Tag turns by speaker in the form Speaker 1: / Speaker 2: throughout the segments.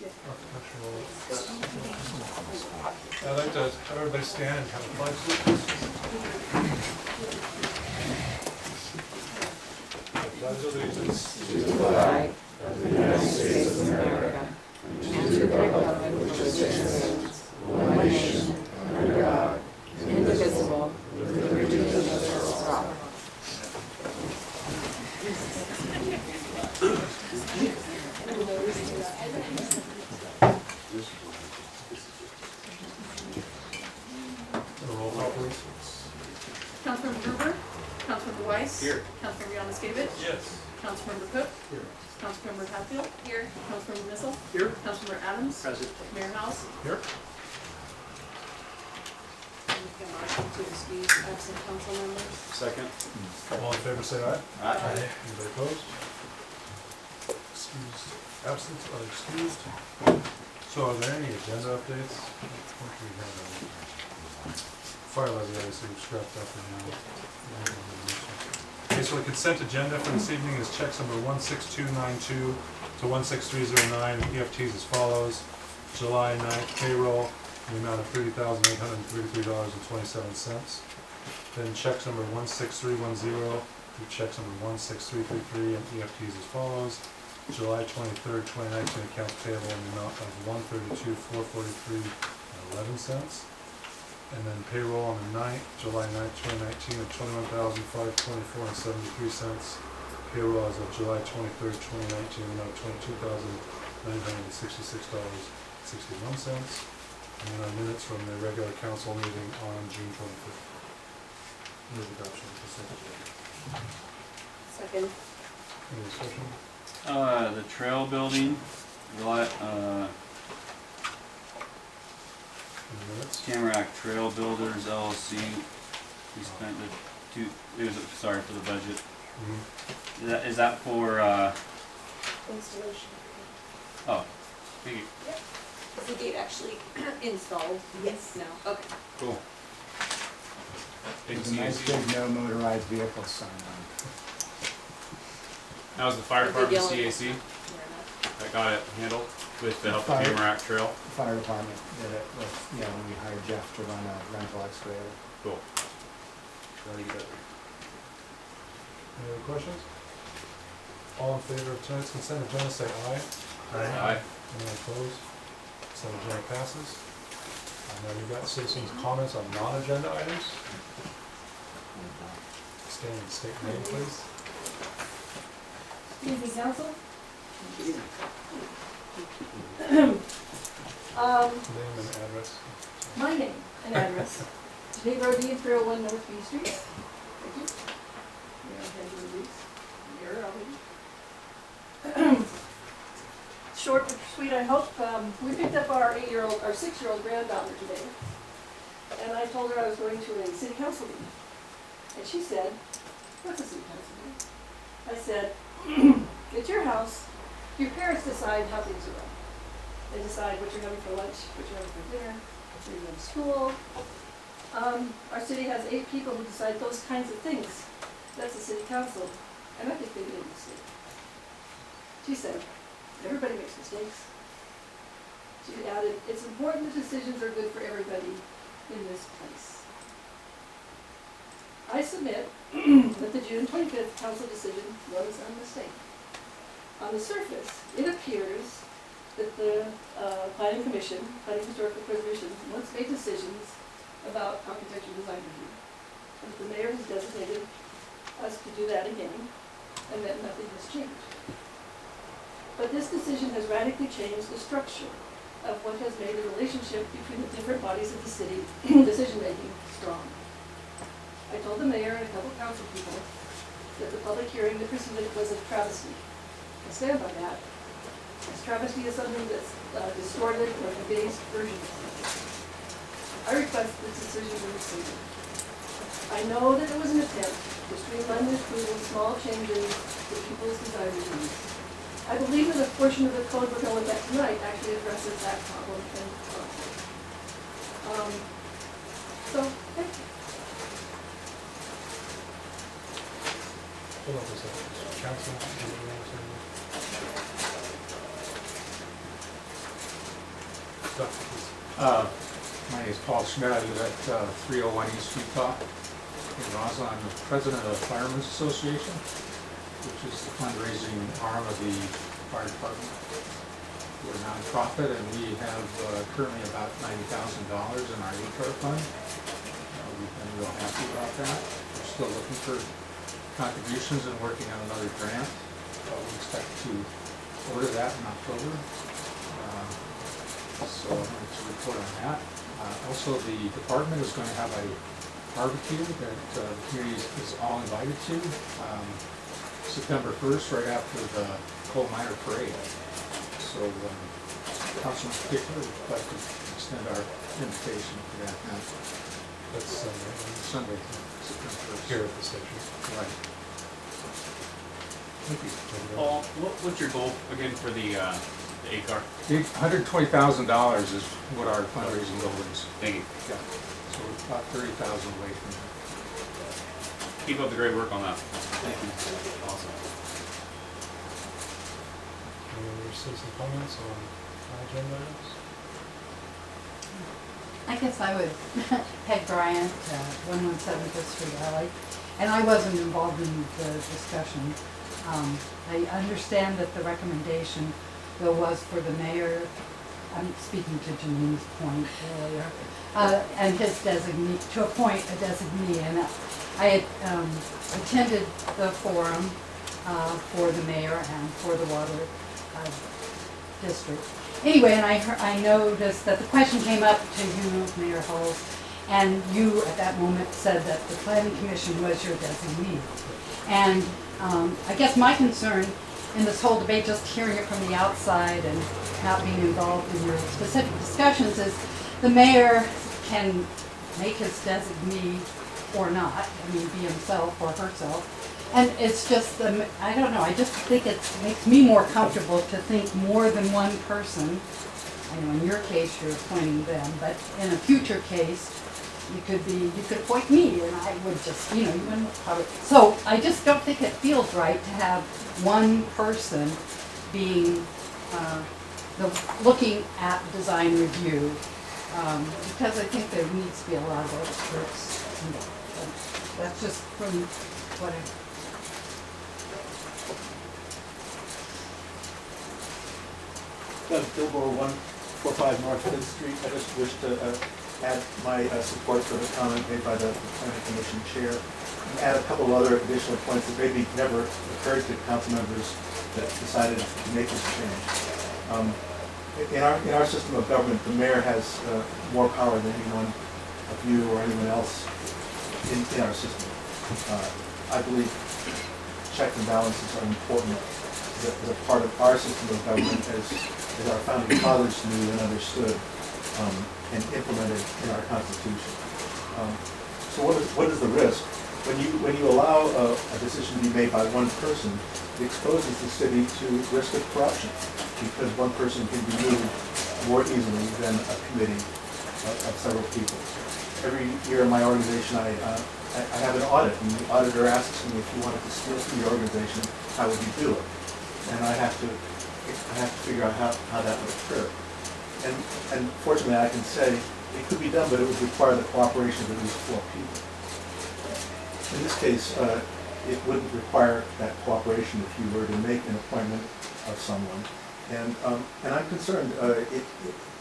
Speaker 1: architectural. I'd like to have everybody stand and have a flag salute. Pledge allegiance
Speaker 2: to the flag of the United States of America and to the republic which stands one nation under God, indivisible, with liberty and justice for all.
Speaker 1: Roll call, please.
Speaker 3: Councilmember Gruber? Councilmember Weiss?
Speaker 1: Here.
Speaker 3: Councilmember Yanuskevich?
Speaker 1: Yes.
Speaker 3: Councilmember Cook?
Speaker 1: Here.
Speaker 3: Councilmember Hatfield? Here. Councilmember Missile?
Speaker 1: Here.
Speaker 3: Councilmember Adams?
Speaker 4: Present.
Speaker 3: Mayor House?
Speaker 1: Here.
Speaker 5: Make a motion to excuse absent council members.
Speaker 4: Second.
Speaker 1: All in favor, say aye.
Speaker 4: Aye.
Speaker 1: Anybody opposed? Excused, absent, or excused? So are there any agenda updates? I think we have fire levy, obviously, we've scrapped that for now. Okay, so the consent agenda for this evening is checks number 16292 to 16309, EFTs as follows. July 9th payroll in the amount of $30,833.27. Then checks number 16310 to checks number 16333 and EFTs as follows. July 23rd, 2019 accounts payable in the amount of $132,443.11. And then payroll on the 9th, July 9th, 2019 of $21,524.73. Payroll as of July 23rd, 2019 in the amount of $22,966.61. And then our minutes from the regular council meeting on June 25th. Move adoption of consent agenda.
Speaker 5: Second.
Speaker 1: Any discussion?
Speaker 4: The trail building,
Speaker 1: Any minutes?
Speaker 4: Tamarack Trail Builders LLC. We spent the sorry for the budget.
Speaker 1: Mm-hmm.
Speaker 4: Is that for,
Speaker 5: Installation.
Speaker 4: oh, thank you.
Speaker 5: Is the gate actually installed? Yes. No, okay.
Speaker 4: Cool.
Speaker 6: There's a nice big no motorized vehicle sign on.
Speaker 4: That was the fire
Speaker 5: The big
Speaker 4: department
Speaker 5: yellow-
Speaker 4: CAC
Speaker 5: Fair enough.
Speaker 4: that got it handled with the help of
Speaker 6: Fire.
Speaker 4: Tamarack Trail.
Speaker 6: The fire department did it with, when we hired Jeff to run a rental excavator.
Speaker 4: Cool. Glad to get it.
Speaker 1: Any other questions? All in favor of tonight's consent agenda, say aye.
Speaker 4: Aye.
Speaker 1: Anyone opposed? Consent agenda passes. Now you've got citizens' comments on non-agenda items. Stand and state your name, please.
Speaker 7: Evening, council.
Speaker 1: Name and address.
Speaker 7: My name and address. Today Road 301 North B Street. Thank you. Here, I'll hand you the lease. Here, I'll be. Short but sweet, I hope. We picked up our 6-year-old granddaughter today. And I told her I was going to a city council meeting. And she said, "What's a city council meeting?" I said, "At your house, your parents decide how things are run. They decide what you're having for lunch, what you're having for dinner, what you're going to school. Our city has 8 people who decide those kinds of things. That's the city council, and I think they made a mistake." She said, "Everybody makes mistakes." She added, "It's important that decisions are good for everybody in this place." I submit that the June 25th council decision was a mistake. On the surface, it appears that the Planning Commission, Planning Historical Preservation, once made decisions about architecture design review. And the mayor has designated us to do that again, and that nothing has changed. But this decision has radically changed the structure of what has made the relationship between the different bodies of the city decision-making strong. I told the mayor and a couple council people that the public hearing that preceded it was a travesty. I stand by that. As travesty is something that's distorted or a debased version of something. I request this decision be rescinded. I know that it was an attempt to streamline the approval of small changes to people's desired needs. I believe that a portion of the code we're going to look at tonight actually addresses that problem and conflict. So, thank you.
Speaker 1: Hold on for a second. Council. Chuck, please.
Speaker 6: My name is Paul Schmidt. I live at 301 East Utah in Roslyn. I'm the president of the Firemen's Association, which is the fundraising arm of the fire department. We're a nonprofit, and we have currently about $90,000 in our HR fund. We've been real happy about that. We're still looking for contributions and working on another grant. We expect to order that in October. So I'm going to report on that. Also, the department is going to have a barbecue that the community is all invited to September 1st, right after the coal miner parade. So, Councilman Pickler would like to extend our invitation to that night.
Speaker 1: That's
Speaker 6: Sunday, September 1st.
Speaker 1: here at the station.
Speaker 6: Right. Thank you.
Speaker 8: Paul, what's your goal again for the ACAR?
Speaker 6: $120,000 is what our fundraising goal is.
Speaker 8: Thank you.
Speaker 6: Yeah. So we're about 30,000 away from that.
Speaker 8: Keep up the great work on that.
Speaker 6: Thank you.
Speaker 8: Awesome.
Speaker 1: Any other citizen comments on agenda items?
Speaker 2: I guess I would Peg Bryant, 117 Fifth Street, LA, and I wasn't involved in the discussion. I understand that the recommendation, though, was for the mayor, I'm speaking to Janine's point earlier, and his designee, to appoint a designee, and I had attended the forum for the mayor and for the water district. Anyway, and I noticed that the question came up to you, Mayor Halls, and you at that moment said that the planning commission was your designee. And I guess my concern in this whole debate, just hearing it from the outside and not being involved in your specific discussions, is the mayor can make his designee or not, I mean, be himself or herself. And it's just, I don't know, I just think it makes me more comfortable to think more than one person. I know in your case you're appointing them, but in a future case, you could appoint me and I would just, you wouldn't probably. So I just don't think it feels right to have one person being, looking at design review, because I think there needs to be a lot of experts involved. That's just from what I.
Speaker 9: Billboard 145 North Fifth Street. I just wish to add my support for the comment made by the Planning Commission Chair, and add a couple other additional points that maybe never occurred to council members that decided to make this change. In our system of government, the mayor has more power than anyone of you or anyone else in our system. I believe checks and balances are important as a part of our system of government, as our founding fathers knew and understood and implemented in our Constitution. So what is the risk? When you allow a decision to be made by one person, it exposes the city to risk of corruption, because one person can be moved more easily than a committee of several people. Every year in my organization, I have an audit, and the auditor asks me, if you wanted to steal from your organization, how would you do it? And I have to figure out how that would occur. And fortunately, I can say it could be done, but it would require the cooperation of at least 4 people. In this case, it wouldn't require that cooperation if you were to make an appointment of someone. And I'm concerned,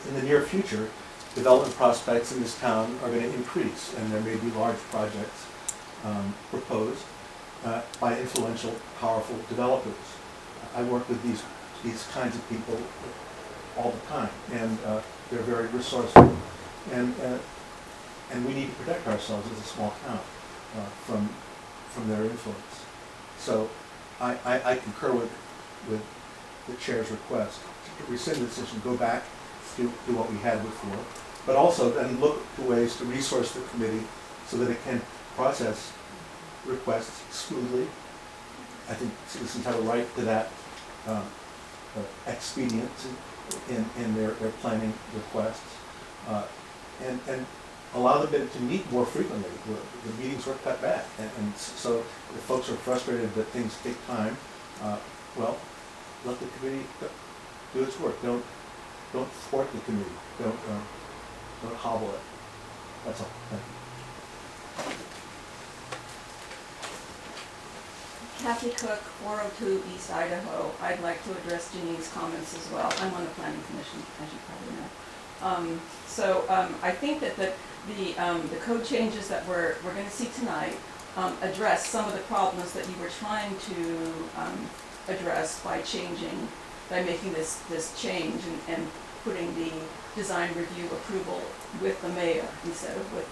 Speaker 9: in the near future, development prospects in this town are going to increase, and there may be large projects proposed by influential, powerful developers. I work with these kinds of people all the time, and they're very resourceful, and we need to protect ourselves as a small town from their influence. So I concur with the chair's request to rescind the decision, go back to what we had before, but also then look to ways to resource the committee so that it can process requests smoothly. I think citizens have a right to that expedience in their planning requests, and allow them to meet more frequently. The meetings were cut back, and so if folks are frustrated that things take time, well, let the committee do its work. don't thwart the committee, don't hobble it. That's all, thank you.
Speaker 10: Kathy Cook, 402 East Idaho. I'd like to address Janine's comments as well. I'm on the planning commission, as you probably know. I think that the code changes that we're going to see tonight address some of the problems that you were trying to address by making this change and putting the design review approval with the mayor instead of with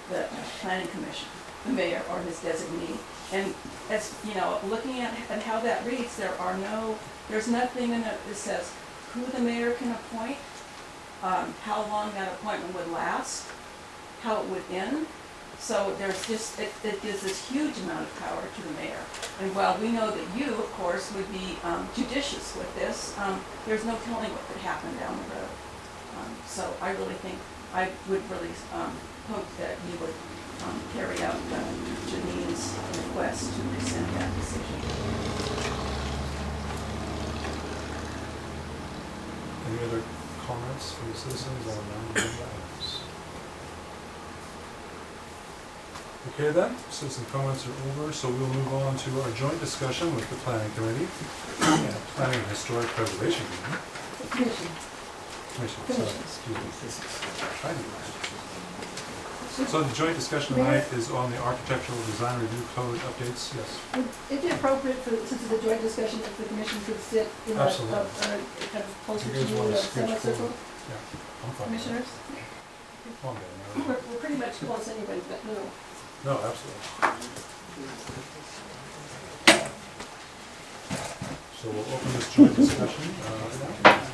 Speaker 10: the planning commission, the mayor or his designee. And as you know, looking at how that reads, there's nothing in it that says who the mayor can appoint, how long that appointment would last, how it would end. So there's just, it gives this huge amount of power to the mayor. And while we know that you, of course, would be judicious with this, there's no telling what could happen down the road. So I really think, I would really hope that you would carry out Janine's request to rescind that decision.
Speaker 1: Any other comments from the citizens on non-agenda items? Okay then, citizen comments are over, so we'll move on to our joint discussion with the planning committee and planning and historic preservation committee. Commission, sorry, excuse me. Trying to do that. So the joint discussion tonight is on the architectural design review code updates, yes.
Speaker 7: Would it be appropriate for, since it's a joint discussion, if the commission could sit in a
Speaker 1: Absolutely.
Speaker 7: kind of closer
Speaker 1: You
Speaker 7: to
Speaker 1: guys
Speaker 7: you,
Speaker 1: want to
Speaker 7: a
Speaker 1: scooch
Speaker 7: semicircle?
Speaker 1: forward? Yeah, I'm fine.
Speaker 7: Commissioners?
Speaker 1: Well, I'm getting there.
Speaker 7: We're pretty much close anyway, but no.
Speaker 1: No, absolutely. So we'll open this joint discussion now.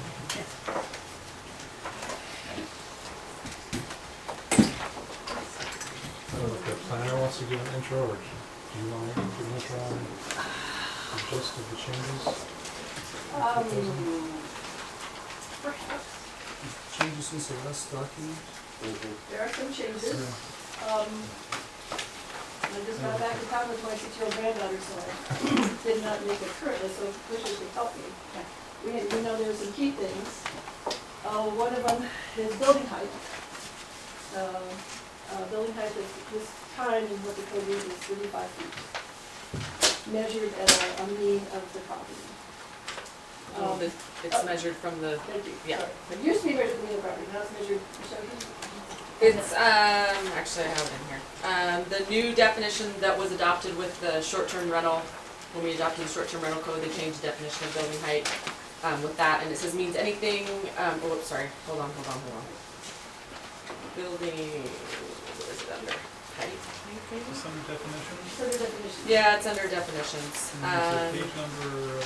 Speaker 1: I don't know if the planner wants to give an intro, or do you want to give an intro on the gist of the changes?
Speaker 7: Perhaps.
Speaker 1: Changes since the last document?
Speaker 7: There are some changes. I just got back to town with my 6-year-old granddaughter, so I did not make it currently, so wishers could help me. We know there are some key things. One of them is building height. Building height at this time in what the code reads is 35 feet, measured at a mean of the property.
Speaker 2: It's measured from the,
Speaker 7: Thank you.
Speaker 2: yeah.
Speaker 7: Sorry. It used to be measured at the mean of the property, now it's measured,
Speaker 2: It's, actually I have it in here. The new definition that was adopted with the short-term rental, when we adopted the short-term rental code, they changed the definition of building height, with that, and it says means anything, oh, whoops, sorry, hold on. Building, what is it under? Height?
Speaker 4: Is this under definitions?
Speaker 7: So the definition.
Speaker 2: Yeah, it's under definitions.
Speaker 4: And there's a page number,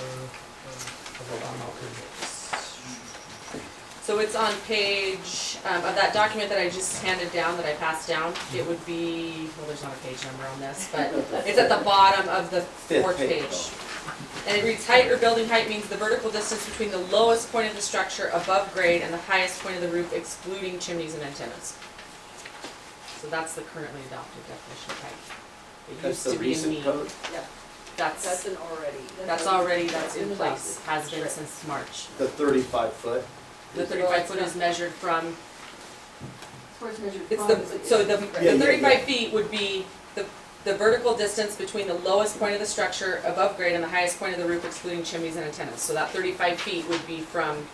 Speaker 2: Hold on, I'll read it. So it's on page, of that document that I just handed down, that I passed down, it would be, well, there's not a page number on this, but it's at the bottom of the fourth page. And it reads, height or building height means the vertical distance between the lowest point of the structure above grade and the highest point of the roof excluding chimneys and antennas. So that's the currently adopted definition of height. It
Speaker 11: That's
Speaker 2: used
Speaker 11: the
Speaker 2: to be a
Speaker 11: recent
Speaker 2: mean.
Speaker 11: code?
Speaker 7: Yeah,
Speaker 2: That's
Speaker 7: already.
Speaker 2: that's in place, has been since March.
Speaker 11: The 35 foot?
Speaker 2: The 35 foot is measured from,
Speaker 7: Where it's measured
Speaker 2: it's
Speaker 7: from,
Speaker 2: the,
Speaker 7: is it-
Speaker 2: so the
Speaker 11: Yeah,
Speaker 2: 35 feet would be the vertical distance between the lowest point of the structure above grade and the highest point of the roof excluding chimneys and antennas. So that 35 feet would be from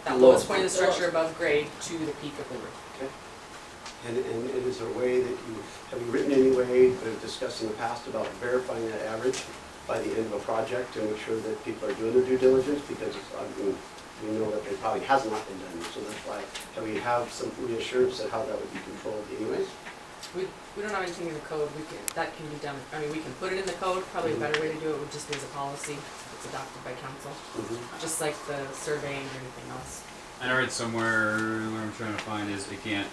Speaker 2: that lowest point of the structure above grade to the peak of the roof.
Speaker 11: Okay. And is there a way that have you written any way, discussed in the past about verifying that average by the end of a project to make sure that people are doing their due diligence? Because we know that it probably has not been done, so that's why, can we have some reassurance that how that would be controlled anyways?
Speaker 2: We don't have anything in the code, that can be done, I mean, we can put it in the code, probably a better way to do it would just be as a policy, it's adopted by council, just like the surveying or anything else.
Speaker 4: And I read somewhere, where I'm trying to find is it can't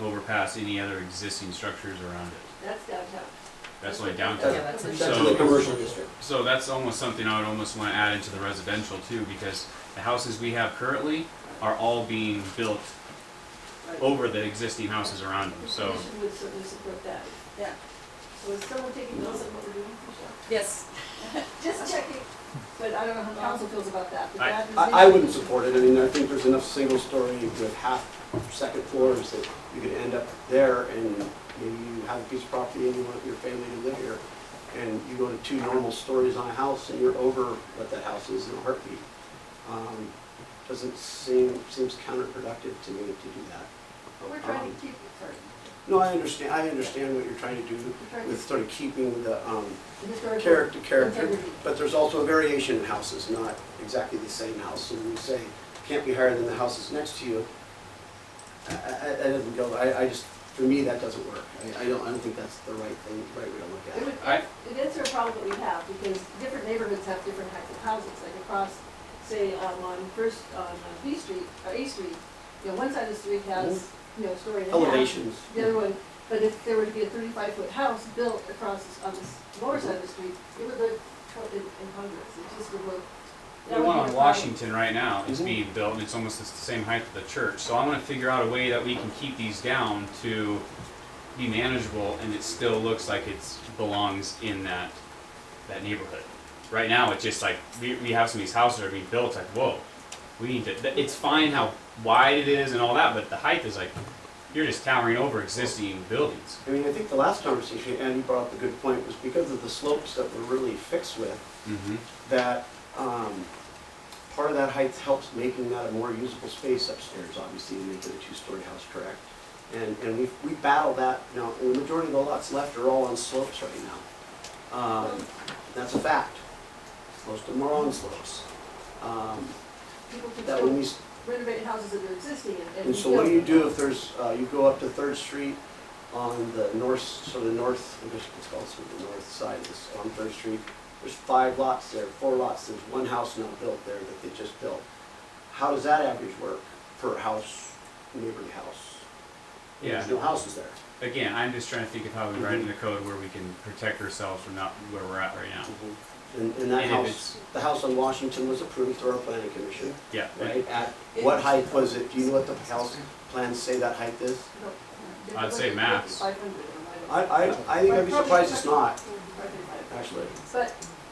Speaker 4: overpass any other existing structures around it.
Speaker 7: That's downtown.
Speaker 4: That's like downtown.
Speaker 2: Yeah, that's in
Speaker 11: That's in the commercial district.
Speaker 4: So that's almost something I would almost want to add into the residential too, because the houses we have currently are all being built
Speaker 7: Right.
Speaker 4: over the existing houses around them,
Speaker 7: The
Speaker 4: so.
Speaker 7: commission would certainly support that. Yeah. So is someone taking notes of what we're doing, Michelle?
Speaker 2: Yes,
Speaker 7: Just checking. But I don't know how council feels about that, but
Speaker 4: I-
Speaker 7: that is.
Speaker 11: I wouldn't support it. I mean, I think there's enough single story with half second floors that you could end up there and maybe you have a piece of property and you want your family to live here. And you go to 2 normal stories on a house and you're over what that house is in a heartbeat. Seems counterproductive to me to do that.
Speaker 7: But we're trying to keep it, sorry.
Speaker 11: No, I understand what you're trying to do with sort of keeping the
Speaker 7: The historical
Speaker 11: character,
Speaker 7: integrity.
Speaker 11: but there's also a variation in houses, not exactly the same house. So when you say can't be higher than the houses next to you, that doesn't go. I just, for me, that doesn't work. I don't think that's the right way to look at it.
Speaker 7: It is a problem that we have, because different neighborhoods have different types of houses, like across, say, on B Street, or A Street, you know, one side of the street has, you know, a story and a half.
Speaker 11: Elevations.
Speaker 7: The other one, but if there were to be a 35-foot house built across on this lower side of the street, it would look incongruous. It just would look.
Speaker 4: The one on Washington right now is being built, and it's almost the same height as the church. So I'm going to figure out a way that we can keep these down to be manageable, and it still looks like it belongs in that neighborhood. Right now, it's just like we have some of these houses that are being built. It's like, whoa, we need to. It's fine how wide it is and all that, but the height is like you're just towering over existing buildings.
Speaker 11: I mean, I think the last conversation Andy brought up a good point was because of the slopes that we're really fixed with. That part of that height helps making that a more usable space upstairs, obviously, to make it a 2-story house, correct? And we battle that. Now, the majority of the lots left are all on slopes right now. That's a fact. Most of them are on slopes.
Speaker 7: People can
Speaker 11: That when we,
Speaker 7: still renovate houses that are existing
Speaker 11: and so what do you do if there's, you go up to 3rd Street on the north, sort of the north, I guess it's called sort of the north side of this, on 3rd Street. There's 5 lots there, 4 lots, there's 1 house now built there that they just built. How does that average work per house, neighborly house?
Speaker 4: Yeah.
Speaker 11: There's no houses there.
Speaker 4: Again, I'm just trying to think of how we write in the code where we can protect ourselves from not where we're at right now.
Speaker 11: And that
Speaker 4: And if
Speaker 11: house, the house on Washington was approved through our planning commission,
Speaker 4: Yeah.
Speaker 11: right? At what height was it? Do you know what the house plans say that height is?
Speaker 4: I'd say max.
Speaker 7: 500.
Speaker 11: I think I'd be surprised it's not, actually.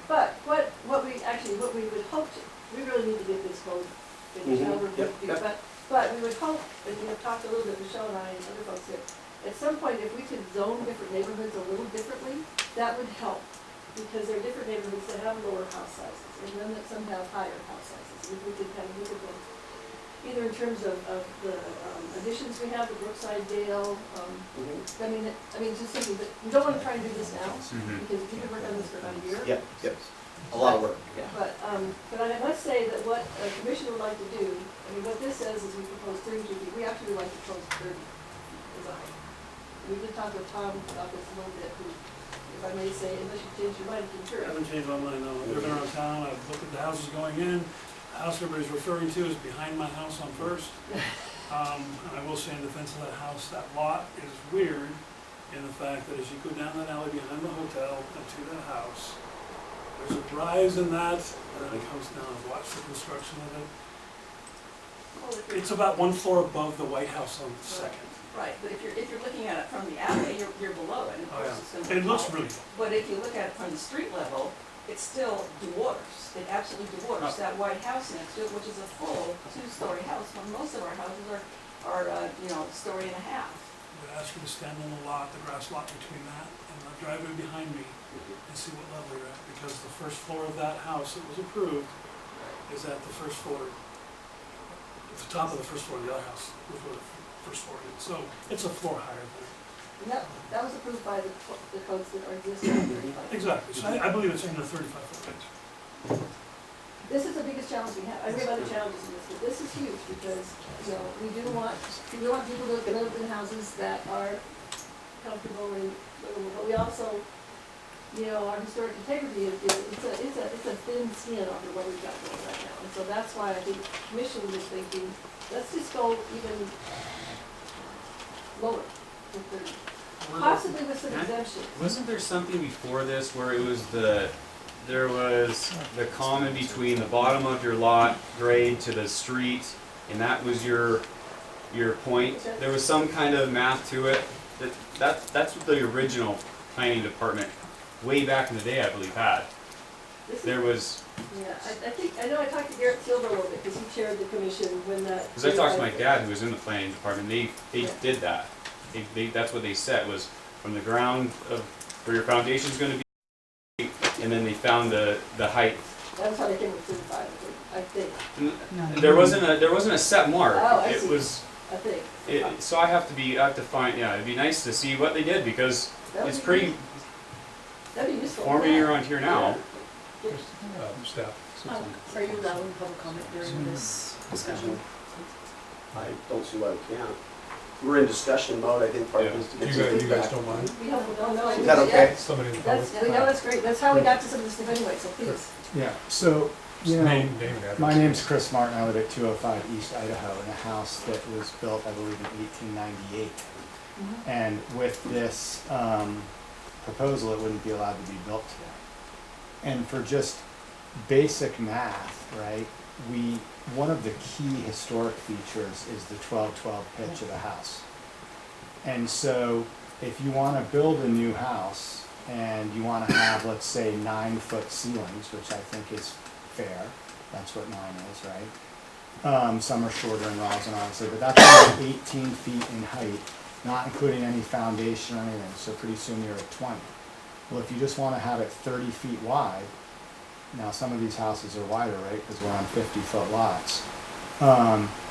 Speaker 7: But what we would hope to, we really need to get this code finished, however we do, but we would hope, and we have talked a little bit, Michelle and I and other folks here, at some point, if we could zone different neighborhoods a little differently, that would help. Because there are different neighborhoods that have lower house sizes, and then that some have higher house sizes. If we could kind of look at them, either in terms of the additions we have, the Brookside Dale, I mean, just something that, we don't want to try and do this now, because we could work on this for about a year.
Speaker 11: Yep, a lot of work.
Speaker 7: Yeah. But I must say that what a commission would like to do, I mean, what this says is we propose 32 feet, we actually would like to propose 30 design. We did talk with Tom about this a little bit, who, if I may say, unless you change your mind,
Speaker 12: I
Speaker 7: concur.
Speaker 12: haven't changed my mind, no. I've driven around town, I've looked at the houses going in. The house everybody's referring to is behind my house on First. And I will say in defense of that house, that lot is weird in the fact that as you go down that alley behind the hotel and to that house, there's a rise in that, and then it comes down. I've watched the construction of it. It's about 1 floor above the White House on Second.
Speaker 10: Right, but if you're looking at it from the alley, you're below it, and of course it's going to be
Speaker 12: It looks
Speaker 10: taller.
Speaker 12: really tall.
Speaker 10: But if you look at it from the street level, it still dwarfs, it absolutely dwarfs that White House next to it, which is a full 2-story house, when most of our houses are you know, a story and a half.
Speaker 12: I would ask you to stand on the lot, the grass lot between that and the driveway behind me, and see what level you're at, because the first floor of that house that was approved is at the first floor, at the top of the first floor of the other house, was where the first floor is. So it's a floor higher than
Speaker 7: And that was approved by the codes that are existing on 35.
Speaker 12: exactly. So I believe it's in the 35-foot range.
Speaker 7: This is the biggest challenge we have. I have other challenges in this, but this is huge because, you know, we want people to live in houses that are comfortable and livable, but we also, you know, our historic integrity is it's a thin skin over what we've got going right now. And so that's why I think the commission is thinking, let's just go even lower than 30. Possibly with some exemptions.
Speaker 4: Wasn't there something before this where it was the common between the bottom of your lot grade to the street, and that was your point? There was some kind of math to it. That's what the original planning department, way back in the day, I believe, had. There was
Speaker 7: Yeah, I think, I know I talked to Garrett Silver a little bit, because he chaired the commission when that.
Speaker 4: Because I talked to my dad, who was in the planning department, they
Speaker 7: Yeah.
Speaker 4: did that. That's what they said, was from the ground of where your foundation's gonna be, and then they found the height.
Speaker 7: That's how they came with 35, I think,
Speaker 4: And there wasn't a set mark.
Speaker 7: Oh, I
Speaker 4: It
Speaker 7: see.
Speaker 4: was,
Speaker 7: I think.
Speaker 4: so I have to find, yeah, it'd be nice to see what they did, because
Speaker 7: That would
Speaker 4: it's
Speaker 7: be
Speaker 4: pretty
Speaker 7: good. That'd be useful.
Speaker 4: forming around here now.
Speaker 1: Staff.
Speaker 2: Are you allowing public comment during this discussion?
Speaker 11: I don't see why we can't. We're in discussion mode, I think part of it is to get some
Speaker 1: You guys
Speaker 11: feedback.
Speaker 1: don't mind?
Speaker 7: We don't know.
Speaker 11: Is that okay?
Speaker 1: Somebody in the
Speaker 7: That's,
Speaker 1: public?
Speaker 7: no, that's great, that's how we got to some of this stuff anyway, so please.
Speaker 13: Yeah, so, you know,
Speaker 1: Name and address.
Speaker 13: my name's Chris Martin, I live at 205 East Idaho in a house that was built, I believe, in 1898. And with this proposal, it wouldn't be allowed to be built today. And for just basic math, right, one of the key historic features is the 12-12 pitch of the house. And so if you want to build a new house and you want to have, let's say, 9-foot ceilings, which I think is fair, that's what 9 is, right? Some are shorter in Roslyn, obviously, but that's only 18 feet in height, not including any foundation or anything, so pretty soon you're at 20. Well, if you just want to have it 30 feet wide, now some of these houses are wider, right, because we're on 50-foot lots.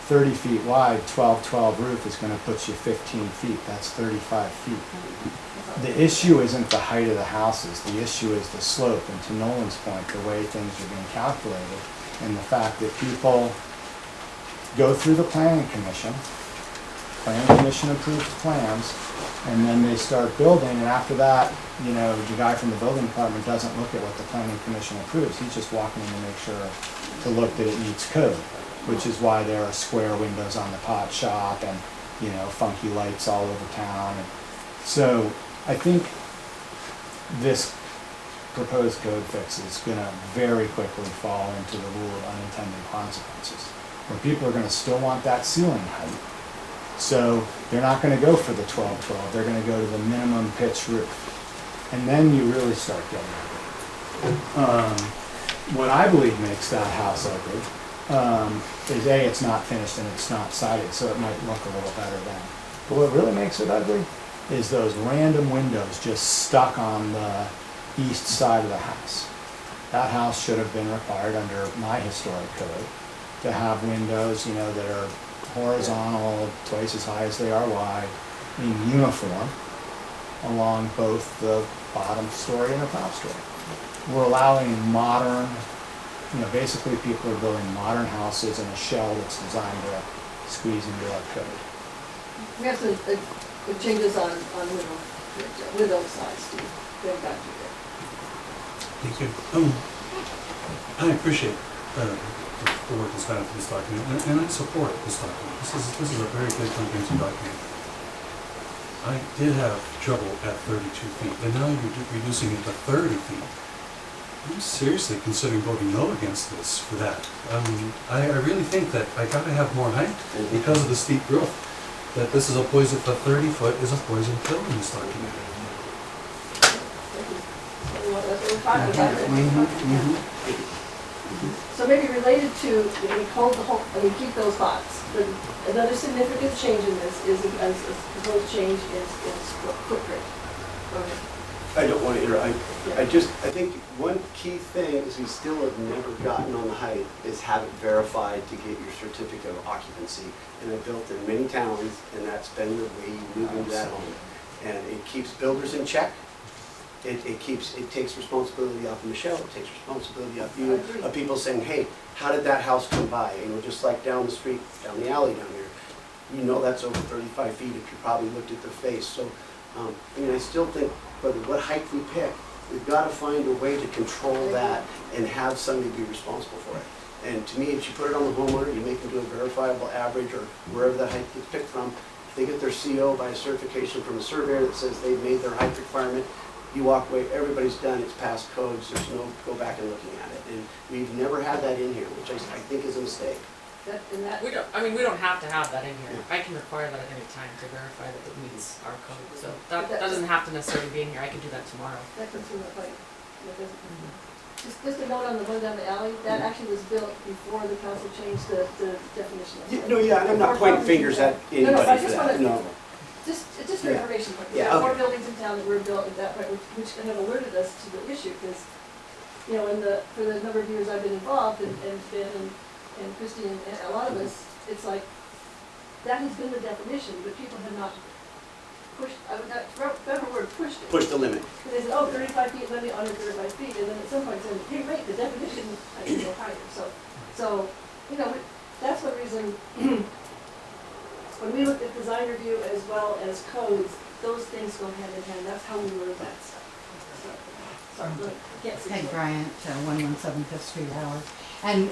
Speaker 13: 30 feet wide, 12-12 roof is going to put you 15 feet, that's 35 feet. The issue isn't the height of the houses, the issue is the slope, and to Nolan's point, the way things are being calculated, and the fact that people go through the planning commission approves plans, and then they start building, and after that, you know, the guy from the building department doesn't look at what the planning commission approves, he's just walking in to make sure, to look that it meets code, which is why there are square windows on the pot shop, and, you know, funky lights all over town, and so, I think this proposed code fix is gonna very quickly fall into the rule of unintended consequences, where people are gonna still want that ceiling height. So they're not gonna go for the 12-12, they're gonna go to the minimum pitch roof. And then you really start getting ugly. What I believe makes that house ugly is A, it's not finished and it's not sided, so it might look a little better then. But what really makes it ugly is those random windows just stuck on the east side of the house. That house should have been required under my historic code to have windows, you know, that are horizontal, twice as high as they are wide, in uniform, along both the bottom story and the top story. We're allowing modern, you know, basically people are building modern houses in a shell that's designed to squeeze into our code.
Speaker 7: We have some changes on window size too, going back to there.
Speaker 1: Thank you. I appreciate the work that's gone into this document, and I support this document. This is a very good comprehensive document. I did have trouble at 32 feet, and now you're reducing it to 30 feet. I'm seriously considering voting no against this for that. I really think that I gotta have more height because of the steep growth. That this is a poison, the 30 foot is a poison pill in this document.
Speaker 7: That's what we're talking about. So maybe related to, we hold the whole, I mean, keep those thoughts. But another significant change in this is, as a proposed change is footprint. Okay.
Speaker 11: I don't want to interrupt. I think one key thing is we still have never gotten on the height is have it verified to get your certificate of occupancy. And I've built in many towns, and that's been the way you move into that home. And it keeps builders in check. It takes responsibility off of Michelle, it takes responsibility off you, of people saying, hey, how did that house come by? You know, just like down the street, down the alley down here. You know that's over 35 feet if you probably looked at the face. So, I mean, I still think, whether what height we pick, we've got to find a way to control that and have somebody be responsible for it. And to me, if you put it on the homeowner, you make them do a verifiable average or wherever that height gets picked from. If they get their CO by a certification from a surveyor that says they've made their height requirement, you walk away, everybody's done, it's past codes, there's no go back and looking at it. And we've never had that in here, which I think is a mistake.
Speaker 2: We don't have to have that in here. I can require that at any time to verify that it meets our code. So that doesn't have to necessarily be in here. I can do that tomorrow.
Speaker 7: That comes from the height. just a note on the one down the alley, that actually was built before the council changed the definition of it.
Speaker 11: No, yeah, and I'm not pointing fingers at
Speaker 7: I
Speaker 11: anybody for
Speaker 7: just
Speaker 11: that,
Speaker 7: wanna-
Speaker 11: no.
Speaker 7: Just for
Speaker 11: Yeah.
Speaker 7: information, point.
Speaker 11: Yeah,
Speaker 7: There are more
Speaker 11: okay.
Speaker 7: buildings in town that were built at that point, which kind of alerted us to the issue, because, you know, for the number of years I've been involved, and Ben and Christie and a lot of us, it's like, that has been the definition, but people have not pushed, I would not, better word, pushed it.
Speaker 11: Push the limit.
Speaker 7: Because they said, oh, 35 feet, let me under 35 feet, and then at some point said, hey, wait, the definition, I can go higher, so, you know, that's one reason, when we looked at design review as well as codes, those things go hand in hand, that's how we learn that stuff. So, I can't see.
Speaker 2: Peg Bryant, 117 Fifth Street, Howard. And,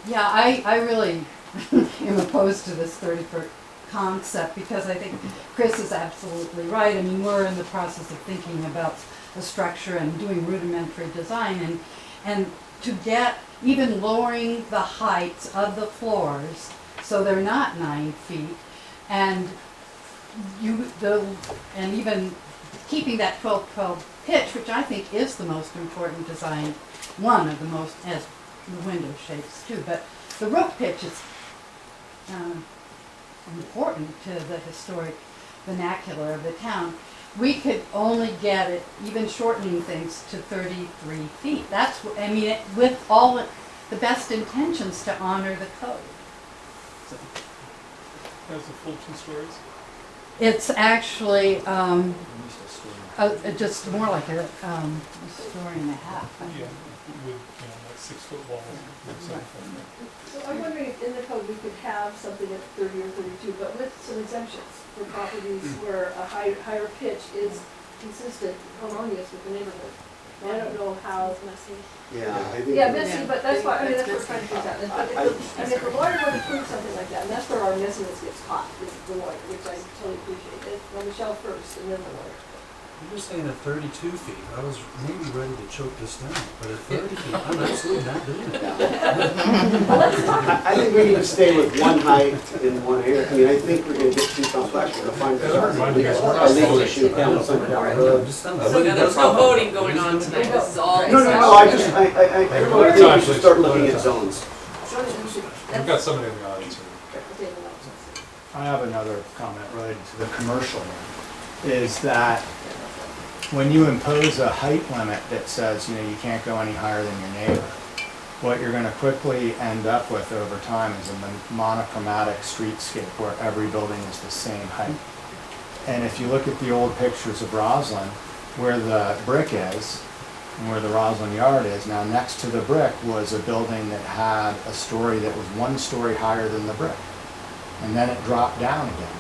Speaker 2: yeah, I really am opposed to this 30-foot concept, because I think Chris is absolutely right. I mean, we're in the process of thinking about the structure and doing rudimentary design, and to get, even lowering the heights of the floors so they're not 9 feet, and even keeping that 12-12 pitch, which I think is the most important design, one of the most, as the window shapes too, but the roof pitch is important to the historic vernacular of the town. We could only get it, even shortening things, to 33 feet. That's, I mean, with all the best intentions to honor the code. So.
Speaker 12: That's a full 2 stories?
Speaker 2: It's actually just more like a story and a half.
Speaker 12: Yeah, with, like 6-foot walls.
Speaker 7: So I'm wondering if in the code we could have something at 30 or 32, but with some exemptions for properties where a higher pitch is consistent, harmonious with the neighborhood. And I don't know how.
Speaker 11: Yeah, I think.
Speaker 7: Yeah, messy, but that's why, I mean, that's what we're trying to figure out. And if the lawyer would approve something like that, and that's where our messiness gets caught, is the lawyer, which I totally appreciate. Well, Michelle first, and then the lawyer.
Speaker 1: You're saying at 32 feet, I was maybe ready to choke this down, but at 30 feet, I'm absolutely not doing it.
Speaker 11: I think we need to stay with one height in one area. I mean, I think we're gonna get too complex, we're gonna find a legal issue down somewhere down the road.
Speaker 3: So now there's no voting going on tonight, this is all.
Speaker 11: No, I think we should start looking at zones.
Speaker 1: We've got somebody in the audience.
Speaker 13: I have another comment related to the commercial one, is that when you impose a height limit that says, you can't go any higher than your neighbor, what you're gonna quickly end up with over time is a monochromatic streetscape where every building is the same height. And if you look at the old pictures of Roslyn, where the brick is, and where the Roslyn yard is, now next to the brick was a building that had a story that was 1 story higher than the brick. And then it dropped down again.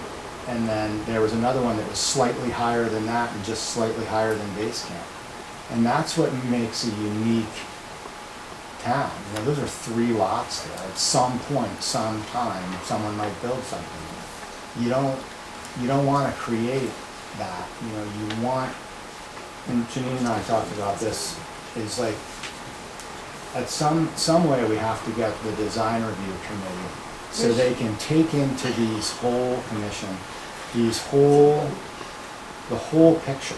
Speaker 13: And then there was another one that was slightly higher than that and just slightly higher than base camp. And that's what makes a unique town. Those are 3 lots there. At some point, some time, someone might build something. You don't want to create that. You want, and Janine and I talked about this, is like, at some way we have to get the design review committee so they can take into these whole commission, the whole picture,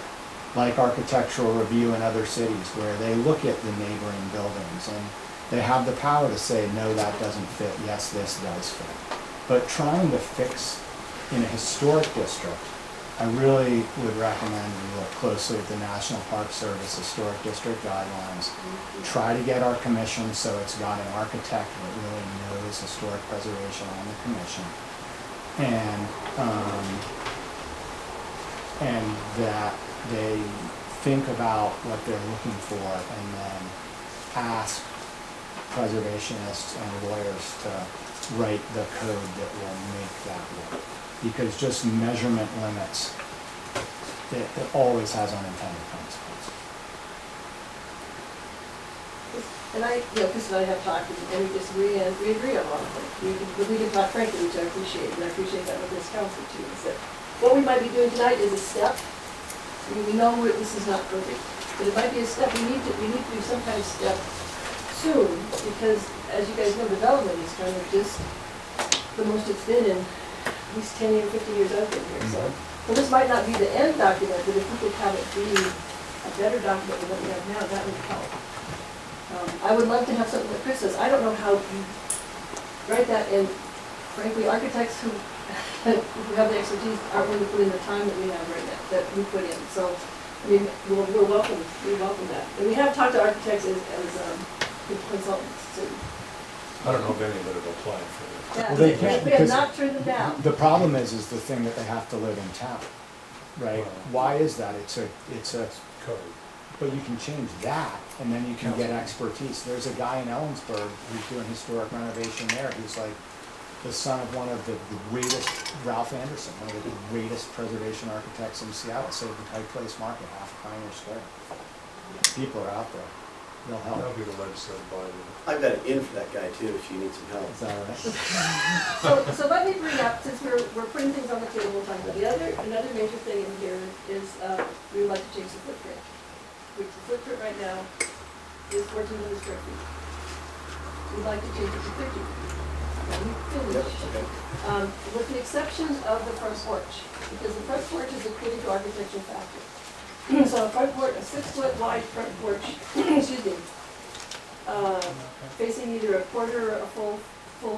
Speaker 13: like architectural review in other cities where they look at the neighboring buildings and they have the power to say, no, that doesn't fit, yes, this does fit. But trying to fix in a historic district, I really would recommend we look closely at the National Park Service Historic District Guidelines. Try to get our commission so it's got an architect that really knows historic preservation on the commission. And that they think about what they're looking for and then ask preservationists and lawyers to write the code that will make that work. Because just measurement limits, it always has unintended consequences.
Speaker 7: And Chris and I have talked, and we disagree, and we agree on a lot of things. We can talk frankly, which I appreciate, and I appreciate that with this council too, is that what we might be doing tonight is a step. We know this is not perfect, but it might be a step. We need to do some kind of step soon, because as you guys know, development is kind of just the most it's been in at least 10 or 15 years I've been here. So this might not be the end document, but if we could have it be a better document than what we have now, that would help. I would love to have something like Chris says. I don't know how you write that, and frankly, architects who have the expertise aren't willing to put in the time that we have right now, that we put in. So, I mean, we welcome that. And we have talked to architects as consultants too.
Speaker 1: I don't know if any of it have applied for it.
Speaker 7: Yeah,
Speaker 13: Well, they can't,
Speaker 7: we have
Speaker 13: because
Speaker 7: not turned them down.
Speaker 13: the problem is the thing that they have to live in town, right? Why is that? It's a,
Speaker 1: Code.
Speaker 13: but you can change that, and then you can get expertise. There's a guy in Ellensburg who's doing historic renovation there, who's like the son of one of the greatest, Ralph Anderson, one of the greatest preservation architects in Seattle, saved the Pike Place Market, half Pioneer Square. People are out there, they'll help.
Speaker 1: That'll be the legislative body.
Speaker 11: I've got an in for that guy too, if you need some help.
Speaker 13: Is that all right?
Speaker 7: So let me bring up, since we're putting things on the table, we'll talk about another major thing in here is, we would like to change the footprint. Which the footprint right now is 1,400 square feet. We'd like to change it to 13. Let me finish.
Speaker 11: Yep, okay.
Speaker 7: With the exception of the front porch, because the front porch is according to architectural factor. So a front porch, a 6-foot wide front porch, excuse me, facing either a quarter or a full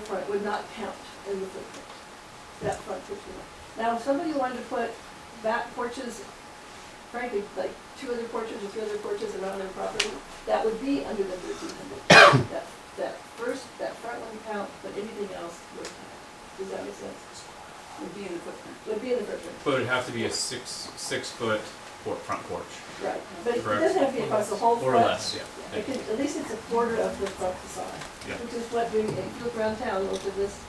Speaker 7: front would not count in the footprint, that front footprint. Now, if somebody wanted to put back porches, frankly, like 2 other porches or 3 other porches around their property, that would be under the 1,300. That front one count, but anything else would count. Does that make sense?
Speaker 10: Would be in the footprint.
Speaker 7: Would be in the footprint.
Speaker 4: But it'd have to be a six foot front porch.
Speaker 7: Right, but it
Speaker 4: Correct.
Speaker 7: doesn't have to be across the whole front.
Speaker 4: Or less, yeah.
Speaker 7: It can, at least it's a quarter of the front facade.
Speaker 4: Yeah.
Speaker 7: Which is what, if you look around town, most of this,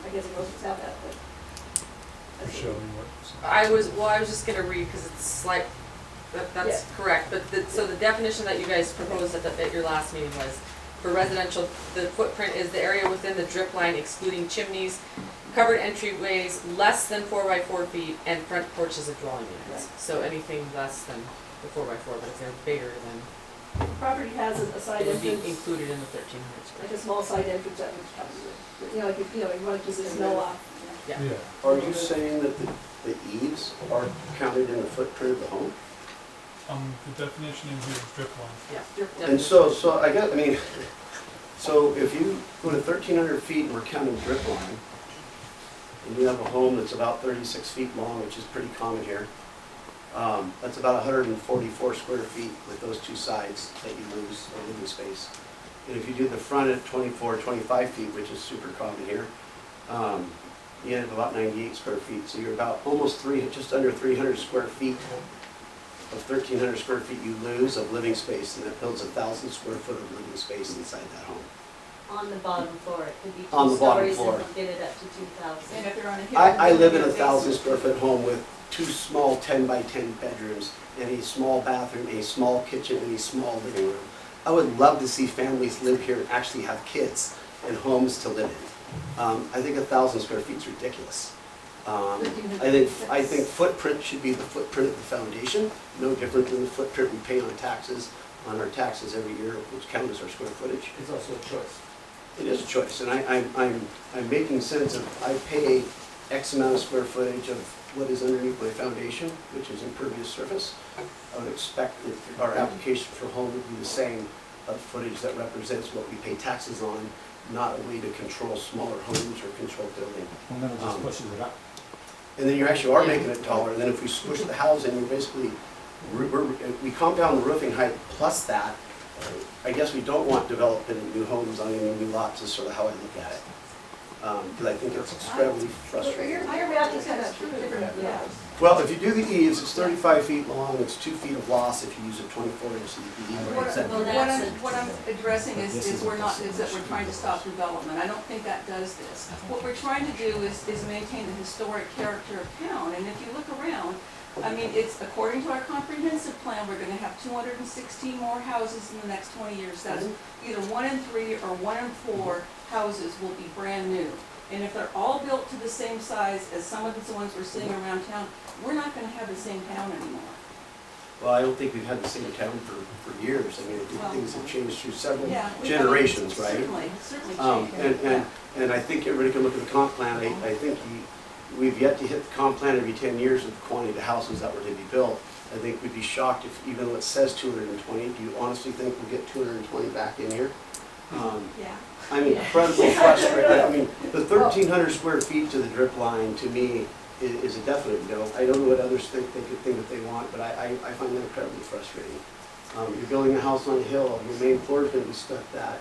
Speaker 7: I guess most of have that, but.
Speaker 1: Or showing what.
Speaker 3: I was just gonna read, because it's slight, that's
Speaker 7: Yeah.
Speaker 3: correct, but so the definition that you guys proposed at your last meeting was, for residential, the footprint is the area within the drip line excluding chimneys, covered entryways less than 4 by 4 feet, and front porches of dwelling units.
Speaker 7: Right.
Speaker 3: So anything less than the 4 by 4, but if they're bigger, then
Speaker 7: Property has a side
Speaker 3: it would be
Speaker 7: entrance,
Speaker 3: included in the 1,300 square.
Speaker 7: like a small side entrance that would cover it. You know, like, if, you know, you want to keep the snow off.
Speaker 3: Yeah.
Speaker 1: Yeah.
Speaker 11: Are you saying that the eaves are counted in the footprint of the home?
Speaker 12: The definition in here is drip line.
Speaker 3: Yeah.
Speaker 11: And so I guess, I mean, so if you go to 1,300 feet and we're counting drip line, and you have a home that's about 36 feet long, which is pretty common here, that's about 144 square feet with those 2 sides that you lose of living space. And if you do the front at 24, 25 feet, which is super common here, you end up about 98 square feet. So you're about almost just under 300 square feet of 1,300 square feet you lose of living space, and that builds 1,000 square foot of living space inside that home.
Speaker 5: On the bottom floor, it could be
Speaker 11: On
Speaker 5: 2
Speaker 11: the bottom
Speaker 5: stories
Speaker 11: floor.
Speaker 5: and get it up to 2,000.
Speaker 10: And if they're on a hill.
Speaker 11: I live in a
Speaker 10: they're
Speaker 11: 1,000
Speaker 10: basement.
Speaker 11: square foot home with 2 small 10 by 10 bedrooms and a small bathroom, a small kitchen, and a small living room. I would love to see families live here and actually have kids and homes to live in. I think 1,000 square feet is ridiculous. I think footprint should be the footprint of the foundation, no different than the footprint we pay on our taxes every year, which count as our square footage.
Speaker 9: It's also a choice.
Speaker 11: It is a choice, and I'm making sense of, I pay X amount of square footage of what is underneath my foundation, which is impervious surface. I would expect that our application for home would be the same footage that represents what we pay taxes on, not a way to control smaller homes or control building.
Speaker 13: And then it just pushes it up.
Speaker 11: And then you actually are making it taller, and then if we squish the housing, we're basically, we calm down the roofing height plus that. I guess we don't want development in new homes on any new lots is sort of how I look at it. Because I think it's extremely frustrating.
Speaker 7: Your math is kind of different, yeah.
Speaker 11: Well, if you do the eaves, it's 35 feet long, it's 2 feet of loss if you use a 24-inch eave.
Speaker 10: What I'm addressing is that we're trying to stop development. I don't think that does this. What we're trying to do is maintain the historic character of town, and if you look around, I mean, it's, according to our comprehensive plan, we're gonna have 216 more houses in the next 20 years. That's either 1 in 3 or 1 in 4 houses will be brand new. And if they're all built to the same size as some of the ones we're seeing around town, we're not gonna have the same town anymore.
Speaker 11: Well, I don't think we've had the same town for years. I mean, I think
Speaker 10: Well,
Speaker 11: things have changed through several
Speaker 10: Yeah,
Speaker 11: generations, right?
Speaker 10: Certainly changed.
Speaker 11: And I think everybody can look at the comp plan. I think we've yet to hit the comp plan every 10 years of the quantity of houses that were to be built. I think we'd be shocked if, even though it says 220, do you honestly think we'll get 220 back in here?
Speaker 5: Yeah.
Speaker 11: I'm incredibly frustrated. I mean, the 1,300 square feet to the drip line, to me, is a definite no. I don't know what others think they could think that they want, but I find that incredibly frustrating. You're building a house on a hill, your main floor is going to be stuck that.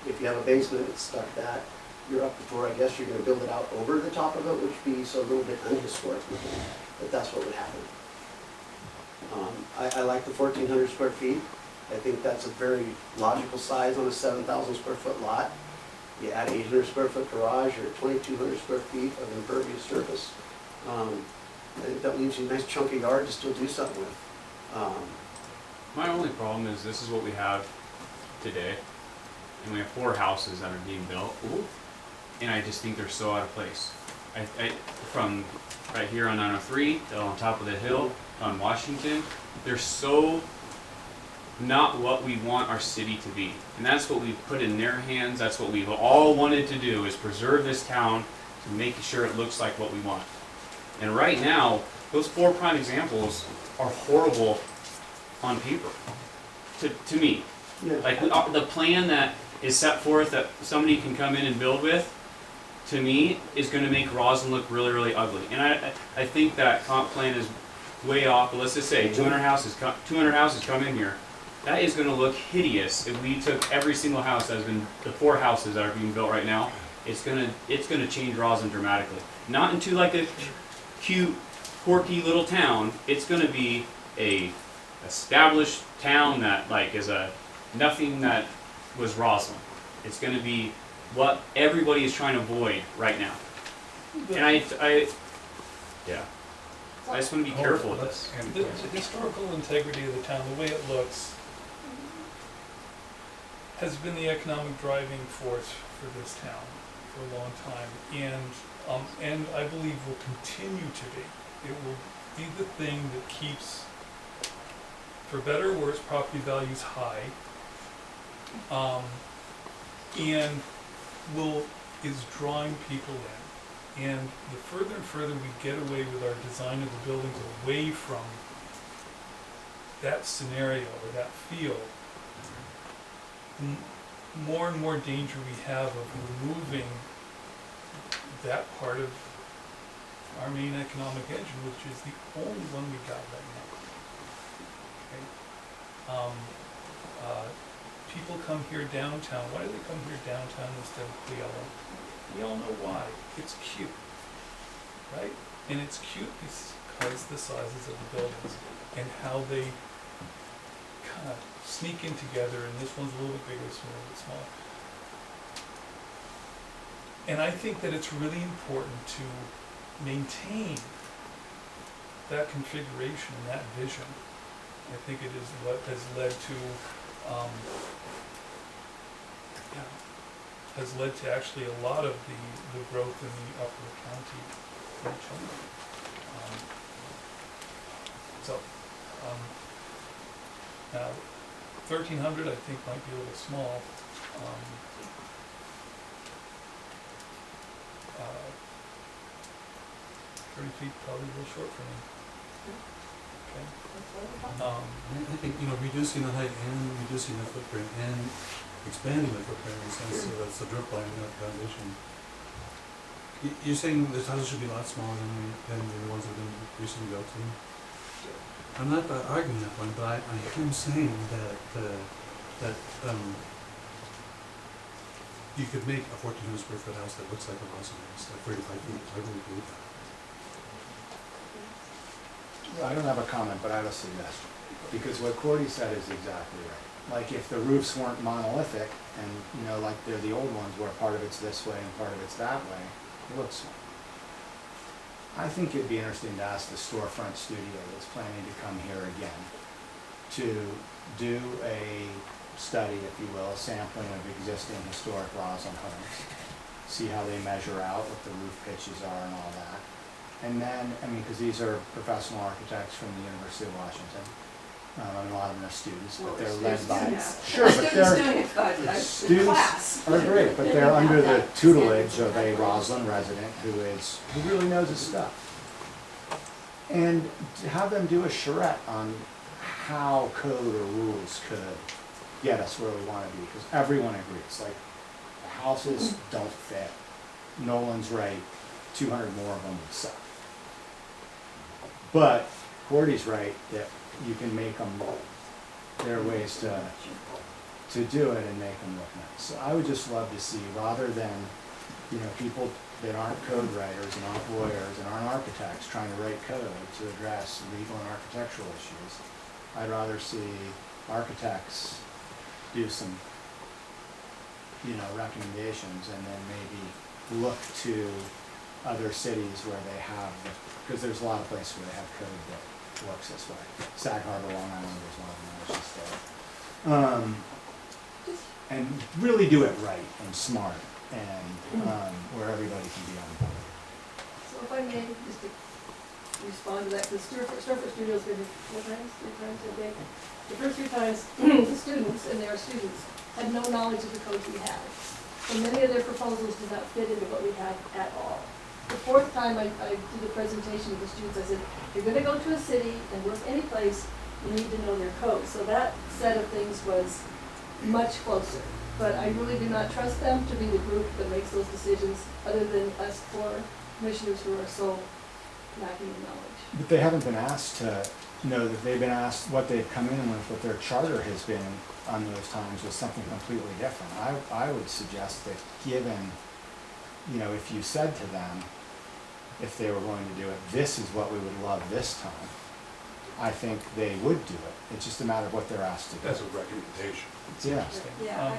Speaker 11: If you have a basement, it's stuck that. You're up the floor, I guess you're going to build it out over the top of it, which would be so a little bit unhistoric looking, but that's what would happen. I like the 1,400 square feet. I think that's a very logical size on a 7,000 square foot lot. You add 800 square foot garage, you're at 2,200 square feet of impervious surface. I think that leaves you a nice chunk of yard to still do something with.
Speaker 4: My only problem is this is what we have today, and we have 4 houses that are being built, and I just think they're so out of place. From right here on 903 to on top of the hill on Washington, they're so not what we want our city to be. And that's what we've put in their hands. That's what we've all wanted to do, is preserve this town to make sure it looks like what we want. And right now, those 4 prime examples are horrible on paper, to me.
Speaker 11: Yeah.
Speaker 4: Like the plan that is set forth that somebody can come in and build with, to me, is going to make Roslyn look really, really ugly. And I think that comp plan is way off. But let's just say 200 houses come in here. That is going to look hideous if we took every single house that has been, the 4 houses that are being built right now. It's gonna change Roslyn dramatically. Not into like a cute, quirky little town. It's gonna be a established town that like is a nothing that was Roslyn. It's gonna be what everybody is trying to avoid right now. And I just want to be careful with this.
Speaker 12: The historical integrity of the town, the way it looks, has been the economic driving force for this town for a long time, and I believe will continue to be. It will be the thing that keeps, for better or worse, property values high, and is drawing people in. And the further and further we get away with our design of the buildings away from that scenario or that feel, more and more danger we have of removing that part of our main economic engine, which is the only one we got right now. Okay? People come here downtown. Why do they come here downtown instead of Cleella? We all know why. It's cute, right? And it's cute because the sizes of the buildings and how they kind of sneak in together, and this one's a little bit bigger, this one's a little bit smaller. And I think that it's really important to maintain that configuration and that vision. I think it is what has led to actually a lot of the growth in the upper county in China. Now 1,300 I think might be a little small. 30 feet probably a little short for me. Okay.
Speaker 1: I think, reducing the height and reducing the footprint and expanding the footprint in a sense, so that's the drip line, not foundation. You're saying the houses should be a lot smaller than the ones that have been recently built to? I'm not arguing that one, but I am saying that you could make a 1,400 square foot house that looks like a house, like 35 feet. I really believe that.
Speaker 13: I don't have a comment, but I have a suggestion. Because what Cordy said is exactly right. Like if the roofs weren't monolithic and, like they're the old ones where part of it's this way and part of it's that way, it looks small. I think it'd be interesting to ask the storefront studio that's planning to come here again to do a study, if you will, a sampling of existing historic Roslyn homes, see how they measure out, what the roof pitches are and all that. And then, because these are professional architects from the University of Washington, I mean, a lot of them are students,
Speaker 10: Well,
Speaker 13: but they're
Speaker 10: they're
Speaker 13: led by.
Speaker 10: students.
Speaker 13: Sure, but
Speaker 10: Students
Speaker 13: they're,
Speaker 10: doing it, but in
Speaker 13: students
Speaker 10: class.
Speaker 13: are great, but
Speaker 10: They
Speaker 13: they're
Speaker 10: don't have
Speaker 13: under the
Speaker 10: that
Speaker 13: tutelage
Speaker 10: standards
Speaker 13: of a
Speaker 10: of
Speaker 13: Roslyn resident who really knows his stuff. And to have them do a charrette on how code or rules could get us where we want to be, because everyone agrees, like, the houses don't fit. Nolan's right, 200 more of them would suck. But Gordy's right that you can make them, there are ways to do it and make them look nice. So I would just love to see, rather than, people that aren't code writers and aren't lawyers and aren't architects trying to write code to address legal and architectural issues, I'd rather see architects do some, recommendations and then maybe look to other cities where they have, because there's a lot of places where they have code that works this way. Sag Harbor, Long Island is one of them, I was just there. And really do it right and smart and where everybody can be on board.
Speaker 7: So if I may, just to respond to that, because Surfer Studio's been here 4 times, 3 times a day. The first 3 times, the students, and their students, had no knowledge of the codes we have. So many of their proposals did not fit into what we have at all. The 4th time I did a presentation with the students, I said, if you're gonna go to a city and work any place, you need to know their code. So that set of things was much closer. But I really do not trust them to be the group that makes those decisions, other than us 4 commissioners who are so lacking in knowledge.
Speaker 13: But they haven't been asked to know that they've been asked what they've come in with, what their charter has been on those times was something completely different. I would suggest that given, if you said to them, if they were going to do it, this is what we would love this time, I think they would do it. It's just a matter of what they're asked to do.
Speaker 1: That's a recommendation.
Speaker 13: Yeah.
Speaker 10: Yeah,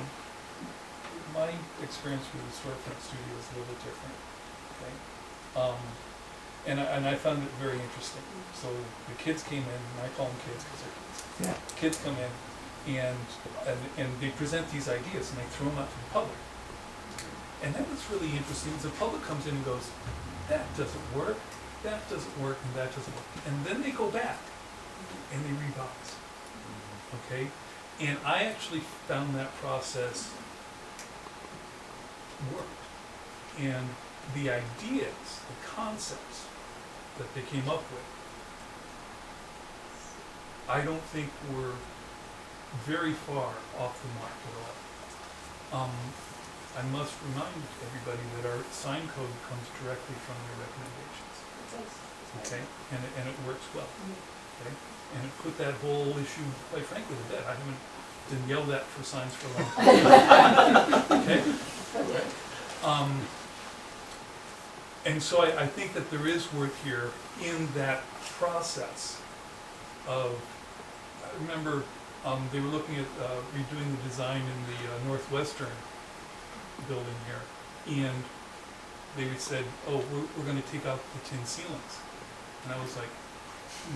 Speaker 12: My experience with the storefront studio is a little bit different, okay? And I found it very interesting. So the kids came in, and I call them kids because they're kids.
Speaker 13: Yeah.
Speaker 12: Kids come in and they present these ideas and they throw them out to the public. And then what's really interesting is the public comes in and goes, that doesn't work, and that doesn't work. And then they go back and they revise, okay? And I actually found that process worked. And the ideas, the concepts that they came up with, I don't think were very far off the mark at all. I must remind everybody that our sign code comes directly from their recommendations, okay? And it works well, okay? And it put that whole issue, quite frankly, to bed. I haven't been yelled at for signs for a long time. Okay? And so I think that there is work here in that process of, I remember they were looking at redoing the design in the Northwestern building here, and they said, oh, we're going to take out the tin ceilings. And I was like,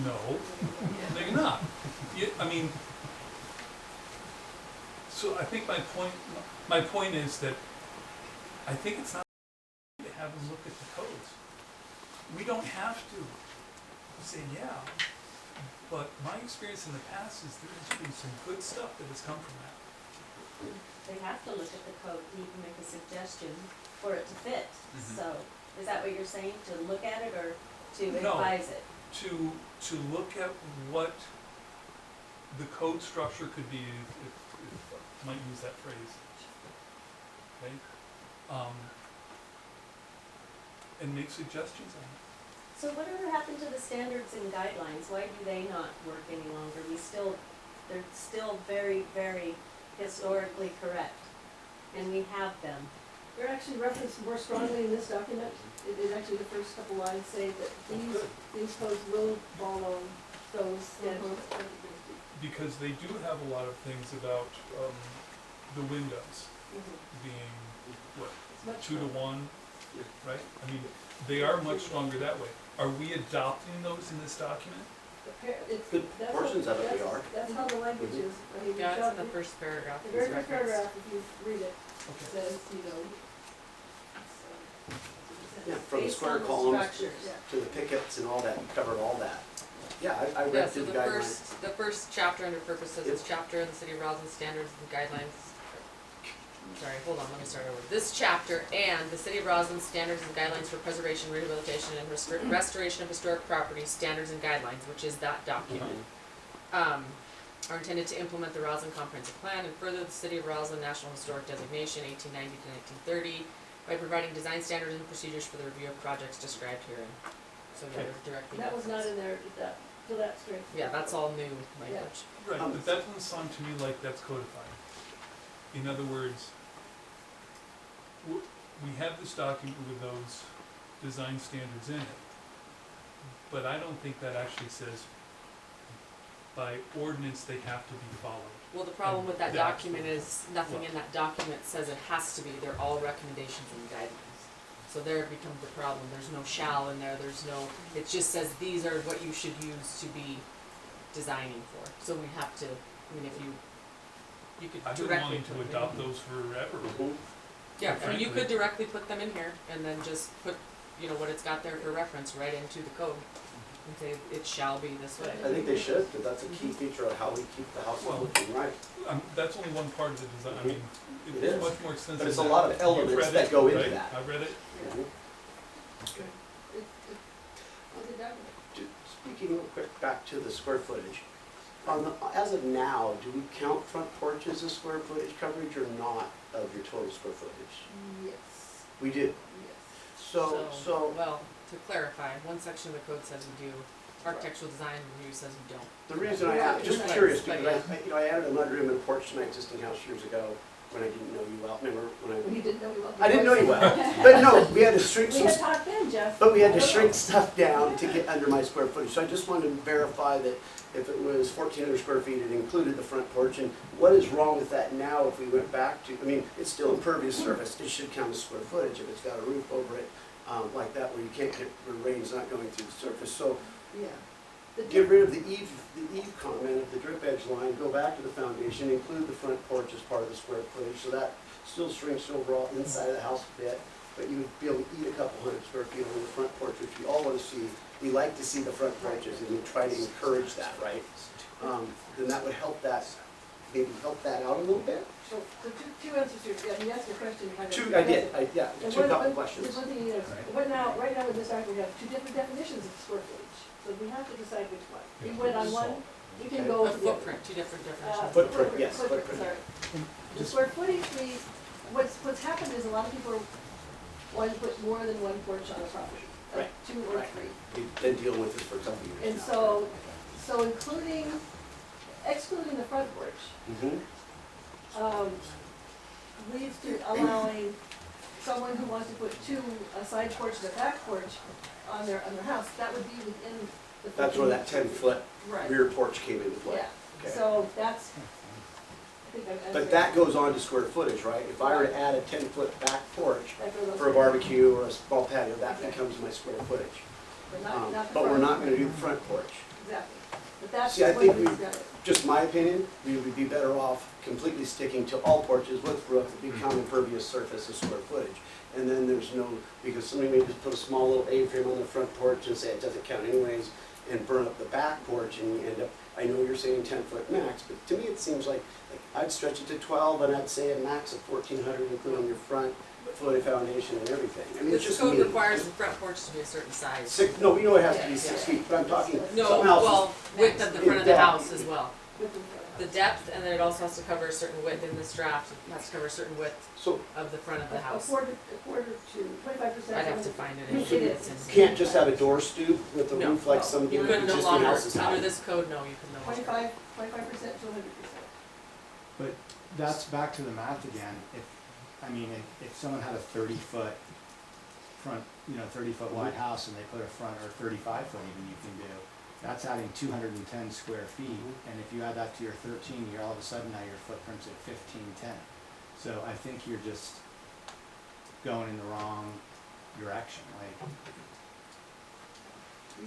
Speaker 12: no, you're not. So I think my point is that I think it's not to have them look at the codes. We don't have to say, yeah, but my experience in the past is there has been some good stuff that has come from that.
Speaker 5: They have to look at the code to even make a suggestion for it to fit. So, is that what you're saying, to look at it or to advise it?
Speaker 12: To look at what the code structure could be, if I might use that phrase. Okay? And make suggestions on it.
Speaker 5: So whatever happened to the standards and guidelines? Why do they not work any longer? They're still very, very historically correct, and we have them.
Speaker 7: They're actually referenced more strongly in this document. It is actually the first couple lines say that these codes will follow those standards.
Speaker 12: Because they do have a lot of things about the windows being, what, 2 to 1, right? I mean, they are much stronger that way. Are we adopting those in this document?
Speaker 11: Good portions of it we are.
Speaker 7: That's how the language is. I mean,
Speaker 3: Yeah, it's in the first paragraph.
Speaker 7: The very
Speaker 3: it's
Speaker 7: first
Speaker 3: referenced.
Speaker 7: paragraph, if you read it, says,
Speaker 11: Yeah, from the
Speaker 5: Based
Speaker 11: square
Speaker 5: on the
Speaker 11: columns
Speaker 5: structures.
Speaker 11: to the pickets and all that, you covered all that. Yeah, I
Speaker 3: Yeah,
Speaker 11: read
Speaker 3: so
Speaker 11: through
Speaker 3: the
Speaker 11: the guidelines.
Speaker 3: first chapter under purposes is chapter in the City of Roslyn Standards and Guidelines. Sorry, hold on, let me start over. This chapter and the City of Roslyn Standards and Guidelines for Preservation, Rehabilitation, and Restoration of Historic Properties, Standards and Guidelines, which is that document, are intended to implement the Roslyn Comprehensive Plan and further the City of Roslyn National Historic Designation 1890 to 1930 by providing design standards and procedures for the review of projects described herein. So yeah, they're directly.
Speaker 7: That was not in there, so that's straight.
Speaker 3: Yeah, that's all new language.
Speaker 1: Right, but that doesn't sound to me like that's codified. In other words, we have this document with those design standards in it, but I don't think that actually says by ordinance they have to be followed.
Speaker 3: Well, the problem with that
Speaker 1: That's
Speaker 3: document is nothing in that document says it has to be. They're all recommendations and guidelines. So there becomes the problem. There's no shall in there. There's no, it just says these are what you should use to be designing for. So we have to, I mean, if you could
Speaker 1: I've been
Speaker 3: directly
Speaker 1: wanting
Speaker 3: put
Speaker 1: to
Speaker 3: them
Speaker 1: adopt
Speaker 3: in.
Speaker 1: those forever.
Speaker 3: Yeah, I mean, you
Speaker 1: frankly.
Speaker 3: could directly put them in here and then just put, you know, what it's got there for reference right into the code and say it shall be this way.
Speaker 11: I think they should, because that's a key feature of how we keep the house
Speaker 1: Well,
Speaker 11: looking right.
Speaker 1: That's only one part of the design, I mean,
Speaker 11: It
Speaker 1: it's
Speaker 11: is.
Speaker 1: much more extensive.
Speaker 11: But it's a
Speaker 1: than
Speaker 11: lot
Speaker 1: that.
Speaker 11: of elements
Speaker 1: You've read
Speaker 11: that
Speaker 1: it,
Speaker 11: go into
Speaker 1: right?
Speaker 11: that.
Speaker 1: I read it.
Speaker 11: Mhm. Okay.
Speaker 7: Was it document?
Speaker 11: Speaking real quick, back to the square footage. As of now, do we count front porches as square footage coverage or not of your total square footage?
Speaker 7: Yes,
Speaker 11: We do.
Speaker 7: yes.
Speaker 11: So,
Speaker 3: Well, to clarify, one section of the code says we do, architectural design review says we don't.
Speaker 11: the reason I asked, just
Speaker 3: Right.
Speaker 11: curious,
Speaker 3: But
Speaker 11: because I added a mudroom and a porch to my existing house years ago when I didn't know you well. Remember when
Speaker 7: You didn't know we wanted.
Speaker 11: I didn't know you well. But no, we had to shrink
Speaker 7: We
Speaker 11: some
Speaker 7: had talked then, Jeff.
Speaker 11: But we had to shrink stuff down to get under my square footage. So I just wanted to verify that if it was 1,400 square feet, it included the front porch. And what is wrong with that now if we went back to, I mean, it's still impervious surface. It should count as square footage if it's got a roof over it like that where you can't get, the rain's not going through the surface. So
Speaker 7: Yeah.
Speaker 11: get rid of the eve comment of the drip edge line, go back to the foundation, include the front porch as part of the square footage. So that still shrinks overall inside of the house a bit, but you would be able to eat a couple hundred square feet on the front porch, which we all want to see. We like to see the front porches, and we try to encourage that, right? Then that would help that, maybe help that out a little bit.
Speaker 7: So two answers to, you asked a question. You kind of-
Speaker 11: Two, I did, yeah,
Speaker 7: And
Speaker 11: two couple
Speaker 7: there's
Speaker 11: questions.
Speaker 7: one thing, right now with this article, we have two different definitions of square footage, so we have to decide which one. We went on one, you can go
Speaker 3: A
Speaker 7: with the other.
Speaker 3: footprint, two different definitions.
Speaker 11: Footprint, yes,
Speaker 7: Footprint,
Speaker 11: footprint.
Speaker 7: sorry. The square footage, what's happened is a lot of people want to put more than one porch on a property, like
Speaker 11: Right,
Speaker 7: 2 or
Speaker 11: right.
Speaker 7: 3.
Speaker 11: We've been dealing with this for a couple of years
Speaker 7: And
Speaker 11: now.
Speaker 7: so excluding the front porch,
Speaker 11: Mhm.
Speaker 7: leads to allowing someone who wants to put a side porch and a back porch on their house, that would be within the.
Speaker 11: That's where that 10-foot
Speaker 7: Right,
Speaker 11: rear porch came into play.
Speaker 7: yeah,
Speaker 11: Okay.
Speaker 7: so that's, I think I've answered.
Speaker 11: But that goes on to square footage, right? If I were to add a 10-foot back porch
Speaker 7: That goes on
Speaker 11: for a
Speaker 7: to-
Speaker 11: barbecue or a small patio, that becomes my square footage.
Speaker 7: But not the
Speaker 11: But we're
Speaker 7: front.
Speaker 11: not gonna do the front porch.
Speaker 7: Exactly, but that's
Speaker 11: See, I
Speaker 7: what
Speaker 11: think
Speaker 7: we've
Speaker 11: we-
Speaker 7: got.
Speaker 11: Just my opinion, we would be better off completely sticking to all porches with roof that become impervious surface of square footage. And then there's no, because somebody may just put a small little A-frame on the front porch and say it doesn't count anyways, and burn up the back porch, and you end up, I know you're saying 10-foot max, but to me it seems like I'd stretch it to 12, and I'd say a max of 1,400, including your front, foot of foundation and everything. I mean, it's
Speaker 3: This
Speaker 11: just
Speaker 3: code
Speaker 11: me.
Speaker 3: requires the front porch to be a certain size.
Speaker 11: No, we know it has to be
Speaker 7: Yeah.
Speaker 11: 6 feet, but I'm talking,
Speaker 3: No,
Speaker 11: some houses.
Speaker 3: well, width of the front of the house as well.
Speaker 7: With the front.
Speaker 3: The depth, and then it also has to cover a certain width in this draft, it has to cover a certain width
Speaker 11: So
Speaker 3: of the front of the
Speaker 7: A
Speaker 3: house.
Speaker 7: quarter to 25%.
Speaker 3: I'd have to find it.
Speaker 7: It is.
Speaker 11: can't just have a door stoop with a
Speaker 3: No.
Speaker 11: roof like some
Speaker 3: You couldn't no
Speaker 11: existing
Speaker 3: longer,
Speaker 11: houses
Speaker 3: under
Speaker 11: have.
Speaker 3: this code, no, you could no longer.
Speaker 7: 25% to 100%.
Speaker 13: But that's back to the math again. If someone had a 30-foot front, 30-foot wide house and they put a front, or 35-foot even you can do, that's adding 210 square feet. And if you add that to your 13, you're all of a sudden now your footprint's at 1510. So I think you're just going in the wrong direction.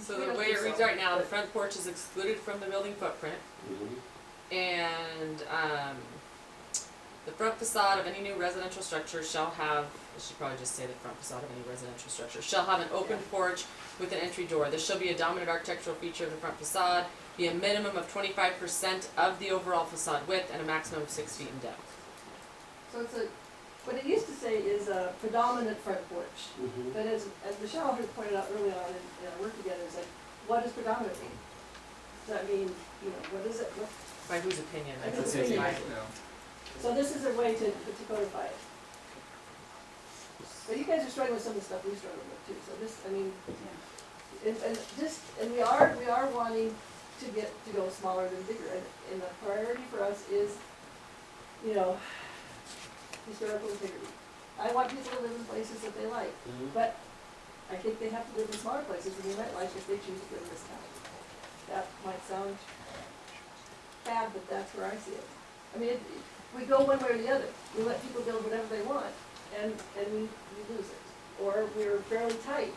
Speaker 3: So the way it reads right now, the front porch is excluded from the building footprint,
Speaker 11: Mhm.
Speaker 3: and, the front facade of any new residential structure shall have It should probably just say the front facade of any residential structure. Shall have an open porch with an entry door. This shall be a dominant architectural feature of the front facade, be a minimum of 25% of the overall facade width and a maximum of 6 feet in depth.
Speaker 7: So it's what it used to say is a predominant front porch.
Speaker 11: Mhm.
Speaker 7: But as Michelle had pointed out early on in our work together, it's like, what does predominant mean? Does that mean, what is it?
Speaker 3: By whose opinion?
Speaker 7: By
Speaker 3: I
Speaker 7: whose
Speaker 3: guess is
Speaker 7: opinion?
Speaker 3: my-
Speaker 7: So this is a way to codify it. But you guys are struggling with some of the stuff we struggle with too, so this, I mean, and we are wanting to go smaller than bigger, and the priority for us is, historical integrity. I want people to live in places that they like, but I think they have to live in smaller places than they might like if they choose to live in this town. That might sound bad, but that's where I see it. I mean, we go one way or the other. We let people build whatever they want, and we lose it. Or we're fairly tight,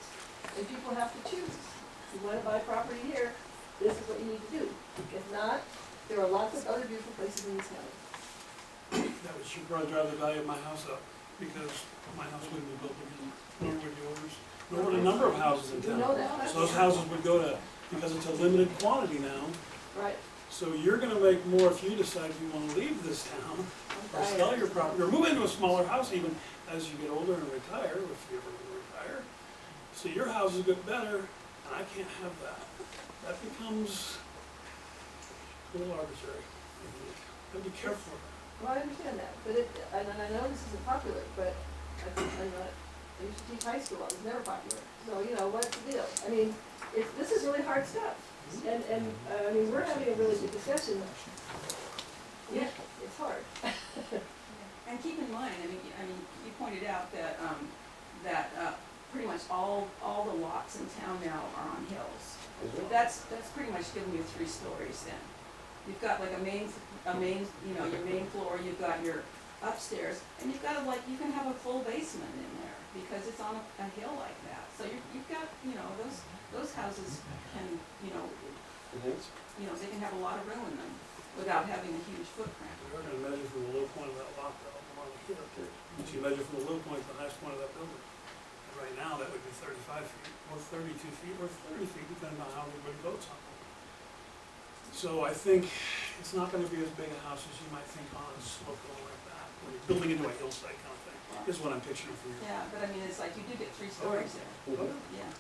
Speaker 7: and people have to choose. If you want to buy property here, this is what you need to do. If not, there are lots of other beautiful places in this county.
Speaker 12: That would should probably drive the value of my house up, because my house wouldn't be built again, nor would yours, nor would a number of houses in
Speaker 7: You
Speaker 12: town.
Speaker 7: know that.
Speaker 12: So those houses would go to, because it's a limited quantity now,
Speaker 7: Right.
Speaker 12: so you're gonna make more if you decide you wanna leave this town, or sell your property, or move into a smaller house even as you get older and retire, if you ever retire. So your houses get better, and I can't have that. That becomes a little arbitrary. I'd be careful.
Speaker 7: Well, I understand that, but and I know this isn't popular, but I used to teach high school, I was never popular. So, what's the deal? I mean, this is really hard stuff. And I mean, we're having a really good discussion. Yeah, it's hard.
Speaker 10: And keep in mind, I mean, you pointed out that, pretty much all the lots in town now are on hills. That's pretty much giving you 3 stories then. You've got like a main, your main floor, you've got your upstairs, and you've got you can have a full basement in there because it's on a hill like that. So you've got, those houses can, they can have a lot of room in them without having a huge footprint.
Speaker 12: We're gonna measure from the low point of that lot, though, on the hill. So you measure from the low point to the highest point of that building. And right now, that would be 35 feet, or 32 feet, or 30 feet, depending on how everybody votes on it. So I think it's not gonna be as big a house as you might think on a slope going like that, when you're building into a hillside kind of thing, is what I'm picturing for you.
Speaker 10: Yeah, but I mean, it's like you do get 3 stories there. Yeah.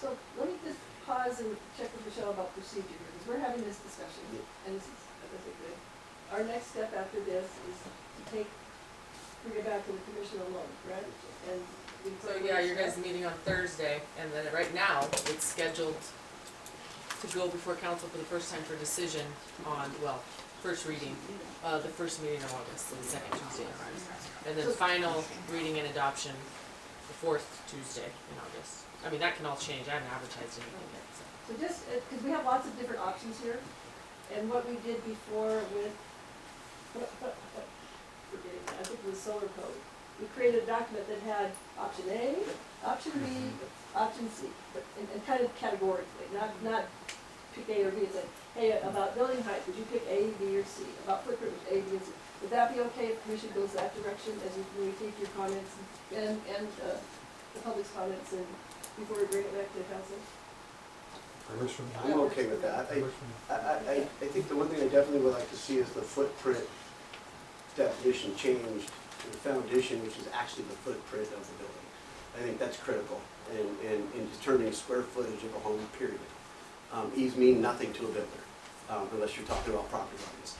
Speaker 7: So let me just pause and check with Michelle about procedure here, because we're having this discussion, and this is, I think, good. Our next step after this is to bring it back to the commission alone, correct? And
Speaker 3: So yeah, your guys' meeting on Thursday, and then right now, it's scheduled to go before council for the first time for decision on, first reading, the first meeting of August, so the second Tuesday in August. And then final reading and adoption, the 4th Tuesday in August. I mean, that can all change, I haven't advertised anything yet, so.
Speaker 7: So just, because we have lots of different options here, and what we did before with, forgetting, I think it was solar code. We created a document that had option A, option B, option C, and kind of categorically, not pick A or B. It's like, hey, about building height, would you pick A, B, or C? About footprint, A, B, and C. Would that be okay if the commission goes that direction as we take your comments and the public's comments and before we bring it back to the council?
Speaker 11: I'm okay with that. I think the one thing I definitely would like to see is the footprint definition changed to the foundation, which is actually the footprint of the building. I think that's critical in determining square footage of a home, period. Ease mean nothing to a builder, unless you're talking about property lines.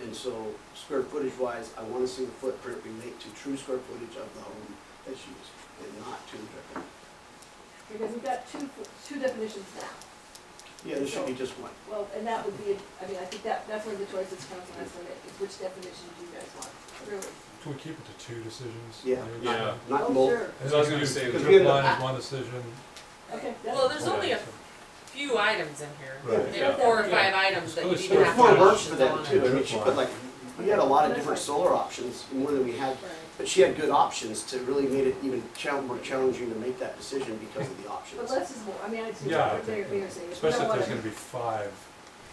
Speaker 11: And so square footage wise, I want to see the footprint relate to true square footage of the home that's used and not to the building.
Speaker 7: Because we've got two definitions now.
Speaker 11: Yeah, there should be just one.
Speaker 7: Well, and that would be, I think that's one of the choices council has to make, is which definition do you guys want, really?
Speaker 1: Can we keep it to 2 decisions?
Speaker 11: Yeah.
Speaker 4: Yeah.
Speaker 11: Not
Speaker 7: Oh,
Speaker 11: multiple.
Speaker 7: sure.
Speaker 1: And
Speaker 4: So I was
Speaker 1: we
Speaker 4: gonna
Speaker 1: do-
Speaker 4: say,
Speaker 1: the
Speaker 11: because
Speaker 1: drip
Speaker 11: we-
Speaker 1: line is one decision.
Speaker 7: Okay.
Speaker 3: Well, there's only a few items in here,
Speaker 1: Right.
Speaker 3: maybe 4 or 5 items that you
Speaker 1: There's
Speaker 3: even
Speaker 11: There's
Speaker 3: have to
Speaker 11: more
Speaker 3: have
Speaker 11: work
Speaker 3: options
Speaker 11: for that
Speaker 3: on.
Speaker 11: too. I mean, she put we had a lot of different solar options, more than we had, but she had good options to really made it even more challenging to make that decision because of the options.
Speaker 7: But less is more, I mean, I see
Speaker 1: Yeah, I
Speaker 7: what
Speaker 1: think-
Speaker 7: they're saying.
Speaker 1: Especially if there's gonna be 5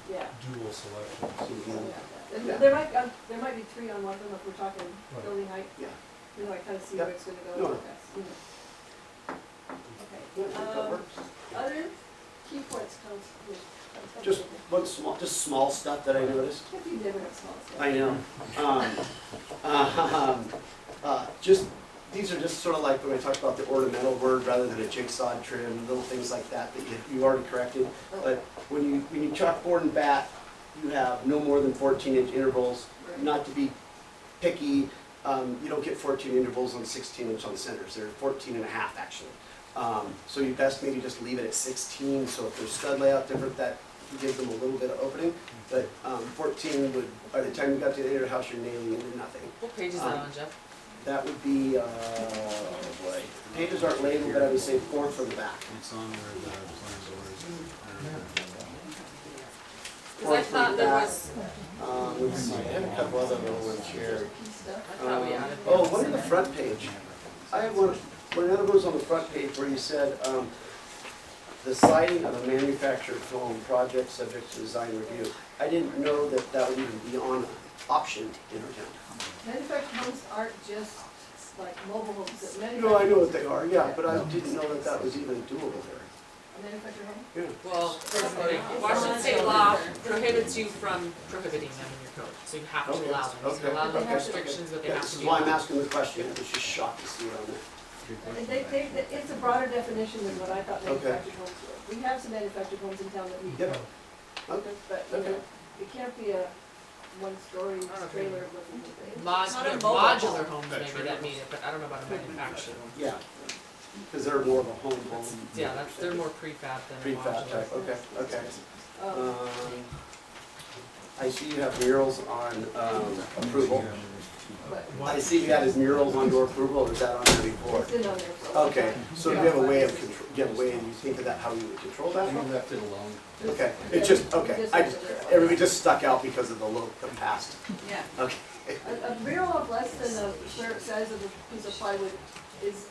Speaker 7: Yeah.
Speaker 1: dual selections.
Speaker 11: Mhm.
Speaker 7: And there might be 3 on one of them if we're talking
Speaker 1: Right.
Speaker 7: building height.
Speaker 11: Yeah.
Speaker 7: You know, I kind of see where it's gonna go.
Speaker 11: No.
Speaker 7: That's, you know.
Speaker 11: Yeah,
Speaker 7: Okay,
Speaker 11: that works.
Speaker 7: other key points, Council.
Speaker 11: Just small stuff that I noticed.
Speaker 7: You never have small stuff.
Speaker 11: I know. Just, these are just sort of like when I talked about the ornamental word rather than a jigsaw trim, little things like that that you already corrected. But when you chalkboard and bat, you have no more than 14-inch intervals. Not to be picky, you don't get 14 intervals on 16-inch on centers. They're 14 and a half actually. So you best maybe just leave it at 16. So if there's stud layout different, that gives them a little bit of opening. But 14 would, by the time you got to the inner house, you're nailing into nothing.
Speaker 3: What page is that on, Jeff?
Speaker 11: That would be, oh boy, pages aren't labeled, but I would say 4th from the back.
Speaker 4: It's on where the plans
Speaker 3: Because I thought there was,
Speaker 11: Let's see, I have a couple other little ones here.
Speaker 3: I thought we added.
Speaker 11: Oh, one on the front page. I have one other goes on the front page where you said, the siting of a manufactured home project subject to design review. I didn't know that that would even be on option in our town.
Speaker 7: Manufactured homes aren't just like mobile homes that manufacture.
Speaker 11: No, I know what they are, yeah, but I didn't know that that was even doable there.
Speaker 7: A manufactured home?
Speaker 11: Yeah.
Speaker 3: Well, first of all, Washington state law prohibits you from prohibiting them in your code, so you have to
Speaker 11: Okay,
Speaker 3: allow them. You can
Speaker 11: okay,
Speaker 3: allow them
Speaker 11: okay,
Speaker 3: restrictions, but they
Speaker 11: Yeah,
Speaker 3: have
Speaker 11: this
Speaker 3: to
Speaker 11: is
Speaker 3: be.
Speaker 11: why I'm asking the question, I was just shocked to see it on there.
Speaker 7: And it's a broader definition than what I thought manufactured homes were. We have some manufactured homes in town that we.
Speaker 11: Yep. Okay,
Speaker 7: But, you
Speaker 11: okay.
Speaker 7: know, it can't be a one-story trailer looking thing.
Speaker 3: Modular homes maybe that meet it, but I don't know about a manufactured one.
Speaker 11: Yeah, because they're more of a home.
Speaker 3: Yeah, they're more prefab than a
Speaker 11: Prefab type,
Speaker 3: modular.
Speaker 11: okay, okay.
Speaker 7: Um,
Speaker 11: I see you have murals on approval.
Speaker 7: But
Speaker 11: I see you got his murals on your approval, or is that on there before?
Speaker 7: it's been on there for a while.
Speaker 11: Okay, so do you have a way of control, do you have a way, and you think of that, how you would control that?
Speaker 9: We left it alone.
Speaker 11: Okay, it just, okay, everybody just stuck out because of the low, the past.
Speaker 10: Yeah.
Speaker 11: Okay.
Speaker 7: A mural of less than the square size of a piece of plywood is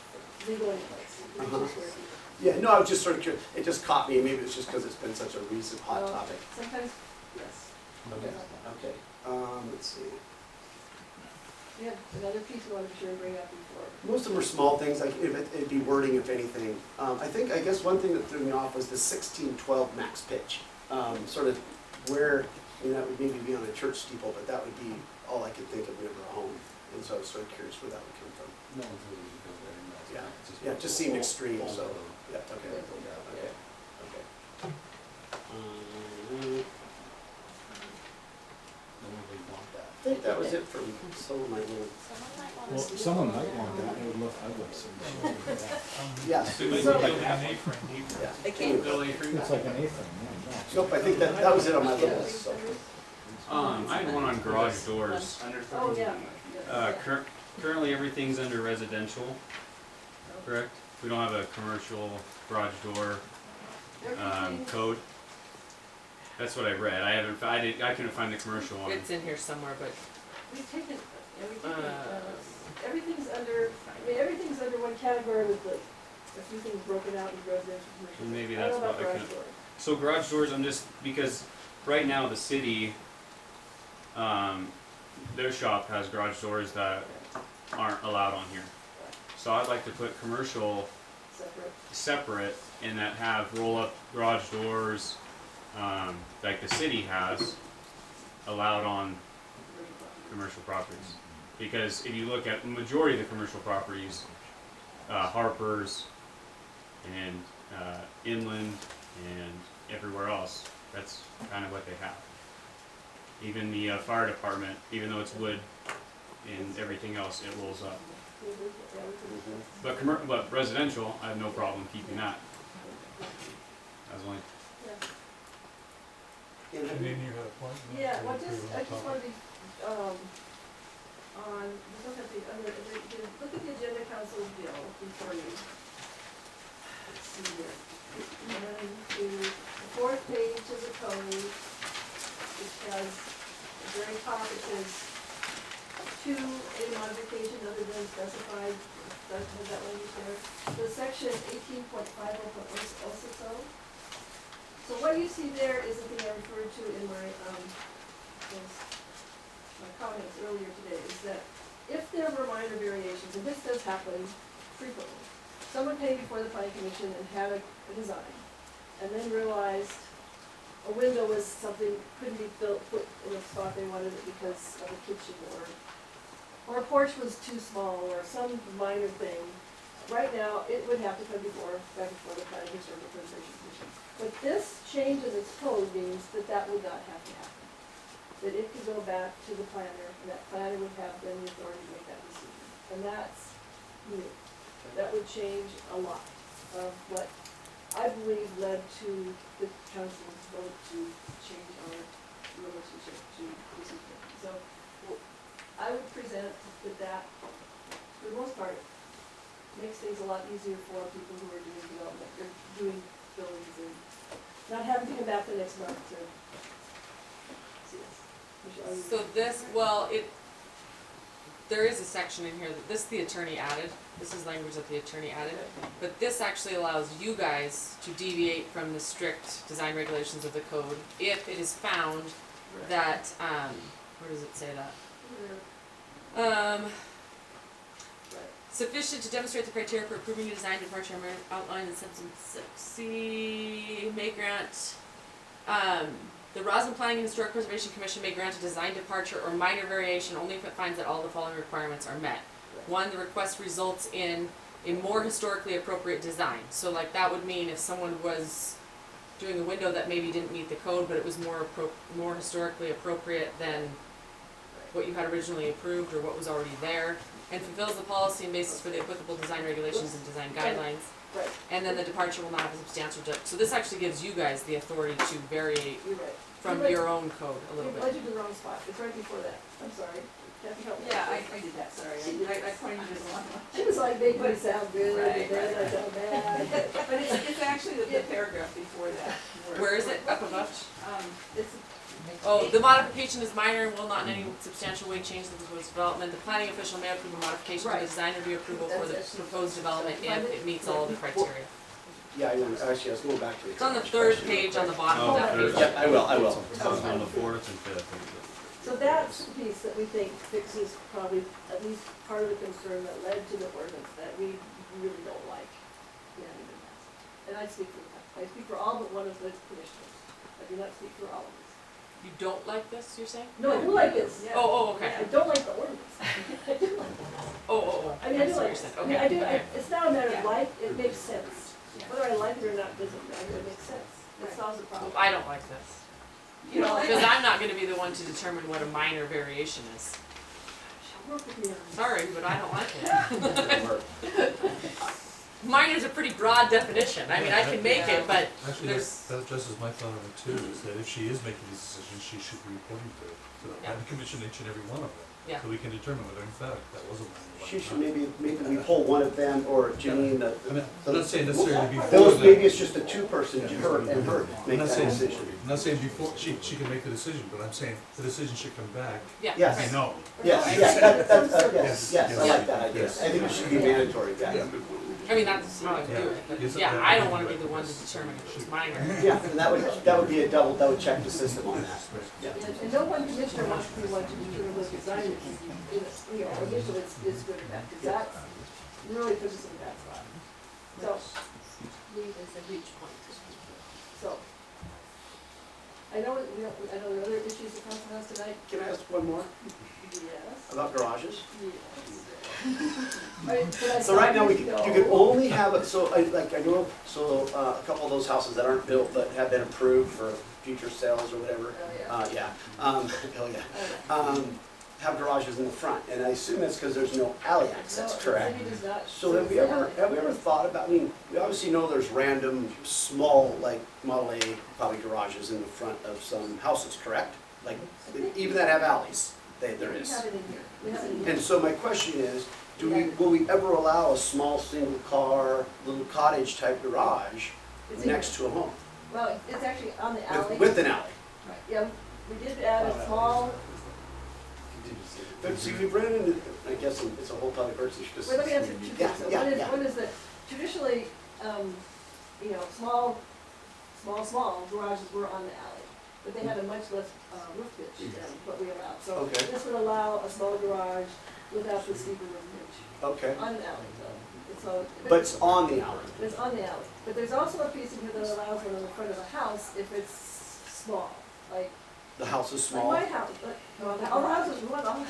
Speaker 7: legal in place.
Speaker 11: Uh-huh. Yeah, no, I was just sort of curious, it just caught me, maybe it's just because it's been such a recent hot topic.
Speaker 7: Sometimes, yes.
Speaker 11: Okay, let's see.
Speaker 7: Yeah, another piece we want to be sure to bring up before.
Speaker 11: Most of them are small things, like it'd be wording if anything. I guess one thing that threw me off was the 1612 max pitch. Sort of where, that would maybe be on a church steeple, but that would be all I could think of whenever a home. And so I was sort of curious where that would come from.
Speaker 9: No one's really built that in that.
Speaker 11: Yeah, it just seemed extreme, so, yeah, okay, okay.
Speaker 9: No one really want that.
Speaker 11: I think that was it from some of my little,
Speaker 13: Well, someone might want that, it would look ugly, so you should look at that.
Speaker 11: yes.
Speaker 12: So maybe
Speaker 11: So-
Speaker 12: build an A-frame.
Speaker 11: Yeah.
Speaker 13: It's like an A-frame, yeah.
Speaker 11: Nope, I think that was it on my little list, so.
Speaker 4: I had one on garage doors.
Speaker 7: Oh, yeah.
Speaker 4: Currently, everything's under residential, correct? We don't have a commercial garage door
Speaker 7: Everything-
Speaker 4: code. That's what I read. I couldn't find the commercial one.
Speaker 3: It's in here somewhere, but
Speaker 7: We've taken, everything's under, everything's under one category with a few things broken out in residential, commercial.
Speaker 4: Maybe
Speaker 7: I don't
Speaker 4: that's
Speaker 7: know
Speaker 4: what
Speaker 7: about
Speaker 4: I
Speaker 7: garage
Speaker 4: couldn't.
Speaker 7: doors.
Speaker 4: So garage doors, I'm just, because right now the city, their shop has garage doors that aren't allowed on here. So I'd like to put commercial
Speaker 7: Separate.
Speaker 4: separate and that have roll-up garage doors, like the city has, allowed on commercial properties. Because if you look at the majority of the commercial properties, Harper's and Inland and everywhere else, that's kind of what they have. Even the fire department, even though it's wood and everything else, it rolls up. But residential, I have no problem keeping that. As only.
Speaker 1: And then you had a point?
Speaker 7: Yeah, well, I just want to be, look at the agenda council bill before you. Let's see here. The fourth page of the code, which has, at the very top, it says, to a modification other than specified, has that language there. The section 18.50.060. So what you see there is the thing I referred to in my comments earlier today, is that if there were minor variations, and this does happen frequently, someone came before the planning commission and had a design, and then realized a window was something, couldn't be put in the spot they wanted it because of a kitchen, or a porch was too small, or some minor thing. Right now, it would have to come back before the planning historical preservation commission. But this change in its code means that that would not have to happen. That it could go back to the planner, and that planner would have then the authority to make that decision. And that's new. That would change a lot of what I believe led to the council's vote to change our relationship to this equipment. So I would present that, for the most part, makes things a lot easier for people who are doing development, or doing buildings, and not having to come back the next month to see us. Michelle, you-
Speaker 3: So this, there is a section in here that the attorney added. This is language that the attorney added. But this actually allows you guys to deviate from the strict design regulations of the code if it is found that, where does it say that? Sufficient to demonstrate the criteria for approving a design departure outlined in section 6C may grant, the Roslyn Planning and Historic Preservation Commission may grant a design departure or minor variation only if it finds that all the following requirements are met. One, the request results in a more historically appropriate design. So like that would mean if someone was doing a window that maybe didn't meet the code, but it was more historically appropriate than what you had originally approved or what was already there, and fulfills the policy and basis for the applicable design regulations and design guidelines.
Speaker 7: Right.
Speaker 3: And then the departure will not have a substantial, so this actually gives you guys the authority to vary
Speaker 7: You're right.
Speaker 3: from
Speaker 7: You're right.
Speaker 3: your own code a little
Speaker 7: You
Speaker 3: bit.
Speaker 7: budgeted the wrong spot, it's right before that, I'm sorry. Kathy, help me.
Speaker 10: Yeah, I did that, sorry. I pointed to the wrong one.
Speaker 7: She was like making me sound good,
Speaker 10: Right,
Speaker 7: and then I
Speaker 10: right.
Speaker 7: felt bad.
Speaker 10: But it's actually the paragraph before that.
Speaker 3: Where is it? Up above?
Speaker 7: It's,
Speaker 3: Oh, the modification is minor and will not in any substantial way change the proposed development. The planning official may approve a modification of the design review approval for the proposed development if it meets all of the criteria.
Speaker 11: Yeah, I was going back to the.
Speaker 3: It's on the third page on the bottom of that page.
Speaker 11: Yeah, I will.
Speaker 8: It's on the fourth and fifth.
Speaker 7: so that's the piece that we think fixes probably at least part of the concern that led to the ordinance that we really don't like. And I speak for all but one of the commissioners. I do not speak for all of us.
Speaker 3: You don't like this, you're saying?
Speaker 7: No, I do like this.
Speaker 3: Oh, okay.
Speaker 7: I don't like the ordinance. I do like it.
Speaker 3: Oh.
Speaker 7: I mean, I do
Speaker 3: see what
Speaker 7: like
Speaker 3: you're
Speaker 7: it.
Speaker 3: saying.
Speaker 7: I mean, I do,
Speaker 3: Okay.
Speaker 7: it's not a matter of like, it makes sense. Whether I like it or not doesn't matter, it makes sense. It solves the problem.
Speaker 3: I don't like this.
Speaker 7: You know,
Speaker 3: Because I'm not gonna be the one to determine what a minor variation is.
Speaker 7: work with me on this.
Speaker 3: Sorry, but I don't like it. Minor's a pretty broad definition. I mean, I can make it, but
Speaker 1: Actually,
Speaker 3: there's,
Speaker 1: that addresses my thought of it too, is that if she is making these decisions, she should be reporting to the planning commission, each and every one of them.
Speaker 3: Yeah.
Speaker 1: So we can determine whether in fact that was a minor.
Speaker 11: She should maybe we pull one of them, or Janine,
Speaker 1: I mean, I'm not saying necessarily before
Speaker 11: those,
Speaker 1: that.
Speaker 11: maybe it's just a two-person, her and her,
Speaker 1: I'm
Speaker 11: make
Speaker 1: not
Speaker 11: that
Speaker 1: saying,
Speaker 11: decision.
Speaker 1: I'm not saying before, she can make the decision, but I'm saying the decision should come back.
Speaker 3: yeah.
Speaker 11: Yes.
Speaker 3: right.
Speaker 8: No.
Speaker 11: Yes, yes, I like that idea.
Speaker 1: Yes.
Speaker 11: I think it should be mandatory, yeah.
Speaker 3: I mean, that's how I do it, but
Speaker 1: Yes,
Speaker 3: yeah,
Speaker 1: yeah.
Speaker 3: I don't wanna be the one to determine if it's minor.
Speaker 11: Yeah, and that would be a double check the system on that. Yeah.
Speaker 7: And no one commissioner wants to be one to determine what design is, you know, initially it's good or bad, because that really puts us in a bad spot. So,
Speaker 5: It's a reach point.
Speaker 7: so, I know, I know there are other issues that council has tonight.
Speaker 11: Can I ask one more
Speaker 7: Yes.
Speaker 11: about garages?
Speaker 7: Yes. But I
Speaker 11: So right now, you
Speaker 7: thought
Speaker 11: could only have, a a couple of those houses that aren't built but have been approved for future sales or whatever.
Speaker 7: Oh, yeah.
Speaker 11: Have garages in the front, and I assume that's because there's no alley access,
Speaker 7: No, the
Speaker 11: correct?
Speaker 7: city does not
Speaker 11: So have we ever thought about, I mean, we obviously know there's random, small, like Model A, probably garages in the front of some houses, correct? Like, even that have alleys, there
Speaker 7: We
Speaker 11: is.
Speaker 7: have it in here. We have it in here.
Speaker 11: And so my question is, will we ever allow a small, single car, little cottage type garage
Speaker 7: It's in
Speaker 11: next to a home?
Speaker 7: Well, it's actually on the alley.
Speaker 11: With an alley?
Speaker 7: Yeah, we did add a small,
Speaker 11: But see, we've run into, I guess it's a whole other person, you should just.
Speaker 7: well, let me answer two
Speaker 11: Yeah,
Speaker 7: things.
Speaker 11: yeah, yeah.
Speaker 7: One is that traditionally, you know, small garages were on the alley, but they had a much less roof pitch than what we allow. So
Speaker 11: Okay.
Speaker 7: this would allow a small garage without the steeper ridge.
Speaker 11: Okay,
Speaker 7: On the alley, though. It's all.
Speaker 11: but it's on the alley.
Speaker 7: It's on the alley. But there's also a piece in here that allows one on the front of the house if it's small, like,
Speaker 11: The house is
Speaker 7: like
Speaker 11: small.
Speaker 7: my house, but, all the houses, all.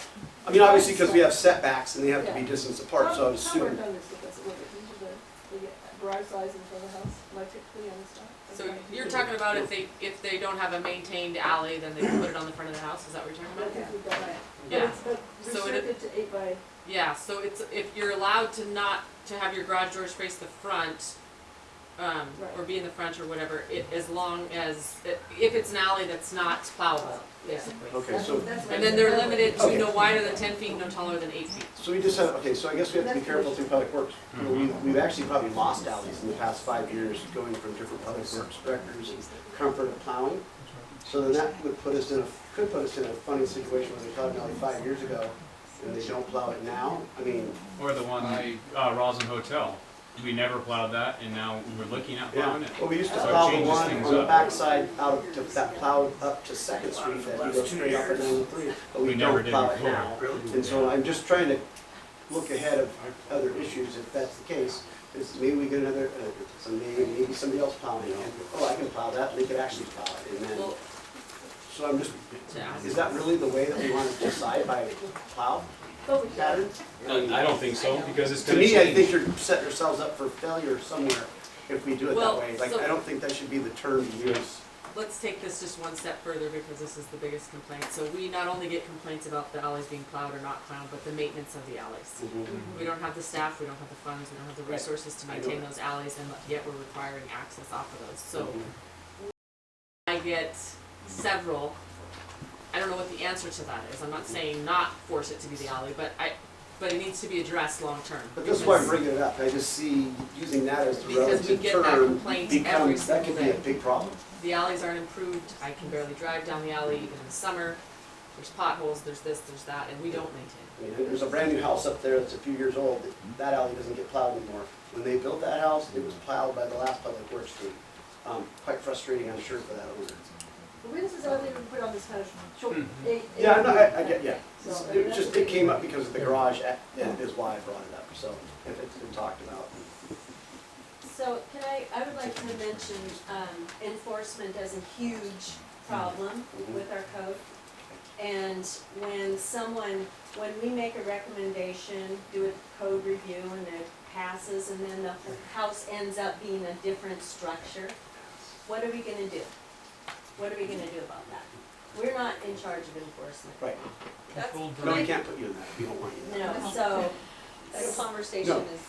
Speaker 11: I mean, obviously, because we have setbacks and they have to be distance apart, so I would
Speaker 7: How we're
Speaker 11: assume.
Speaker 7: done this, because it would, these are the garage size in front of the house, am I typically on this stuff?
Speaker 3: So you're talking about if they don't have a maintained alley, then they can put it on the front of the house, is that what you're talking about?
Speaker 7: Okay, we've done that.
Speaker 3: Yeah.
Speaker 7: But
Speaker 3: So it-
Speaker 7: restricted to 8 by,
Speaker 3: Yeah, so it's, if you're allowed to not, to have your garage doors face the front, or be in the front or whatever, as long as, if it's an alley that's not plowable, basically.
Speaker 11: Okay, so,
Speaker 7: that's.
Speaker 3: And then they're limited to
Speaker 11: Okay.
Speaker 3: no wider than 10 feet, no taller than 8 feet.
Speaker 11: so we just have, okay, so I guess we have to be careful through public works. You know, we've actually probably lost alleys in the past 5 years, going from different public works directors, comfort of plowing. So then that would put us in a, could put us in a funny situation where they plowed an alley 5 years ago, and they don't plow it now. I mean,
Speaker 4: Or the one, Roslyn Hotel. We never plowed that, and now we're looking at
Speaker 11: yeah,
Speaker 4: plowing it.
Speaker 11: well, we used to
Speaker 4: So it
Speaker 11: plow the
Speaker 4: changes
Speaker 11: one
Speaker 4: things
Speaker 11: on the
Speaker 4: up.
Speaker 11: backside out to, that plowed up to Second Street, that you go straight up and 93, but we
Speaker 4: We never
Speaker 11: don't
Speaker 4: did
Speaker 11: plow it
Speaker 4: before.
Speaker 11: now. And so I'm just trying to look ahead of other issues, if that's the case, is maybe we get another, maybe somebody else plowing it, and, oh, I can plow that, and they could actually plow it, and then,
Speaker 3: Well,
Speaker 11: so I'm just,
Speaker 3: yeah.
Speaker 11: is that really the way that we want to decide by plow pattern?
Speaker 4: I don't think so, because it's
Speaker 11: To
Speaker 4: gonna
Speaker 11: me, I think
Speaker 4: change.
Speaker 11: you're setting yourselves up for failure somewhere if we do it that
Speaker 3: Well,
Speaker 11: way, like,
Speaker 3: so-
Speaker 11: I don't think that should be the term to use.
Speaker 3: Let's take this just one step further because this is the biggest complaint. So we not only get complaints about the alleys being plowed or not plowed, but the maintenance of the alleys. We don't have the staff, we don't have the funds, we don't have the
Speaker 11: Right.
Speaker 3: resources to
Speaker 11: I know
Speaker 3: maintain
Speaker 11: that.
Speaker 3: those alleys, and yet we're requiring access off of those. So
Speaker 11: Mhm.
Speaker 3: I get several, I don't know what the answer to that is. I'm not saying not force it to be the alley, but it needs to be addressed long-term.
Speaker 11: But this is why I'm bringing it up, I just see using that as the
Speaker 3: Because we
Speaker 11: relative
Speaker 3: get that
Speaker 11: term
Speaker 3: complaint every
Speaker 11: becomes, that
Speaker 3: single
Speaker 11: could be a
Speaker 3: day.
Speaker 11: big problem.
Speaker 3: The alleys aren't improved, I can barely drive down the alley even in the summer. There's potholes, there's this, there's that, and we don't maintain it.
Speaker 11: I mean, there's a brand new house up there that's a few years old, that alley doesn't get plowed anymore. When they built that house, it was plowed by the last public works crew. Quite frustrating, I'm sure, for that owner.
Speaker 7: The witnesses are even put on this kind of short, eight.
Speaker 11: Yeah, no, I get, yeah.
Speaker 7: So,
Speaker 11: It was just, it came up because of the garage, is why I brought it up, so if it's been talked about.
Speaker 5: So can I would like to mention, enforcement as a huge problem with our code. And when we make a recommendation, do a code review and it passes and then the house ends up being a different structure, what are we gonna do? What are we gonna do about that? We're not in charge of enforcement.
Speaker 11: Right.
Speaker 5: That's
Speaker 11: No, we can't put you in that, we don't want you in that.
Speaker 5: No, so,
Speaker 2: That conversation
Speaker 11: No.
Speaker 2: is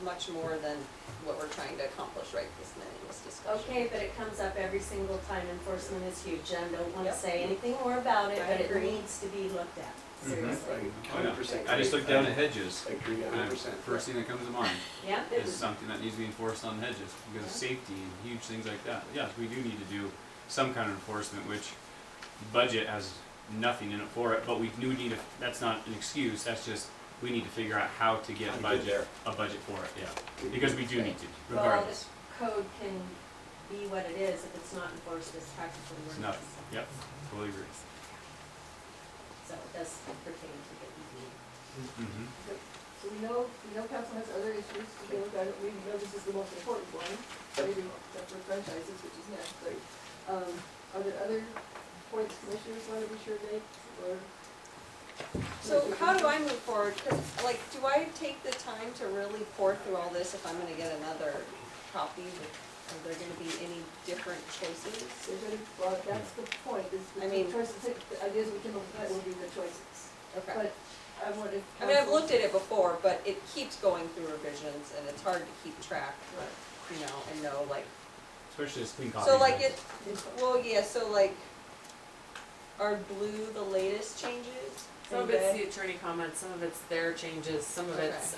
Speaker 2: much more than what we're trying to accomplish right this minute in this discussion.
Speaker 5: okay, but it comes up every single time. Enforcement is huge, and I don't wanna
Speaker 2: Yep.
Speaker 5: say anything more about it,
Speaker 2: I
Speaker 5: but it
Speaker 2: agree.
Speaker 5: needs to be looked at, seriously.
Speaker 11: Right,
Speaker 4: Oh, yeah.
Speaker 11: 100%.
Speaker 4: I just looked down at hedges.
Speaker 11: I agree,
Speaker 4: And
Speaker 11: 100%.
Speaker 4: first thing that comes to mind
Speaker 5: Yeah?
Speaker 4: is something that needs to be enforced on hedges because of safety and huge things like that. Yes, we do need to do some kind of enforcement, which budget has nothing in it for it, but we do need that's not an excuse, that's just, we need to figure out how to get
Speaker 11: How to get
Speaker 4: budget,
Speaker 11: there.
Speaker 4: a budget for it, yeah. Because we do need to,
Speaker 5: Well,
Speaker 4: regardless.
Speaker 5: this code can be what it is if it's not enforced as practically
Speaker 4: It's
Speaker 5: works.
Speaker 4: nothing, yep, totally agree.
Speaker 5: So it does pertain to the ED.
Speaker 4: Mm-hmm.
Speaker 7: So we know council has other issues to deal with, we know this is the most important one, maybe except for franchises, which is next, but, are there other points commissioners want to be sure make, or?
Speaker 2: So how do I move forward? Because, like, do I take the time to really pour through all this if I'm gonna get another copy? Are there gonna be any different choices?
Speaker 7: There's any, well, that's the point, is
Speaker 2: I
Speaker 7: the
Speaker 2: mean-
Speaker 7: choices, the ideas we came up with will be the choices.
Speaker 2: Okay.
Speaker 7: But I wanted.
Speaker 2: I mean, I've looked at it before, but it keeps going through revisions and it's hard to keep track,
Speaker 7: Right.
Speaker 2: you know, and know, like,
Speaker 4: Especially as clean copies.
Speaker 2: so like it, well, yeah, so like, are blue the latest changes?
Speaker 3: Some of it's the attorney comments, some of it's their changes, some of it's,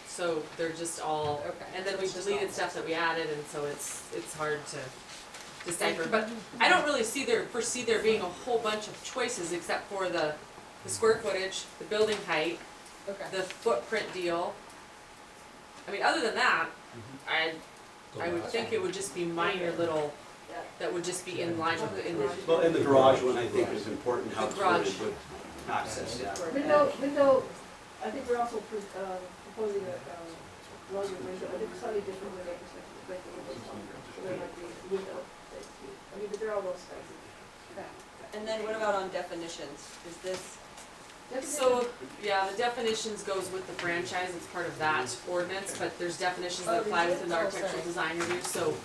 Speaker 3: so they're just all,
Speaker 2: Okay.
Speaker 3: and then
Speaker 2: so
Speaker 3: we
Speaker 2: it's just
Speaker 3: deleted
Speaker 2: all-
Speaker 3: stuff that we added, and so it's hard to decipher. But I don't really foresee there being a whole bunch of choices except for the square footage, the building height,
Speaker 2: Okay.
Speaker 3: the footprint deal. I mean, other than that,
Speaker 4: Mm-hmm.
Speaker 3: I would think it would just be minor little,
Speaker 7: Yeah.
Speaker 3: that would just be in line with the,
Speaker 11: Well, in the garage one, I think is important, how
Speaker 3: The
Speaker 11: it's
Speaker 3: garage.
Speaker 11: worded with access, yeah.
Speaker 7: Window, I think we're also proposing a longer window, I think slightly different window perspective, like the windows longer, so there might be a window. I mean, but they're all those specs.
Speaker 5: And then what about on definitions? Is this,
Speaker 3: So, yeah, the definitions goes with the franchise, it's part of that ordinance, but there's definitions that apply within the architectural design review, so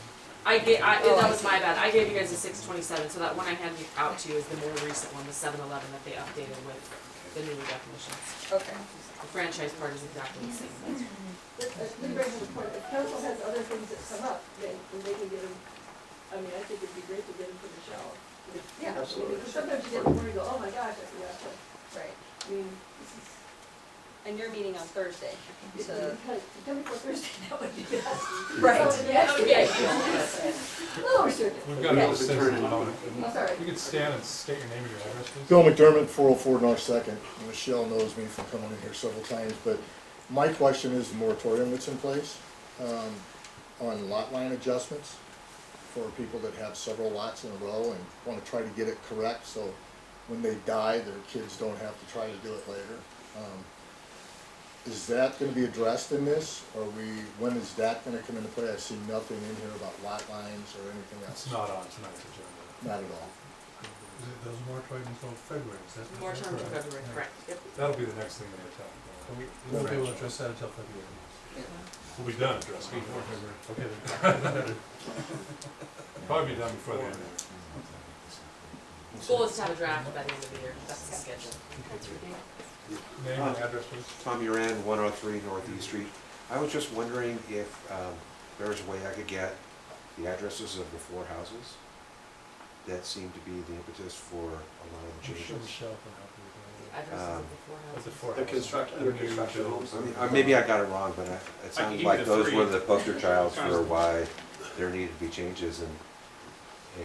Speaker 3: that was my bad, I gave you guys a 627, so that one I handed out to you is the more recent one, the 711 that they updated with the newer definitions.
Speaker 5: okay.
Speaker 3: The franchise part is exactly the same.
Speaker 7: Let me bring up a point, if council has other things that come up, then they can get them, I mean, I think it'd be great to get them from Michelle.
Speaker 5: Yeah.
Speaker 11: Absolutely.
Speaker 7: Sometimes you get them where you go, oh my gosh, I forgot to,
Speaker 5: Right.
Speaker 7: I mean, this is.
Speaker 5: And you're meeting on Thursday,
Speaker 7: If
Speaker 5: so.
Speaker 7: you come before Thursday, that would be best.
Speaker 5: Right.
Speaker 7: So, yes,
Speaker 3: That would be ideal.
Speaker 7: A little restricted.
Speaker 1: We've got another citizen comment.
Speaker 7: Oh, sorry.
Speaker 1: You could stand and state your name and your address, please.
Speaker 14: Bill McDermott, 404 North Second. Michelle knows me from coming in here several times, but my question is the moratorium that's in place on lot line adjustments for people that have several lots in a row and want to try to get it correct, so when they die, their kids don't have to try to do it later. Is that going to be addressed in this, or when is that going to come into play? I see nothing in here about lot lines or anything else.
Speaker 1: It's not on tonight's agenda.
Speaker 14: Not at all.
Speaker 1: Those moratorium until February, is that?
Speaker 3: Moratorium until
Speaker 1: correct?
Speaker 3: February, correct, yep.
Speaker 1: That'll be the next thing that we're talking about. We won't be able to address that until February. We'll be done addressing it before February. Okay, then. Probably be done before the end of the year.
Speaker 3: Goal is to have a draft by the end of the year, that's the schedule.
Speaker 1: Name and address, please.
Speaker 15: Tom Uran, 103 Northeast Street. I was just wondering if there's a way I could get the addresses of the 4 houses that seem to be the impetus for a lot of the
Speaker 1: I'm sure
Speaker 15: changes.
Speaker 1: Michelle can help you with that.
Speaker 3: Addresses of
Speaker 1: With the
Speaker 3: the 4
Speaker 1: four
Speaker 11: The
Speaker 1: houses.
Speaker 11: under construction homes.
Speaker 15: I mean, maybe I got it wrong, but it
Speaker 8: I can
Speaker 15: sounded
Speaker 8: give
Speaker 15: like
Speaker 8: you the
Speaker 15: those
Speaker 8: 3.
Speaker 15: were the poster childs for why there needed to be changes, and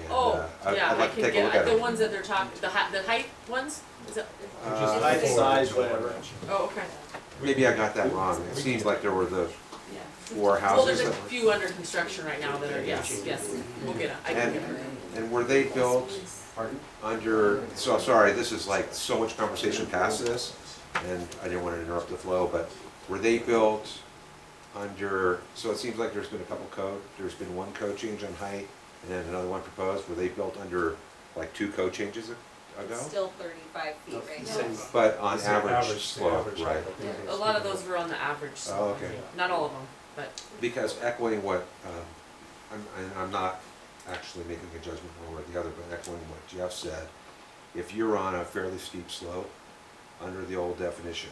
Speaker 3: Oh, yeah,
Speaker 15: I'd
Speaker 3: I
Speaker 15: like to
Speaker 3: can
Speaker 15: take a look
Speaker 3: get,
Speaker 15: at
Speaker 3: the
Speaker 15: it.
Speaker 3: ones that they're talking, the height ones, is it,
Speaker 11: Just height, size, whatever.
Speaker 3: oh, okay.
Speaker 15: Maybe I got that wrong. It seems like there were the 4
Speaker 3: Well,
Speaker 15: houses.
Speaker 3: there's a
Speaker 15: that were-
Speaker 3: few under construction right now that are, yes, we'll get it, I can get it.
Speaker 15: And were they built under, so sorry, this is like so much conversation past this, and I didn't want to interrupt the flow, but were they built under, so it seems like there's been a couple there's been one code change on height, and then another one proposed. Were they built under like 2 code changes ago?
Speaker 5: Still 35 feet right
Speaker 11: Same.
Speaker 5: now.
Speaker 15: But on
Speaker 1: It's the
Speaker 15: average slope,
Speaker 1: average
Speaker 15: right?
Speaker 1: height, I think.
Speaker 3: A lot of those were on the average, so,
Speaker 15: Oh, okay.
Speaker 3: not all of them, but,
Speaker 15: Because echoing what, I'm not actually making a judgment one way or the other, but echoing what Jeff said, if you're on a fairly steep slope, under the old definition,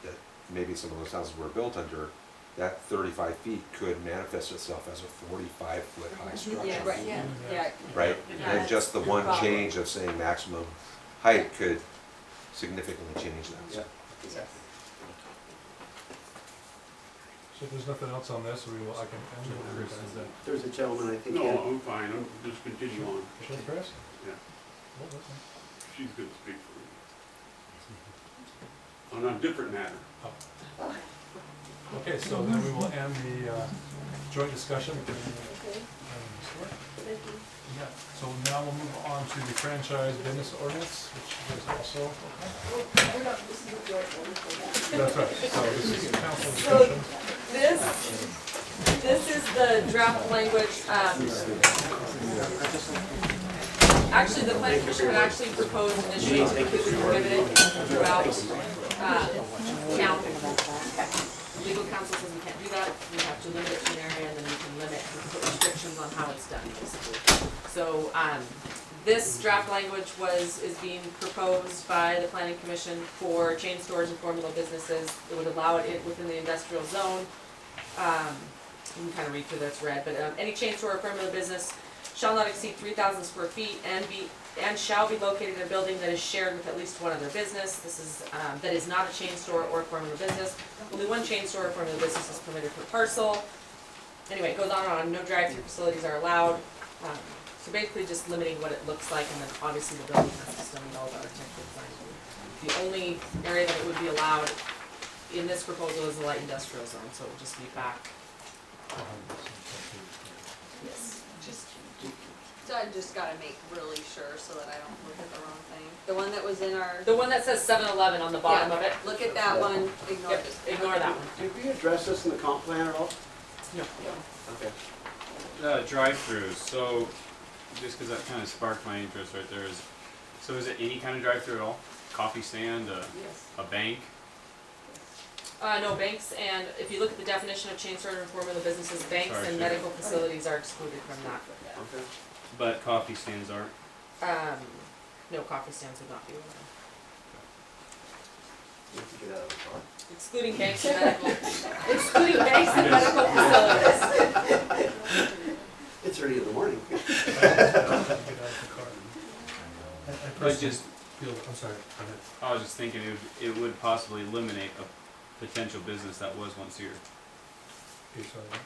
Speaker 15: that maybe some of those houses were built under, that 35 feet could manifest itself as a 45-foot high structure.
Speaker 5: Yeah, right, yeah.
Speaker 15: Right?
Speaker 3: Yeah.
Speaker 15: And just the one
Speaker 5: Problem.
Speaker 15: change of saying maximum height could significantly change that.
Speaker 11: Yeah, exactly.
Speaker 1: So if there's nothing else on this, I can revise that.
Speaker 11: There's a gentleman, I think.
Speaker 8: No, I'm fine, I'm just continue on.
Speaker 1: Michelle Press?
Speaker 8: Yeah,
Speaker 1: Well, listen.
Speaker 8: she's gonna speak for me. On a different matter.
Speaker 1: Okay, so then we will end the joint discussion between
Speaker 7: Okay, thank you.
Speaker 1: yeah. So now we'll move on to the franchise business ordinance, which is also,
Speaker 7: Well, we're not, this is a joint one for that.
Speaker 1: that's right, so this is council
Speaker 3: So,
Speaker 1: discussion.
Speaker 3: this is the draft language, actually, the planning commission had actually proposed initially to completely prohibit it throughout, town. Legal counsel says we can't do that, we have to limit it to an area, and then we can limit, we can put restrictions on how it's done, basically. So, this draft language is being proposed by the planning commission for chain stores and formula businesses. It would allow it within the industrial zone. You can kind of read through that's red, but any chain store or formula business shall not exceed 3,000 square feet and shall be located in a building that is shared with at least one other business. This is, that is not a chain store or formula business. Only one chain store or formula business is permitted per parcel. Anyway, it goes on and on. No drive-through facilities are allowed. So basically just limiting what it looks like, and then obviously the building has to still meet all the architectural design. The only area that it would be allowed in this proposal is the light industrial zone, so it would just be back. Yes.
Speaker 5: So just gotta make really sure so that I don't look at the wrong thing. The one that was in our,
Speaker 3: The one that says 7-Eleven on the bottom of it.
Speaker 5: look at that one, ignore
Speaker 3: Yep,
Speaker 5: this.
Speaker 3: ignore that one.
Speaker 11: Did we address this in the comp plan at all?
Speaker 3: No.
Speaker 11: Okay.
Speaker 4: Drive-throughs, so, just cause that kinda sparked my interest right there is, so is it any kind of drive-through at all? Coffee stand,
Speaker 7: Yes.
Speaker 4: a bank?
Speaker 3: No, banks and, if you look at the definition of chain store and formula businesses, banks
Speaker 4: Sorry,
Speaker 3: and
Speaker 4: sure.
Speaker 3: medical facilities are excluded from that.
Speaker 11: Okay.
Speaker 4: But coffee stands aren't?
Speaker 3: No, coffee stands would not be allowed.
Speaker 11: You have to get out of the car.
Speaker 3: Excluding banks and medical, excluding banks and medical facilities.
Speaker 11: It's early in the morning.
Speaker 1: Get out of the car. I
Speaker 4: I
Speaker 1: personally
Speaker 4: just,
Speaker 1: feel, I'm sorry, go ahead.
Speaker 4: I was just thinking it would possibly eliminate a potential business that was once here.
Speaker 1: Ace, sorry.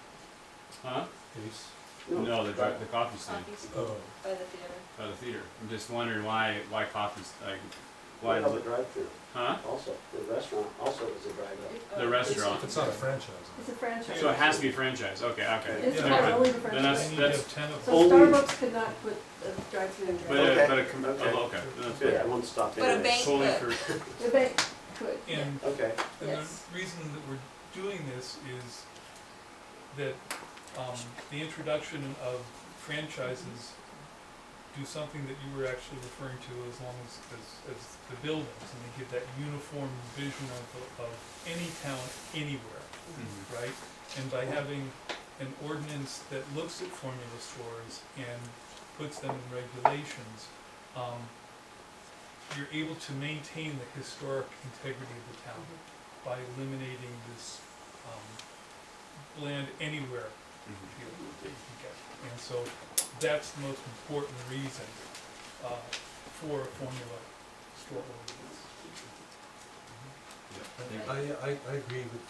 Speaker 4: Huh?
Speaker 1: Ace.
Speaker 4: No, the coffee stand
Speaker 1: Oh.
Speaker 5: By the theater.
Speaker 4: by the theater. I'm just wondering why coffee's, like,
Speaker 11: Why
Speaker 4: why,
Speaker 11: not the drive-through?
Speaker 4: huh?
Speaker 11: Also, the restaurant also is a drive-up.
Speaker 4: The restaurant.
Speaker 1: It's not a franchise.
Speaker 7: It's a franchise.
Speaker 4: So it has to be franchised, okay, okay.
Speaker 7: It's
Speaker 1: Yeah.
Speaker 4: Never mind.
Speaker 7: only the
Speaker 4: Then that's,
Speaker 7: franchise.
Speaker 4: that's,
Speaker 1: 10 of
Speaker 7: So
Speaker 11: Only-
Speaker 7: Starbucks could not put a drive-through in
Speaker 4: but,
Speaker 7: there.
Speaker 11: Okay.
Speaker 4: but
Speaker 11: Okay.
Speaker 4: okay, then that's
Speaker 11: Good,
Speaker 4: good.
Speaker 11: I won't stop
Speaker 5: But a
Speaker 11: anyway.
Speaker 5: bank
Speaker 4: Totally
Speaker 5: could.
Speaker 4: for,
Speaker 7: The bank could.
Speaker 1: And,
Speaker 11: Okay.
Speaker 1: and
Speaker 5: Yes.
Speaker 1: the reason that we're doing this is that the introduction of franchises do something that you were actually referring to as long as the buildings, and they give that uniform vision of any town anywhere, right? And by having an ordinance that looks at formula stores and puts them in regulations, you're able to maintain the historic integrity of the town by eliminating this land anywhere feel that you can get. And so that's the most important reason for a formula store ordinance.
Speaker 16: I agree with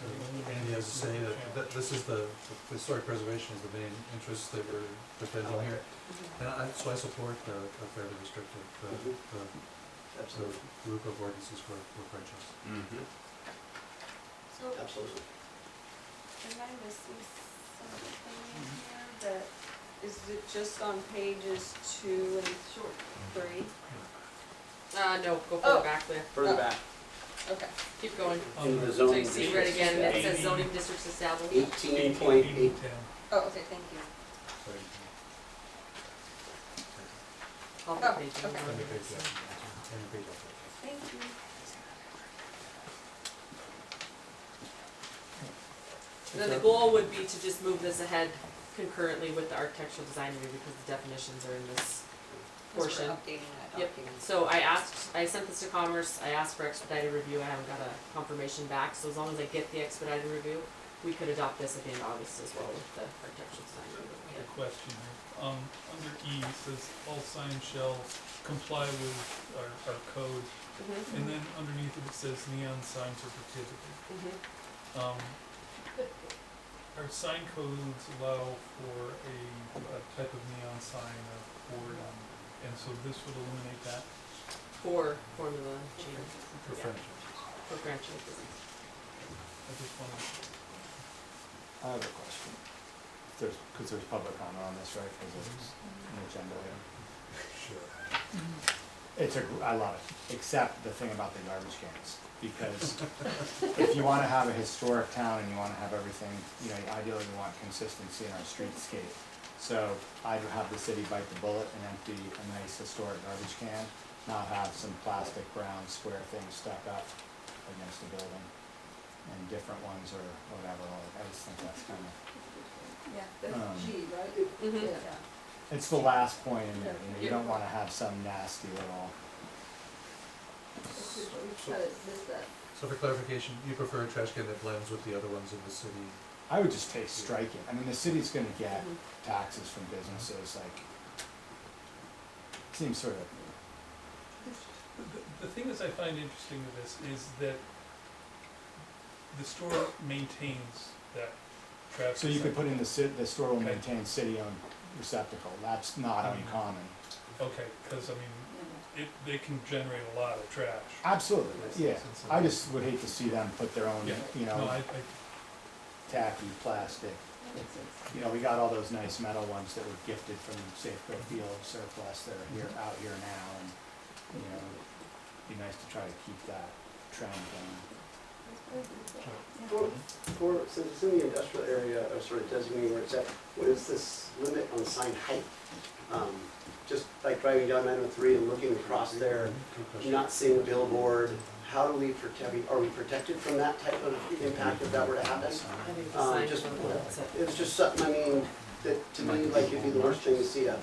Speaker 16: Andy as to say that this is the historic preservation is the main interest that we're defending here. And so I support a fairly restrictive, the group of ordinances for franchise.
Speaker 5: So,
Speaker 11: Absolutely.
Speaker 5: am I missing something in here that, is it just on pages 2 and 3?
Speaker 3: No, go
Speaker 5: Oh.
Speaker 3: further back there.
Speaker 11: Further back,
Speaker 5: Okay.
Speaker 3: Keep going.
Speaker 11: in the
Speaker 3: So
Speaker 11: zoning
Speaker 3: you see red
Speaker 11: districts.
Speaker 3: again, it says zoning districts established.
Speaker 11: 18.8.
Speaker 5: Oh, okay, thank you.
Speaker 3: Off
Speaker 5: Oh,
Speaker 3: the page.
Speaker 5: okay.
Speaker 1: uh,
Speaker 5: Thank you.
Speaker 3: And then the goal would be to just move this ahead concurrently with the architectural design review because the definitions are in this portion.
Speaker 5: We're updating that
Speaker 3: Yep.
Speaker 5: document.
Speaker 3: So I sent this to Commerce, I asked for expedited review, I haven't got a confirmation back, so as long as I get the expedited review, we could adopt this at the end of August as well with the architectural design
Speaker 1: I
Speaker 3: review.
Speaker 1: have a question here. Under E, it says all signs shall comply with our code, and then underneath it, it says neon signs are prohibited. Our sign codes allow for a type of neon sign or board, and so this would eliminate that
Speaker 3: For formula change,
Speaker 1: for
Speaker 3: Yeah.
Speaker 1: franchises.
Speaker 3: for franchise business.
Speaker 1: I just wanted,
Speaker 13: I have a question. Because there's public comment on this, right? Because it's an agenda item.
Speaker 1: sure.
Speaker 13: I love it, except the thing about the garbage cans. Because if you wanna have a historic town and you wanna have everything, ideally we want consistency in our streetscape. So I'd have the city bite the bullet and empty a nice historic garbage can, not have some plastic brown square thing stuck up against the building. And different ones or whatever, I just think that's kinda,
Speaker 7: Yeah, that's G, right?
Speaker 3: Mhm.
Speaker 7: Yeah.
Speaker 13: it's the last point in there, you don't wanna have some nasty little.
Speaker 7: We try to miss that.
Speaker 16: So for clarification, you prefer a trash can that blends with the other ones in the city?
Speaker 13: I would just take striking. I mean, the city's gonna get taxes from businesses, like, seems sort of,
Speaker 1: The thing that I find interesting with this is that the store maintains that traffic.
Speaker 13: so you could put in the store will
Speaker 1: Okay.
Speaker 13: maintain city-owned receptacle, that's not uncommon.
Speaker 1: Okay, because I mean, they can generate a lot of trash.
Speaker 13: Absolutely, yeah, I just would hate to see them put their own,
Speaker 1: Yeah, no, I,
Speaker 13: tacky plastic
Speaker 7: That makes sense.
Speaker 13: You know, we got all those nice metal ones that were gifted from Safeco Field surplus that are here, out here now, and, you know, it'd be nice to try to keep that trend going.
Speaker 11: Since it's in the industrial area, or sort of designating where it's at, what is this limit on sign height? Just like driving down 903 and looking across there, not seeing a billboard, how do we protect, are we protected from that type of impact if that were to happen?
Speaker 3: I think the sign
Speaker 11: Just,
Speaker 3: is one that's it.
Speaker 11: it was just something, I mean, that to me, like, it'd be the worst thing to see a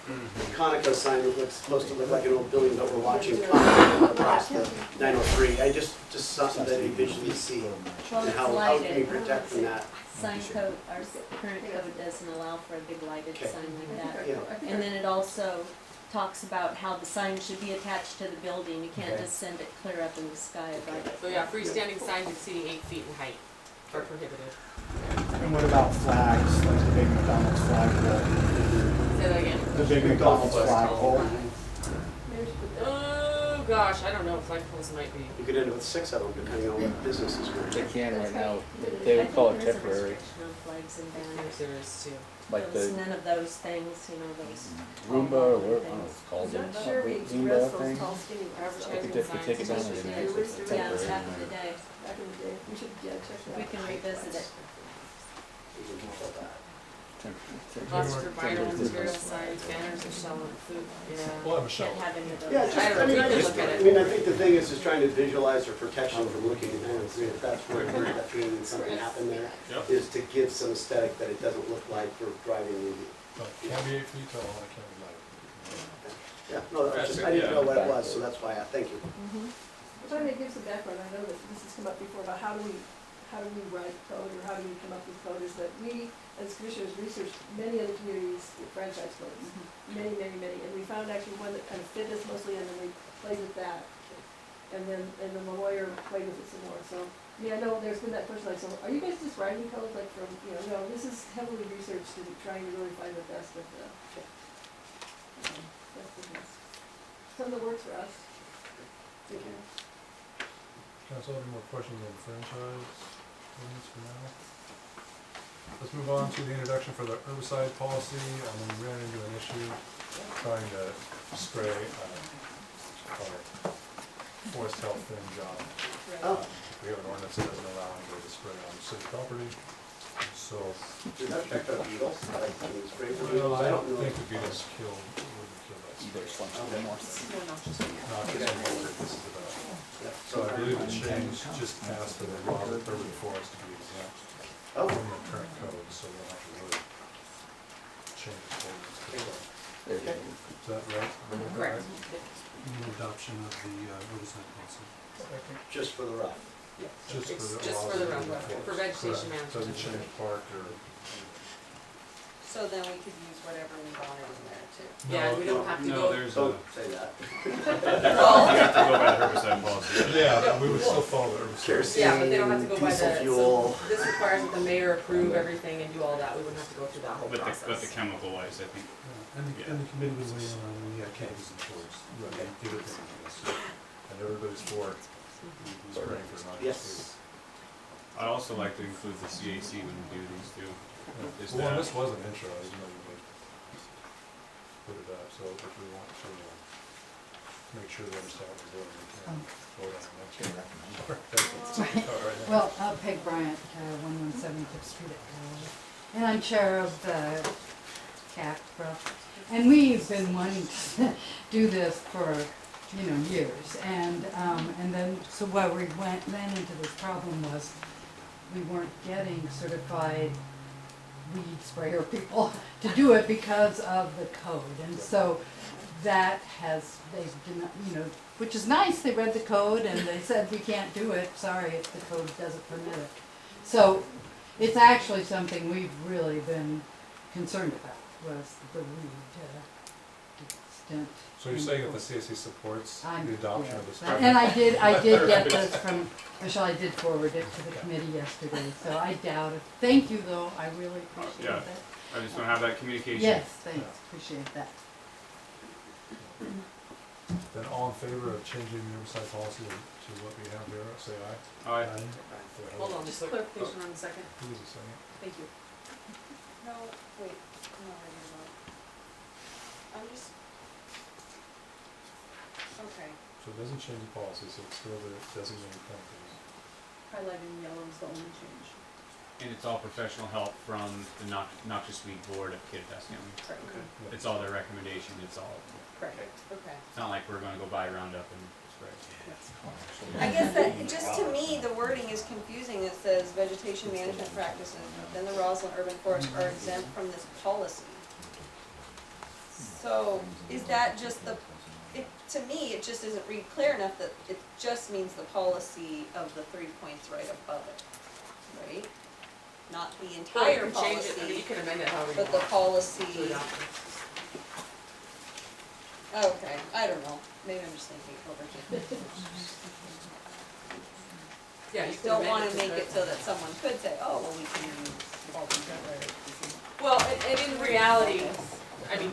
Speaker 11: Conoco sign that looks, supposed to look like an old building, but we're watching Conoco across the 903. I just something that you visually see,
Speaker 5: Well,
Speaker 11: and
Speaker 5: it's
Speaker 11: how can
Speaker 5: lighted.
Speaker 11: you protect from that?
Speaker 5: Sign code, our current code doesn't allow for a big lighted
Speaker 11: Okay.
Speaker 5: sign like that.
Speaker 11: Yeah.
Speaker 5: And then it also talks about how the sign should be attached to the building. You can't
Speaker 13: Okay.
Speaker 5: just send it clear up in the sky above it.
Speaker 3: So yeah, freestanding signs exceeding 8 feet in height are prohibited.
Speaker 13: And what about flags, like the big McDonald's flagpole?
Speaker 3: Say that again.
Speaker 13: The big McDonald's flagpole?
Speaker 7: Maybe we should put that.
Speaker 3: Oh gosh, I don't know, flagpoles might be.
Speaker 11: You could end up with 6 of them, depending on what business is going.
Speaker 17: They can right now,
Speaker 5: I
Speaker 17: they would
Speaker 5: think
Speaker 17: call it
Speaker 5: there is a
Speaker 17: temporary,
Speaker 5: restriction on flags and
Speaker 3: Yes,
Speaker 5: banners.
Speaker 3: there is too.
Speaker 17: like
Speaker 5: There's
Speaker 17: the
Speaker 5: none of those things, you know, those.
Speaker 17: Roomba or whatever, I don't know what it's called.
Speaker 7: I'm not sure we
Speaker 17: Zumba
Speaker 7: express those
Speaker 17: thing.
Speaker 7: tall skinny ones.
Speaker 3: Advertising
Speaker 17: If they take it down,
Speaker 3: signs.
Speaker 17: they
Speaker 7: Yeah,
Speaker 17: make
Speaker 7: we
Speaker 17: it
Speaker 7: used to
Speaker 5: Yeah, it was
Speaker 17: temporary.
Speaker 5: back in the day.
Speaker 7: Back in the day, we should, check that
Speaker 5: We
Speaker 7: out.
Speaker 5: can revisit it.
Speaker 11: You can control that.
Speaker 3: Oscar vinyl material signs, banners are selling food, yeah.
Speaker 1: We'll have a show.
Speaker 5: Can't have any of those.
Speaker 11: Yeah, just,
Speaker 3: I don't know,
Speaker 11: I mean,
Speaker 3: we
Speaker 11: I
Speaker 3: can
Speaker 11: just,
Speaker 3: look at
Speaker 11: I
Speaker 3: it.
Speaker 11: mean, I think the thing is just trying to visualize or protection from looking at 903, if that's where we're that feeling that something happened there,
Speaker 8: Yep.
Speaker 11: is to give some aesthetic that it doesn't look like we're driving in.
Speaker 1: But it can't be 8 feet tall, it can't be light.
Speaker 11: Yeah, no, that was just, I didn't know what it was, so that's why I thank you.
Speaker 5: Mhm.
Speaker 7: If I may give some background, I know that this has come up before about how do we write code, or how do we come up with code, is that we, as commissioners, researched many other communities' franchise codes, many, and we found actually one that kind of fit us mostly, and then we played with that. And then the lawyer played with it some more, so, yeah, I know there's been that person like, so are you guys just writing code like from, no, this is heavily researched and trying to really find the best of the, best of this. Something that works for us. Thank you.
Speaker 1: Council, any more questions on the franchise ordinance for now? Let's move on to the introduction for the herbicide policy. We ran into an issue trying to spray our forest health thing job.
Speaker 11: Oh.
Speaker 1: We have an ordinance that doesn't allow anybody to spray on city property, so.
Speaker 11: Does that affect our beetles? Like, can we spray for
Speaker 1: Well,
Speaker 11: beetles?
Speaker 1: I don't
Speaker 11: know.
Speaker 1: think the beetles wouldn't kill that.
Speaker 17: There's one
Speaker 11: Okay.
Speaker 17: more.
Speaker 1: Not just what this is about.
Speaker 11: Yeah.
Speaker 1: So I believe the change just passed for the Robert urban forest to be exempt
Speaker 11: Oh,
Speaker 1: from the current code, so we'll have to really change the ordinance.
Speaker 17: There you go.
Speaker 1: Is that right?
Speaker 3: Correct.
Speaker 16: Adoption of the herbicide policy.
Speaker 11: just for the rough.
Speaker 1: Just
Speaker 3: It's
Speaker 1: for the.
Speaker 3: just for the
Speaker 1: Robert
Speaker 3: rough,
Speaker 1: urban
Speaker 3: for
Speaker 1: forest.
Speaker 3: vegetation
Speaker 1: Correct.
Speaker 3: management.
Speaker 1: Doesn't change park or.
Speaker 2: So then we could use whatever we wanted in there too.
Speaker 3: Yeah, we don't have to
Speaker 8: No,
Speaker 3: go.
Speaker 8: there's a,
Speaker 11: Don't say that.
Speaker 8: you have to go by the herbicide policy.
Speaker 1: Yeah, but we would still follow the herbicide.
Speaker 11: Kerosene,
Speaker 3: Yeah, but they don't have to go by
Speaker 11: diesel
Speaker 3: the,
Speaker 11: fuel.
Speaker 3: so this requires that the mayor approve everything and do all that, we wouldn't have to go through that whole
Speaker 8: But the
Speaker 3: process.
Speaker 8: chemical wise, I think,
Speaker 16: And the committee was waiting on, we had candidates and choice. Right. Give it to us.
Speaker 1: And everybody's for it. Who's ready for not
Speaker 11: Yes.
Speaker 8: I'd also like to include the CAC when we do these too. Is
Speaker 1: Well,
Speaker 8: that-
Speaker 1: this was an intro, I didn't know you would put it up, so if we want to make sure they understand what we're doing, we can vote on it next year. Right.
Speaker 18: Well, Peg Bryant, 117 Fifth Street at Galloway. And I'm chair of the CAC, and we've been wanting to do this for, years. And then, so why we ran into this problem was we weren't getting certified weed sprayer people to do it because of the code. And so that which is nice, they read the code and they said we can't do it, sorry if the code doesn't permit it. So it's actually something we've really been concerned about, was the weed extent.
Speaker 1: So you're saying that the CAC supports the adoption of this?
Speaker 18: And I did get this from Michelle, I did forward it to the committee yesterday, so I doubt it. Thank you though, I really appreciate
Speaker 8: Yeah.
Speaker 18: that.
Speaker 8: I just don't have that communication.
Speaker 18: Yes, thanks, appreciate that.
Speaker 1: Then all in favor of changing the herbicide policy to what we have here, say aye.
Speaker 8: Aye.
Speaker 3: Hold on, just a clarification on a second,
Speaker 1: Who is the second?
Speaker 3: thank you.
Speaker 5: No, wait, I'm not ready to vote. I'm just. Okay.
Speaker 1: So it doesn't change the policy, so it's still the designated chemicals.
Speaker 7: Highlighted in yellow is the only change.
Speaker 4: And it's all professional help from the Noxious Weed Board of Kittitas County.
Speaker 5: Correct.
Speaker 1: Yeah.
Speaker 4: It's all their recommendation, it's all,
Speaker 5: Correct, okay.
Speaker 4: it's not like we're gonna go buy Roundup and spray.
Speaker 5: I guess that, just to me, the wording is confusing. It says vegetation management practices within the Roslyn Urban Forest are exempt from this policy. So, is that just to me, it just isn't read clear enough that it just means the policy of the 3 points right above it, right? Not the
Speaker 3: Or you
Speaker 5: entire
Speaker 3: can change it, I mean,
Speaker 5: policy,
Speaker 3: you can amend it however you
Speaker 5: but
Speaker 3: want.
Speaker 5: the policy.
Speaker 3: To adopt it.
Speaker 5: Okay, I don't know, maybe I'm just thinking overthinking.
Speaker 3: Yeah, you
Speaker 5: Just
Speaker 3: can
Speaker 5: don't
Speaker 3: amend
Speaker 5: wanna
Speaker 3: it to
Speaker 5: make
Speaker 3: fit.
Speaker 5: it so that someone could say, oh, well, we can use all these other.
Speaker 3: Well, and in reality, I mean,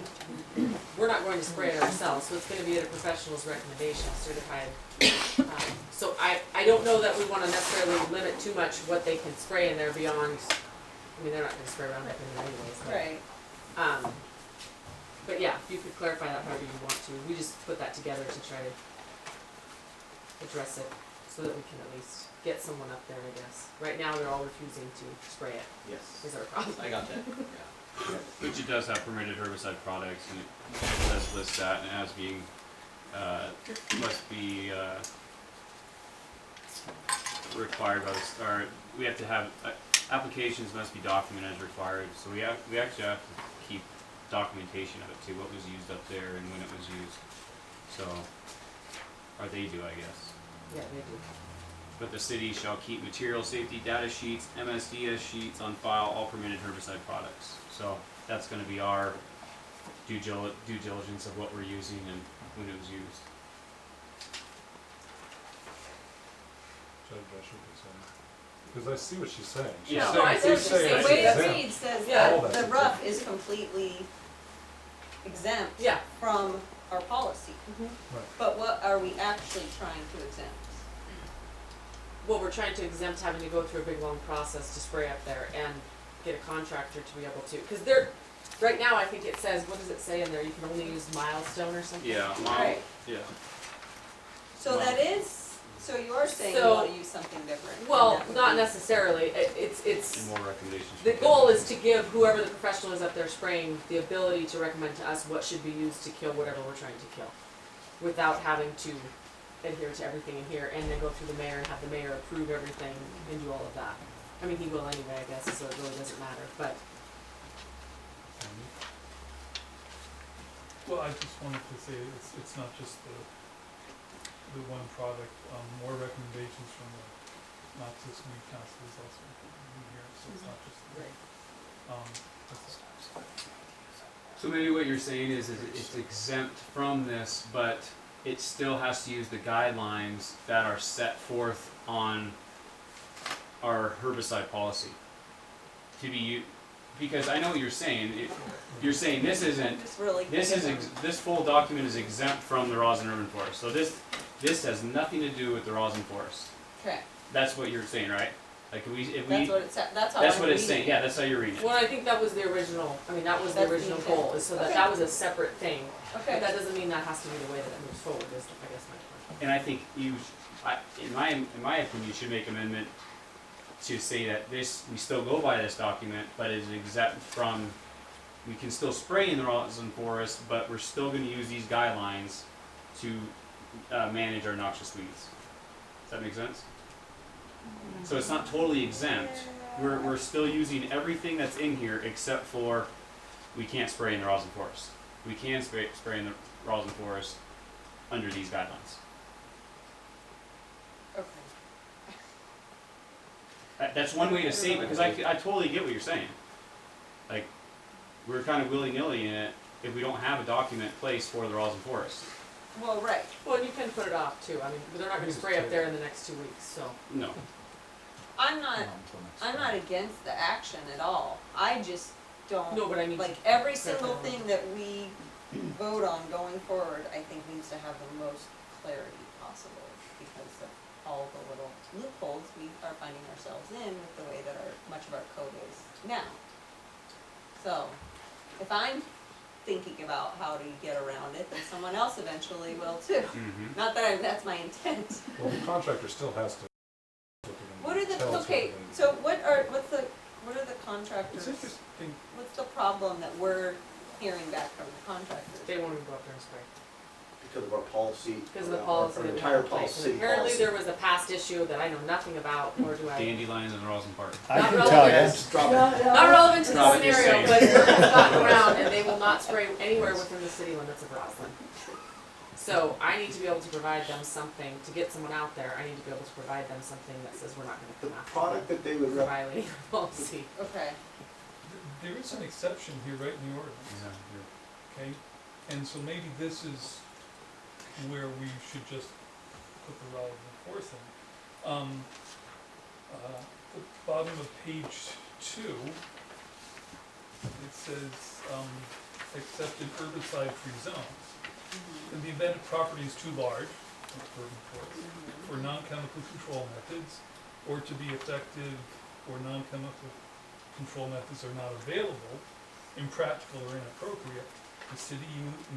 Speaker 3: we're not going to spray it ourselves, so it's gonna be at a professional's recommendation, certified. So I don't know that we wanna necessarily limit too much what they can spray in there beyond, I mean, they're not gonna spray around that anyways, but.
Speaker 5: Right,
Speaker 3: But yeah, you could clarify that however you want to. We just put that together to try to address it so that we can at least get someone up there, I guess. Right now, they're all refusing to spray it,
Speaker 8: Yes.
Speaker 3: is our problem.
Speaker 8: I got that, yeah.
Speaker 4: Which it does have permitted herbicide products, and it does list that, and as being, must be, required by the, or we have to have, applications must be documented as required, so we actually have to keep documentation of it too, what was used up there and when it was used. So, or they do, I guess.
Speaker 3: Yeah, they do.
Speaker 4: But the city shall keep material safety data sheets, MSDS sheets on file, all permitted herbicide products. So that's gonna be our due diligence of what we're using and when it was used.
Speaker 1: Should I address what you're saying? Because I see what she's saying. She's
Speaker 4: Yeah.
Speaker 1: saying,
Speaker 3: No, I see what
Speaker 1: she's
Speaker 3: you're
Speaker 1: saying
Speaker 3: saying.
Speaker 1: it's
Speaker 5: the way it
Speaker 1: exempt.
Speaker 5: reads says
Speaker 3: Yeah.
Speaker 1: All
Speaker 5: that
Speaker 1: that's
Speaker 5: the rough is completely exempt
Speaker 3: Yeah.
Speaker 5: from our policy.
Speaker 1: Right.
Speaker 5: But what are we actually trying to exempt?
Speaker 3: Well, we're trying to exempt having to go through a big long process to spray up there and get a contractor to be able to, because they're, right now, I think it says, what does it say in there? You can only use milestone or something?
Speaker 4: Yeah,
Speaker 5: Right.
Speaker 4: yeah.
Speaker 5: So that is, so you're saying you
Speaker 3: So-
Speaker 5: wanna use something different? and
Speaker 3: Well,
Speaker 5: that would
Speaker 3: not
Speaker 5: be-
Speaker 3: necessarily. It's,
Speaker 4: And more recommendations.
Speaker 3: the goal is to give whoever the professional is up there spraying the ability to recommend to us what should be used to kill whatever we're trying to kill, without having to adhere to everything in here and then go through the mayor and have the mayor approve everything and do all of that. I mean, he will anyway, I guess, so it really doesn't matter, but,
Speaker 12: Well, I just wanted to say, it's not just the one product, more recommendations from the Noxious Weed Council is also in here, so it's not just, that's all.
Speaker 4: So maybe what you're saying is it's exempt from this, but it still has to use the guidelines that are set forth on our herbicide policy. To be, because I know what you're saying, you're saying this isn't,
Speaker 5: Just really.
Speaker 4: this full document is exempt from the Roslyn Urban Forest, so this has nothing to do with the Roslyn Forest.
Speaker 5: Okay,
Speaker 4: That's what you're saying, right? Like if we,
Speaker 5: that's what it said, that's how I'm
Speaker 4: that's what it's
Speaker 5: reading
Speaker 4: saying,
Speaker 5: it.
Speaker 4: yeah, that's how you're reading it.
Speaker 3: well, I think that was the original, I mean, that was the
Speaker 5: That's the
Speaker 3: original
Speaker 5: intent.
Speaker 3: goal, is so that
Speaker 5: Okay.
Speaker 3: that was a separate thing.
Speaker 5: Okay.
Speaker 3: But that doesn't mean that has to be the way that it moves forward, is, I guess, my point.
Speaker 4: And I think in my opinion, you should make amendment to say that this, we still go by this document, but is exempt from, we can still spray in the Roslyn Forest, but we're still gonna use these guidelines to manage our noxious weeds. Does that make sense? So it's not totally exempt, we're still using everything that's in here except for, we can't spray in the Roslyn Forest. We can spray in the Roslyn Forest under these guidelines.
Speaker 5: Okay.
Speaker 4: That's one way to say it, because I totally get what you're saying. Like, we're kind of willy-nilly in it if we don't have a document placed for the Roslyn Forest.
Speaker 5: Well, right,
Speaker 3: Well, and you can put it off too, I mean, they're not gonna spray up there in the next 2 weeks, so.
Speaker 4: No.
Speaker 5: I'm not against the action at all, I just don't.
Speaker 3: No, but I mean.
Speaker 5: Like, every single thing that we vote on going forward, I think needs to have the most clarity possible, because of all the little loopholes we are finding ourselves in with the way that much of our code is now. So, if I'm thinking about how to get around it, then someone else eventually will too.
Speaker 4: Mhm.
Speaker 5: Not that that's my intent.
Speaker 1: Well, the contractor still has to.
Speaker 5: What are the,
Speaker 1: tell us
Speaker 5: okay,
Speaker 1: what they need.
Speaker 5: so what are the
Speaker 6: It's
Speaker 5: contractors,
Speaker 6: interesting,
Speaker 5: what's the problem that we're hearing back from the contractors?
Speaker 3: They won't even go up there and spray.
Speaker 11: Because of our policy.
Speaker 3: Because of the
Speaker 11: our-
Speaker 3: policy
Speaker 11: our
Speaker 3: that we
Speaker 11: entire
Speaker 3: have in place.
Speaker 11: policy.
Speaker 3: And apparently there was a past issue that I know nothing about, nor do I.
Speaker 4: Dandelions and Roslyn Park.
Speaker 13: I
Speaker 3: Not
Speaker 13: can tell
Speaker 3: relevant.
Speaker 13: you.
Speaker 11: Just drop it.
Speaker 3: Not relevant to the
Speaker 4: Not just
Speaker 3: scenario,
Speaker 4: saying.
Speaker 3: but it's gotten around and they will not spray anywhere within the city limits of Roslyn. So I need to be able to provide them something, to get someone out there, I need to be able to provide them something that says we're not
Speaker 11: The
Speaker 3: gonna come after
Speaker 11: product
Speaker 3: them
Speaker 11: that they would,
Speaker 3: for violating the policy.
Speaker 5: Okay,
Speaker 6: there is an exception here right in the ordinance, okay? And so maybe this is where we should just put the relevant force in. The bottom of page 2, it says, except in herbicide-free zones. In the event a property is too large, for non-chemical control methods, or to be effective, or non-chemical control methods are not available, impractical or inappropriate, the city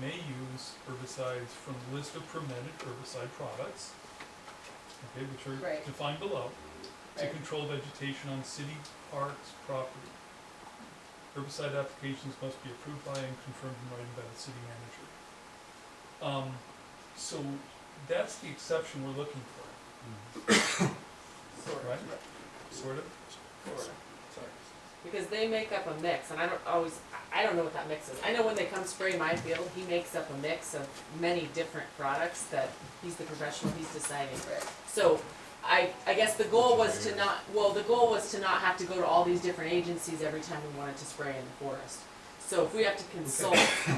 Speaker 6: may use herbicides from the list of permitted herbicide products, okay, which are
Speaker 5: Right.
Speaker 6: defined below, to
Speaker 5: Right.
Speaker 6: control vegetation on city parks property. Herbicide applications must be approved by and confirmed in writing by the city manager. So that's the exception we're looking for,
Speaker 3: Sort of.
Speaker 6: right? Sort of?
Speaker 3: Sort of. Because they make up a mix, and I don't know what that mix is. I know when they come spray my field, he makes up a mix of many different products that he's the professional, he's deciding.
Speaker 5: right.
Speaker 3: So I guess the goal was to not have to go to all these different agencies every time we wanted to spray in the forest. So if we have to consult,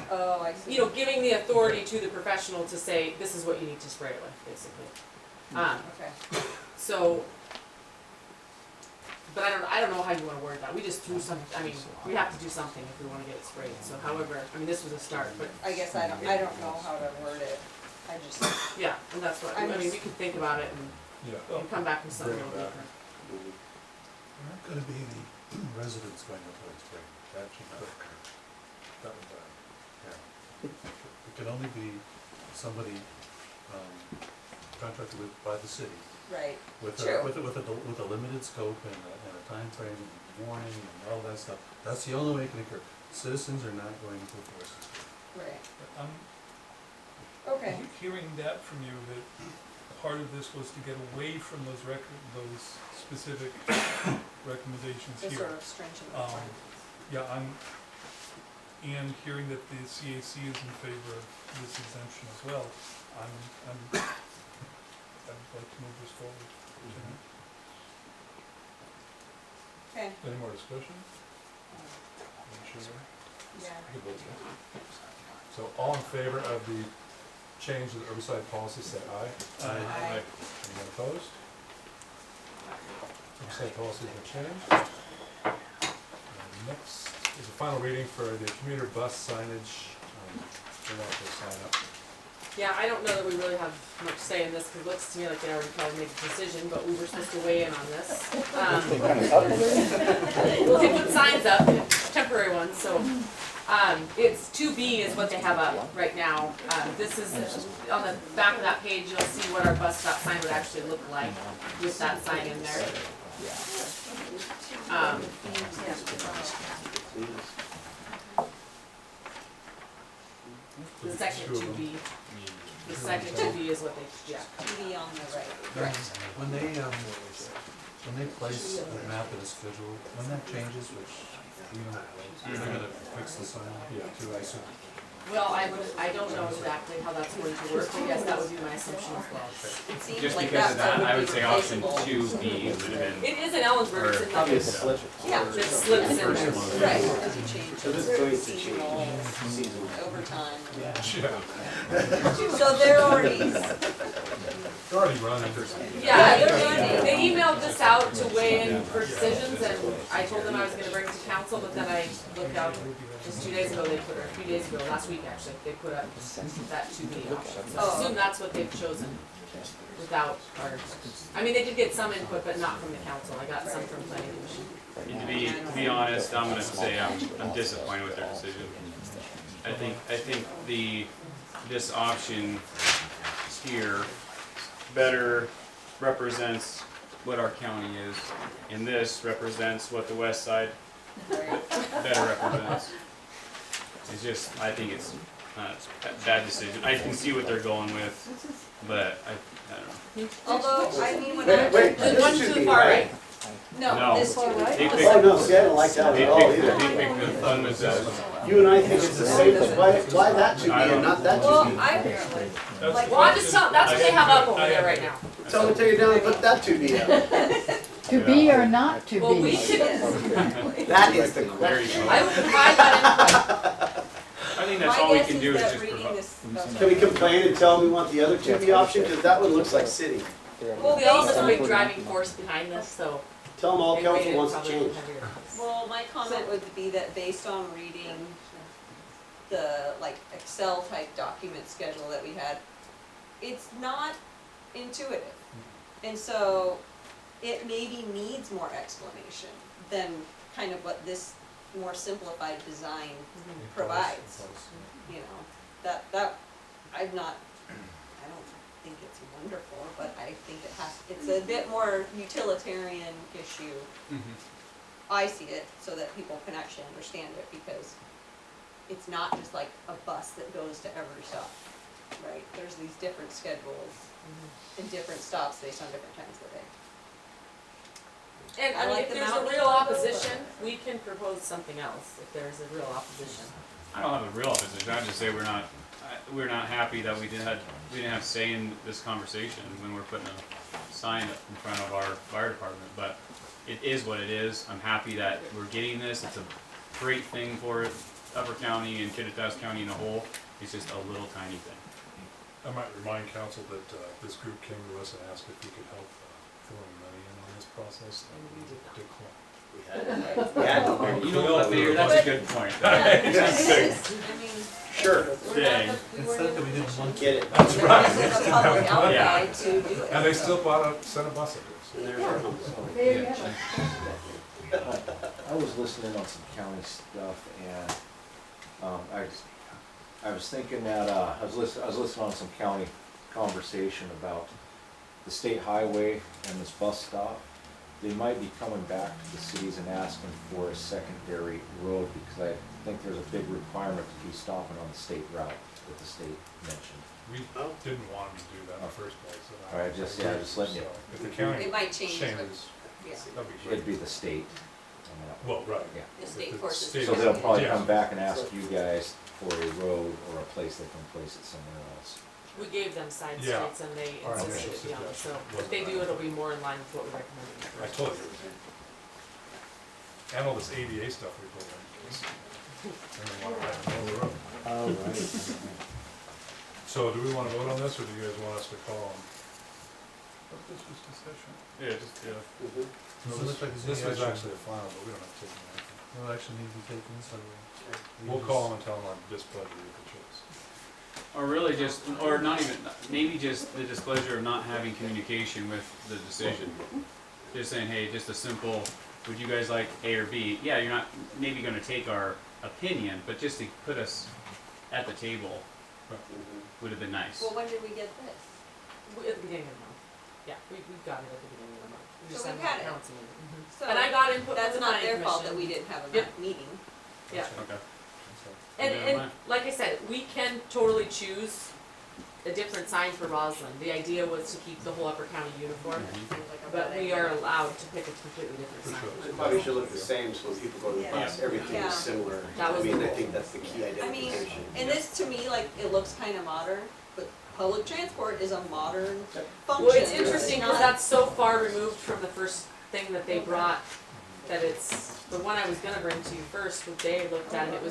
Speaker 5: Oh, I see.
Speaker 3: giving the authority to the professional to say, this is what you need to spray it with, basically.
Speaker 5: Okay,
Speaker 3: So, but I don't know how you wanna word that, we just threw some, we have to do something if we wanna get it sprayed, so however, this was a start, but,
Speaker 5: I guess I don't know how to word it, I just,
Speaker 3: yeah, and that's what, we could think about it and
Speaker 1: Yeah.
Speaker 3: come back with something a
Speaker 1: Bring it
Speaker 3: little
Speaker 1: back.
Speaker 3: different.
Speaker 16: Could it be the residents going up there and spraying? That should not occur. That would, yeah. It can only be somebody, contracted with, by the city,
Speaker 5: right,
Speaker 16: with
Speaker 5: True.
Speaker 16: a limited scope and a time frame and warning and all that stuff. That's the only way it can occur. Citizens are not going to enforce this.
Speaker 5: right,
Speaker 6: I'm
Speaker 5: okay,
Speaker 6: hearing that from you, that part of this was to get away from those specific recommendations
Speaker 5: the
Speaker 6: here.
Speaker 5: sort of stringent
Speaker 6: Um,
Speaker 5: requirements.
Speaker 6: Yeah, and hearing that the CAC is in favor of this exemption as well, I'd like to move this forward.
Speaker 5: Okay,
Speaker 1: Any more discussion? Sure.
Speaker 5: yeah.
Speaker 1: You can vote yes. So all in favor of the change of the herbicide policy, say aye.
Speaker 5: Aye.
Speaker 1: Anyone opposed? Herbicide policy has been changed. Next is a final reading for the commuter bus signage. We're not going to sign up.
Speaker 3: Yeah, I don't know that we really have much say in this, cause it looks to me like they already probably made a decision, but we were supposed to weigh in on this. Well, they put signs up, temporary ones, so, it's 2B is what they have up right now. This is, on the back of that page, you'll see what our bus stop sign would actually look like with that sign in there. The second 2B, the second 2B is what they, yeah.
Speaker 5: TV on the right.
Speaker 3: Correct.
Speaker 16: When they place a map in a schedule, when that changes, which, they're gonna fix the sign too, I assume.
Speaker 3: Well, I don't know exactly how that's going to work, but yes, that would be my assumption as well.
Speaker 5: It seems
Speaker 4: Just
Speaker 5: like
Speaker 4: because of
Speaker 5: that's
Speaker 4: that,
Speaker 5: what
Speaker 4: I
Speaker 5: would
Speaker 4: would
Speaker 5: be
Speaker 4: say option
Speaker 5: replaceable.
Speaker 4: 2B would have been.
Speaker 3: It is in Ellensburg, it's in
Speaker 11: Probably a
Speaker 3: the,
Speaker 11: slip.
Speaker 5: Yeah,
Speaker 3: it slips in there.
Speaker 5: right, because you change
Speaker 11: So this is
Speaker 5: it,
Speaker 11: going to
Speaker 5: seasonal,
Speaker 11: change seasonal.
Speaker 5: overtime.
Speaker 1: Yeah.
Speaker 5: So they're already
Speaker 1: They're already running.
Speaker 3: Yeah, they emailed this out to weigh in for decisions, and I told them I was gonna bring it to council, but then I looked out, just 2 days ago, they put, or a few days ago, last week actually, they put up that to be option. So I assume that's what they've chosen without our, I mean, they did get some input, but not from the council. I got some from planning commission.
Speaker 4: And to be honest, I'm gonna say I'm disappointed with their decision. I think this option here better represents what our county is, and this represents what the west side better represents. It's just, I think it's a bad decision. I can see what they're going with, but I don't know.
Speaker 5: Although, I mean, when
Speaker 11: Wait,
Speaker 3: The one to the far right.
Speaker 5: No, this
Speaker 18: Far right?
Speaker 4: They picked,
Speaker 11: Oh, no, see, I don't like that
Speaker 4: they
Speaker 11: at all
Speaker 4: picked,
Speaker 11: either.
Speaker 4: they picked the fun with this one.
Speaker 11: You and I think it's the same, but why that to be and not that
Speaker 5: well,
Speaker 11: to be?
Speaker 3: Well, I'm just telling, that's what they have up over there right now.
Speaker 11: Tell them to take it down and put that to be up.
Speaker 18: To be or not to
Speaker 3: Well, we
Speaker 18: be?
Speaker 3: should,
Speaker 11: That is the
Speaker 4: There you
Speaker 11: question.
Speaker 4: go.
Speaker 3: I would provide that input.
Speaker 4: I think that's all we can do is just provide.
Speaker 11: Can we complain and tell them we want the other to be option? Because that one looks like city.
Speaker 3: Well, we all have a big driving force behind this, so.
Speaker 11: Tell them all
Speaker 3: they
Speaker 11: council
Speaker 3: rated
Speaker 11: wants to
Speaker 3: probably
Speaker 11: change.
Speaker 3: heavier.
Speaker 5: Well, my comment would be that based on reading the like Excel type document schedule that we had, it's not intuitive. And so it maybe needs more explanation than kind of what this more simplified design provides. You know, that, I don't think it's wonderful, but I think it's a bit more utilitarian issue. I see it so that people can actually understand it, because it's not just like a bus that goes to every stop, right? There's these different schedules and different stops based on different times of the day.
Speaker 3: And I mean,
Speaker 5: like
Speaker 3: if
Speaker 5: the
Speaker 3: there's a
Speaker 5: mountain
Speaker 3: real
Speaker 5: logo,
Speaker 3: opposition, we can propose something else if there's a real opposition.
Speaker 4: I don't have a real opposition. I just say we're not happy that we didn't have say in this conversation when we're putting a sign up in front of our fire department. But it is what it is. I'm happy that we're getting this. It's a great thing for Upper County and Kittitas County in a whole. It's just a little tiny thing.
Speaker 1: I might remind council that this group came to us and asked if we could help throwing money in on this process.
Speaker 3: And we did not.
Speaker 1: Decline.
Speaker 11: Yeah.
Speaker 4: You know what, Mayor? That's a good point.
Speaker 5: I mean,
Speaker 11: Sure.
Speaker 4: Dang.
Speaker 16: Instead that we didn't want to.
Speaker 11: Get it.
Speaker 1: That's right.
Speaker 5: this is a public outcry to do it.
Speaker 1: And they still sent a bus up here.
Speaker 11: And there it comes.
Speaker 18: There you have it.
Speaker 17: I was listening on some county stuff, and I was thinking that I was listening on some county conversation about the state highway and this bus stop. They might be coming back to the cities and asking for a secondary road, because I think there's a big requirement to be stopping on the state route that the state mentioned.
Speaker 1: We didn't want them to do that in the first place.
Speaker 17: All right, just letting you.
Speaker 1: So, if the county
Speaker 5: It might change, but,
Speaker 1: changes,
Speaker 5: yeah,
Speaker 1: that'd be great.
Speaker 17: It'd be the state.
Speaker 1: Well, right.
Speaker 17: Yeah.
Speaker 5: the state
Speaker 1: the
Speaker 5: forces.
Speaker 1: state-
Speaker 17: So they'll probably
Speaker 1: Yeah.
Speaker 17: come back and ask you guys for a road or a place they can place it somewhere else.
Speaker 3: We gave them side
Speaker 1: Yeah.
Speaker 3: streets and they
Speaker 1: Our
Speaker 3: insisted
Speaker 1: initial
Speaker 3: it be on, so
Speaker 1: suggestion
Speaker 3: if they
Speaker 1: was
Speaker 3: do, it'll be more in line with what we recommended. in the
Speaker 1: I
Speaker 3: first
Speaker 1: told
Speaker 3: place.
Speaker 1: you. And all this ADA stuff we put in. And we want to write it on the road.
Speaker 17: Oh, right.
Speaker 1: So do we want to vote on this, or do you guys want us to call them?
Speaker 8: This was discussion.
Speaker 4: Yeah, just
Speaker 11: Mhm.
Speaker 16: Doesn't look like there's
Speaker 1: This
Speaker 16: any
Speaker 1: was
Speaker 16: action.
Speaker 1: actually a final, but we don't have to take any action.
Speaker 16: No action need to be taken, so.
Speaker 1: We'll call them and tell them our displeasure with the choice.
Speaker 4: or really just, or not even, maybe just the displeasure of not having communication with the decision. Just saying, hey, just a simple, would you guys like A or B? Yeah, you're not maybe gonna take our opinion, but just to put us at the table would have been nice.
Speaker 5: Well, when did we get this?
Speaker 3: At the beginning of the month. Yeah, we got it at the beginning of the month. We
Speaker 5: So
Speaker 3: just
Speaker 5: we've
Speaker 3: haven't
Speaker 5: had it.
Speaker 3: council meeting.
Speaker 5: So
Speaker 3: And I got input from
Speaker 5: that's
Speaker 3: the
Speaker 5: not
Speaker 3: planning
Speaker 5: their fault that
Speaker 3: commission.
Speaker 5: we didn't have a
Speaker 3: Yep.
Speaker 5: meeting.
Speaker 3: Yeah.
Speaker 4: Okay.
Speaker 3: And like I said, we can totally choose a different sign for Roslyn. The idea was to keep the whole Upper County uniform, but we are allowed to pick a completely different sign.
Speaker 11: It probably should look the same, so when people go to the bus, everything
Speaker 5: Yeah.
Speaker 11: is similar.
Speaker 3: That was
Speaker 11: I mean,
Speaker 3: the
Speaker 11: I
Speaker 3: goal.
Speaker 11: think that's the key
Speaker 5: I mean,
Speaker 11: identification.
Speaker 5: and this to me, like, it looks kind of modern, but public transport is a modern
Speaker 11: Yep.
Speaker 5: function.
Speaker 3: Well, it's interesting because
Speaker 5: not-
Speaker 3: that's so far removed from the first thing that they brought, that it's, the one I was gonna bring to you first, what they looked at, and it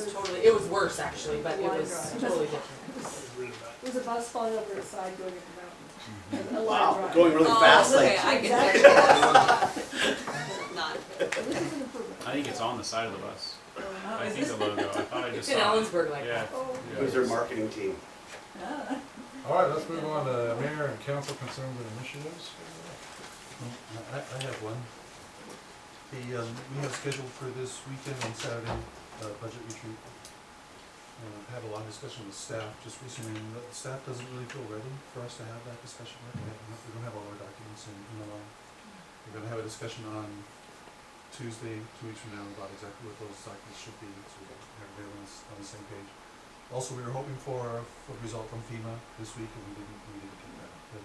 Speaker 3: was worse actually, but it was totally different.
Speaker 12: It was really bad.
Speaker 7: There's a bus falling over the side going up the mountain. A lot
Speaker 11: Wow,
Speaker 7: of drive.
Speaker 11: going really fast,
Speaker 5: okay,
Speaker 11: like.
Speaker 5: I can
Speaker 7: Exactly.
Speaker 5: not.
Speaker 7: This is an improvement.
Speaker 4: I think it's on the side of the bus.
Speaker 18: Oh,
Speaker 4: I
Speaker 18: is
Speaker 4: think
Speaker 18: this-
Speaker 4: the logo, I thought I
Speaker 3: It's
Speaker 4: just
Speaker 3: in
Speaker 4: saw it.
Speaker 3: Ellensburg like
Speaker 4: Yeah.
Speaker 3: that.
Speaker 4: Yeah.
Speaker 11: Who's their marketing team?
Speaker 18: Ah.
Speaker 1: All right, let's move on to mayor and council concerns and initiatives.
Speaker 16: I have one. We have scheduled for this weekend on Saturday, budget retreat. Had a long discussion with staff just recently, and the staff doesn't really feel ready for us to have that discussion yet. We don't have all our documents in the line. We're gonna have a discussion on Tuesday, 2 weeks from now, about exactly what those documents should be, so we have everyone on the same page. Also, we were hoping for a result from FEMA this week, and we didn't get that.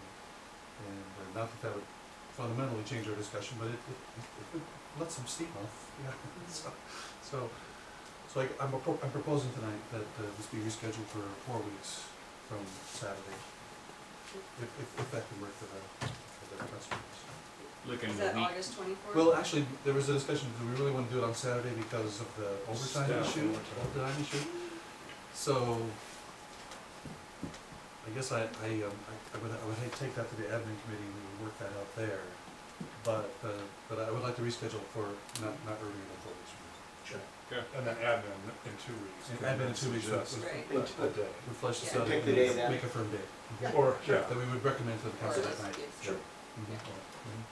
Speaker 16: And not that that would fundamentally change our discussion, but it would let some steam off. Yeah. So I'm proposing tonight that this be rescheduled for 4 weeks from Saturday, if that could work for the customers.
Speaker 4: Looking
Speaker 5: Is
Speaker 4: the
Speaker 5: that
Speaker 4: week.
Speaker 5: August 24th?
Speaker 16: Well, actually, there was a discussion, do we really want to do it on Saturday because of the overtime issue? So, I guess I would take that to the admin committee and we would work that out there. But I would like to reschedule for not earlier than 4 weeks from now.
Speaker 11: Sure.
Speaker 1: And then admin in 2 weeks.
Speaker 16: And admin in 2 weeks would
Speaker 5: Right.
Speaker 1: A day.
Speaker 16: flesh this
Speaker 5: Yeah.
Speaker 16: out
Speaker 11: Pick
Speaker 16: and
Speaker 11: the day of that.
Speaker 16: make a firm date.
Speaker 5: Yeah.
Speaker 1: Or, yeah.
Speaker 16: That we would recommend to the council that night.
Speaker 11: Sure.
Speaker 16: Mhm. Mhm.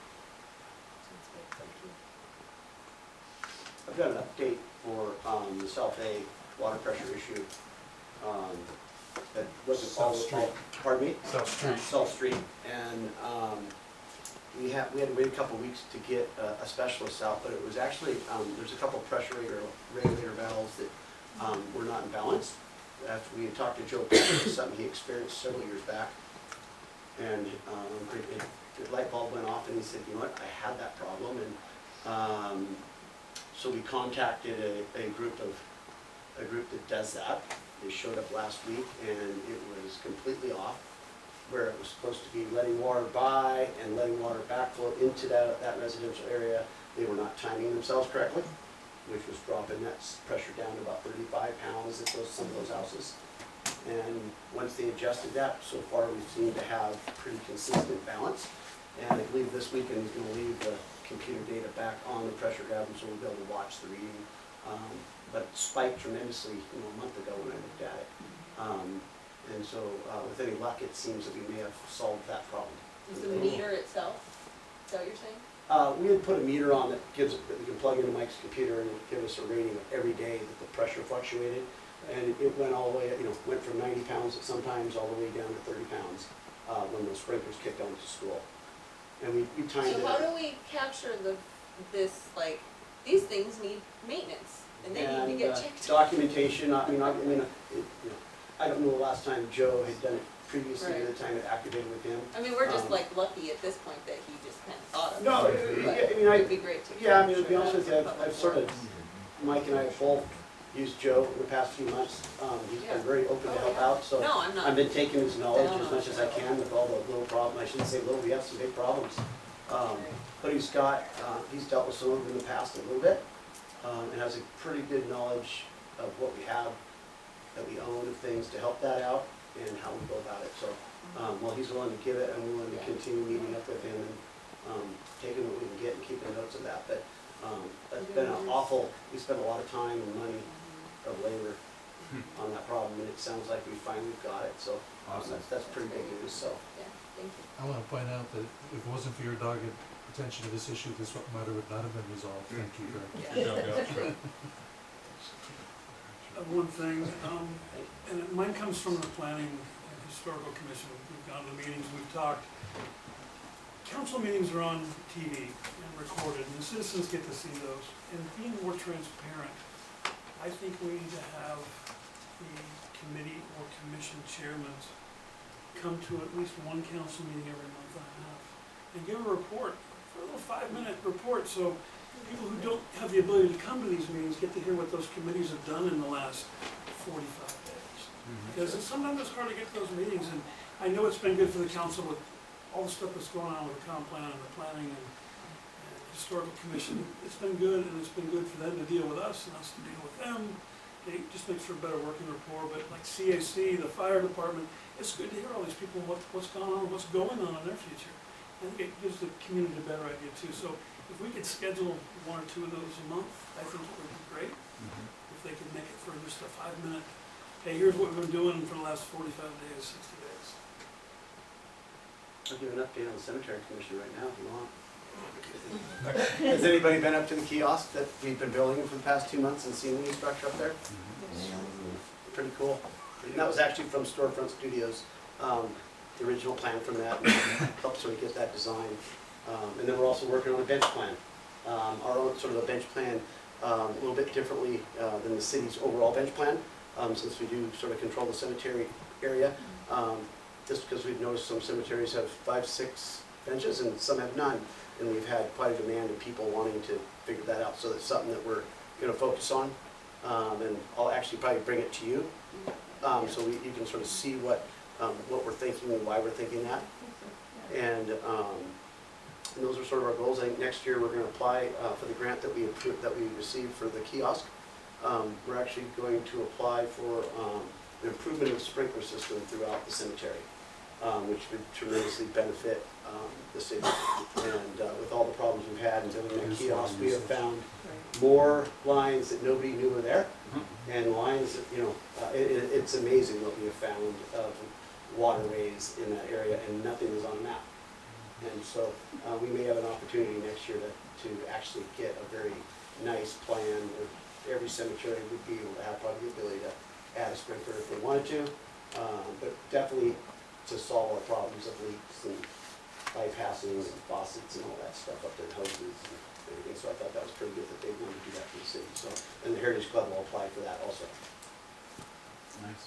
Speaker 5: Sounds good, thank you.
Speaker 11: I've got an update for the South A water pressure issue. That wasn't all,
Speaker 1: South Street.
Speaker 11: pardon me?
Speaker 1: South Street.
Speaker 11: South Street, and we had to wait a couple of weeks to get a specialist out, but it was actually, there's a couple of pressure regulator valves that were not in balance. After we had talked to Joe, it was something he experienced several years back, and the light bulb went off, and he said, you know what, I had that problem, and so we contacted a group that does that. They showed up last week, and it was completely off, where it was supposed to be letting water by and letting water backflow into that residential area. They were not timing themselves correctly, which was dropping that pressure down to about 35 pounds at some of those houses. And once they adjusted that, so far we seem to have pretty consistent balance. And I believe this weekend is going to leave the computer data back on the pressure graph, so we'll be able to watch the reading. But it spiked tremendously, a month ago when I looked at it. And so with any luck, it seems that we may have solved that problem.
Speaker 5: Is the meter itself, is that what you're saying?
Speaker 11: We had put a meter on that that we can plug into Mike's computer and it would give us a rating of every day that the pressure fluctuated. And it went all the way, went from 90 pounds at sometimes all the way down to 30 pounds when those sprinklers kicked on to school. And we timed it.
Speaker 5: So how do we capture these things need maintenance and they need to get checked?
Speaker 11: Documentation, I don't know the last time Joe had done it previously,
Speaker 5: Right.
Speaker 11: the time it activated with him.
Speaker 5: I mean, we're just lucky at this point that he just kind of thought of it.
Speaker 11: No,
Speaker 5: But it'd be great to.
Speaker 11: Yeah, I mean, to be
Speaker 5: capture
Speaker 11: honest with you,
Speaker 5: that
Speaker 11: I've sort of, Mike and I have both used Joe in the past few months. He's
Speaker 5: Yeah.
Speaker 11: been very open to
Speaker 5: Oh,
Speaker 11: help
Speaker 5: yeah.
Speaker 11: out, so
Speaker 5: No, I'm not.
Speaker 11: I've been taking his knowledge
Speaker 5: No,
Speaker 11: as much as I can with all the little problems. I shouldn't say little, we have some big problems. But he's dealt with some of them in the past a little bit, and has a pretty good knowledge of what we have, that we own of things to help that out and how we go about it. So, while he's willing to give it, I'm willing to continue meeting up with him and taking what we can get and keeping notes of that. But it's been an awful, we spent a lot of time and money of labor on that problem, and it sounds like we finally got it. So that's pretty big news. So
Speaker 5: Yeah, thank you.
Speaker 16: I want to point out that if it wasn't for your dogged attention to this issue, this matter would not have been resolved. Thank you very much.
Speaker 12: One thing, and mine comes from the Planning and Historical Commission. We've gone to meetings, we've talked. Council meetings are on TV and recorded, and the citizens get to see those. And being more transparent, I think we need to have the committee or commission chairmen come to at least one council meeting every month and a half and give a report, a little 5-minute report, so people who don't have the ability to come to these meetings get to hear what those committees have done in the last 45 days. Because sometimes it's hard to get to those meetings, and I know it's been good for the council with all the stuff that's going on with the comp plan and the planning and historical commission. It's been good, and it's been good for them to deal with us and us to deal with them. it just makes for a better working rapport, but like CAC, the fire department, it's good to hear all these people, what's going on in their future. I think it gives the community a better idea too, so if we could schedule 1 or 2 of those a month, I think it would be great. If they could make it for just a 5-minute, hey, here's what we've been doing for the last 45 days, 60 days.
Speaker 11: I'll give an update on the cemetery commission right now if you want. Has anybody been up to the kiosk that we've been building for the past 2 months and seen the new structure up there? Pretty cool. And that was actually from Storefront Studios, the original plan from that, and helped sort of get that design. And then we're also working on a bench plan. Our own sort of a bench plan, a little bit differently than the city's overall bench plan, since we do sort of control the cemetery area. Just because we've noticed some cemeteries have 5, 6 benches and some have none. And we've had quite a demand of people wanting to figure that out. So that's something that we're going to focus on. And I'll actually probably bring it to you, so you can sort of see what we're thinking and why we're thinking that. And those are sort of our goals. I think next year we're going to apply for the grant that we received for the kiosk. We're actually going to apply for an improvement of the sprinkler system throughout the cemetery, which would tremendously benefit the city. And with all the problems we've had in building that kiosk, we have found more lines that nobody knew were there, and lines that, you know, it's amazing what we have found of waterways in that area, and nothing is on a map. And so we may have an opportunity next year to actually get a very nice plan where every cemetery would be able to have probably the ability to add a sprinkler if they wanted to, but definitely to solve our problems of leaks and bypassing and faucets and all that stuff up there, hoses and everything. So I thought that was pretty good that they wanted to do that for the city. So, and the Heritage Club will apply for that also.
Speaker 4: Nice.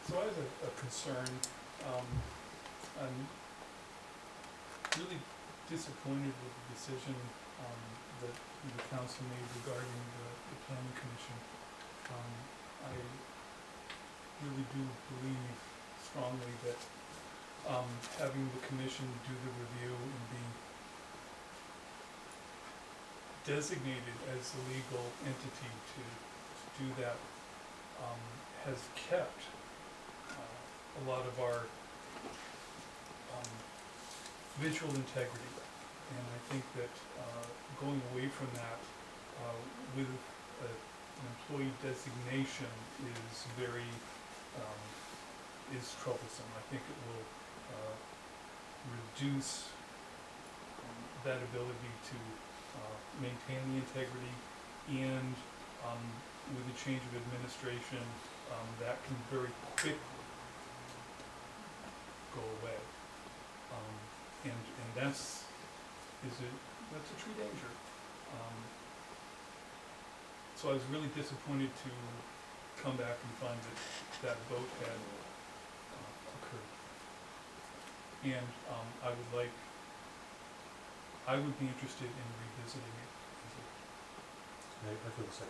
Speaker 19: So I have a concern. I'm really disappointed with the decision that the council made regarding the planning commission. I really do believe strongly that having the commission do the review and be designated as the legal entity to do that has kept a lot of our visual integrity. And I think that going away from that with an employee designation is very is troublesome. I think it will reduce that ability to maintain the integrity, and with the change of administration, that can very quickly go away. And that's a true danger. So I was really disappointed to come back and find that vote had occurred. And I would be interested in revisiting it.
Speaker 16: I feel the same.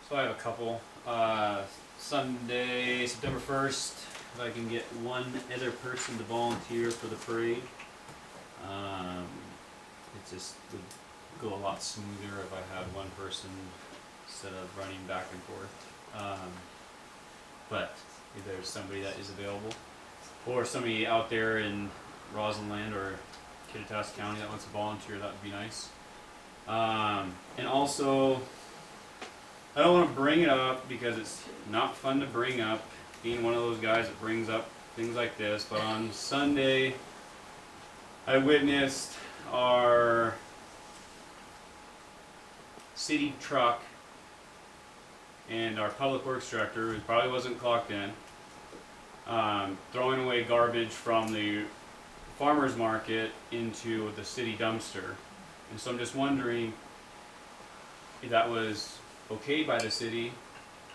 Speaker 4: So I have a couple. Sunday, September 1st, if I can get one other person to volunteer for the parade. It just would go a lot smoother if I had one person instead of running back and forth. But if there's somebody that is available, or somebody out there in Roslyn or Kittitas County that wants to volunteer, that would be nice. And also, I don't want to bring it up because it's not fun to bring up, being one of those guys that brings up things like this, but on Sunday, I witnessed our city truck and our public works director, who probably wasn't clocked in, throwing away garbage from the farmer's market into the city dumpster. And so I'm just wondering if that was okay by the city,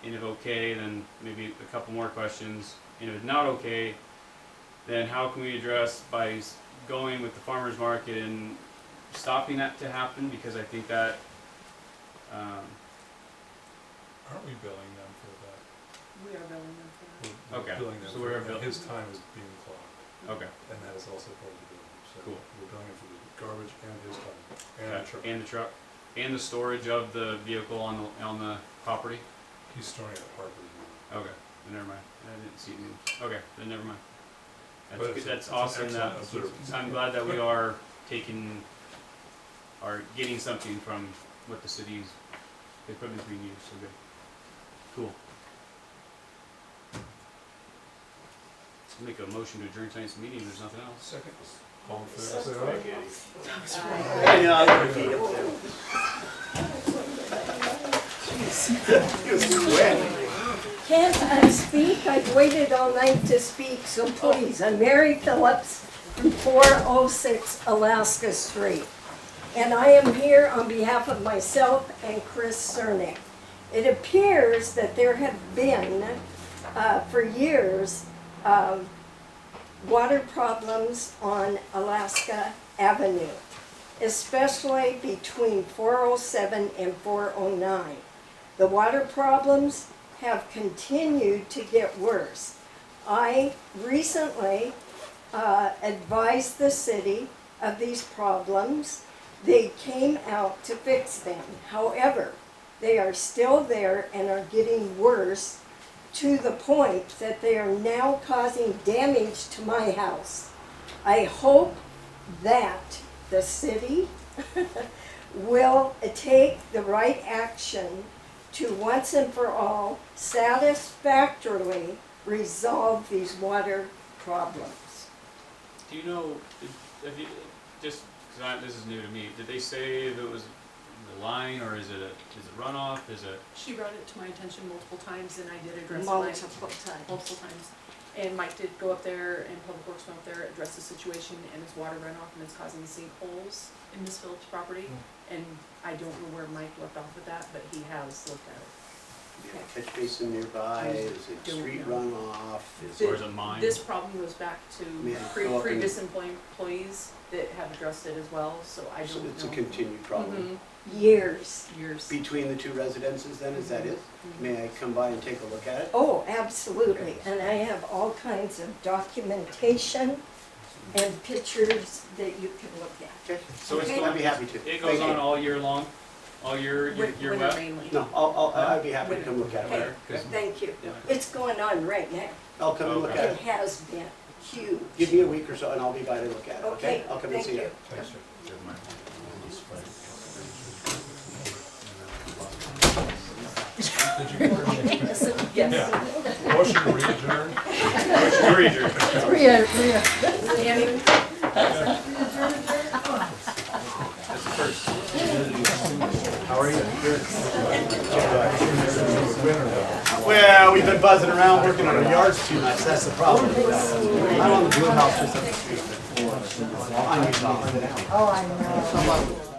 Speaker 4: and if okay, then maybe a couple more questions. And if it's not okay, then how can we address by going with the farmer's market and stopping that to happen? Because I think that
Speaker 16: aren't we billing them for that?
Speaker 5: We are billing them for that.
Speaker 16: We're
Speaker 4: Okay,
Speaker 16: billing them
Speaker 4: so
Speaker 16: for
Speaker 4: we're
Speaker 16: and
Speaker 4: bill-
Speaker 16: his time is being clocked.
Speaker 4: Okay.
Speaker 16: And that is also part of the billing. So
Speaker 1: So
Speaker 4: Cool.
Speaker 1: we're billing him for the garbage and his time, and the truck.
Speaker 4: And the truck, and the storage of the vehicle on the property?
Speaker 1: He's storing it at Harper's now.
Speaker 4: Okay, then never mind. I didn't see it. Okay, then never mind.
Speaker 1: But
Speaker 4: That's,
Speaker 1: it's
Speaker 4: that's
Speaker 1: an
Speaker 4: awesome
Speaker 1: excellent
Speaker 4: that,
Speaker 1: observance.
Speaker 4: I'm glad that we are getting something from what the city's, the equipment's being used, so good. Cool. Make a motion to adjourn tonight's meeting, if there's nothing else.
Speaker 1: Second. All in favor, say aye.
Speaker 11: I know, I would beat him too.
Speaker 2: Can't I speak? I've waited all night to speak, so please, I'm Mary Phillips from 406 Alaska Street. And I am here on behalf of myself and Chris Cernick. It appears that there have been, for years, water problems on Alaska Avenue, especially between 407 and 409. The water problems have continued to get worse. I recently advised the city of these problems. They came out to fix them. However, they are still there and are getting worse to the point that they are now causing damage to my house. I hope that the city will take the right action to once and for all satisfactorily resolve these water problems.
Speaker 4: Do you know, have you, just, cause this is new to me, did they say if it was the line, or is it runoff, is it?
Speaker 20: She brought it to my attention multiple times, and I did address
Speaker 2: Multiple
Speaker 20: times. And Mike did go up there, and Public Works went up there, address the situation, and it's water runoff, and it's causing sinkholes in Miss Phillips' property. And I don't know where Mike left off with that, but he has looked at it.
Speaker 11: Catch basin nearby, is it street runoff,
Speaker 4: Or is it mine?
Speaker 20: This problem goes back to
Speaker 11: Yeah, go up
Speaker 20: previous employees that have addressed it as well, so I don't know.
Speaker 11: It's a continued problem.
Speaker 2: Years.
Speaker 11: Between the two residences then, is that it? May I come by and take a look at it?
Speaker 2: Oh, absolutely. And I have all kinds of documentation and pictures that you can look at.
Speaker 11: Okay.
Speaker 4: So it's
Speaker 2: Okay.
Speaker 11: I'd be happy to.
Speaker 4: It goes on all year long? All year, you're wet?
Speaker 11: No, I'd be happy to come look at it.
Speaker 2: Okay, thank you.
Speaker 11: Yeah.
Speaker 2: It's going on right now.
Speaker 11: I'll come and look at
Speaker 2: It
Speaker 11: it.
Speaker 2: has been huge.
Speaker 11: Give me a week or so and I'll be by to look at it, okay? I'll come and
Speaker 2: thank
Speaker 11: see
Speaker 2: you.
Speaker 11: it.
Speaker 1: Thanks, sir. Did you
Speaker 20: Yes.
Speaker 1: Yeah. Motion to re-adjourn.
Speaker 11: How are you? Well, we've been buzzing around working on our yards too much, that's the problem. I'm on the blue house just up the street. On Utah.
Speaker 18: Oh, I know.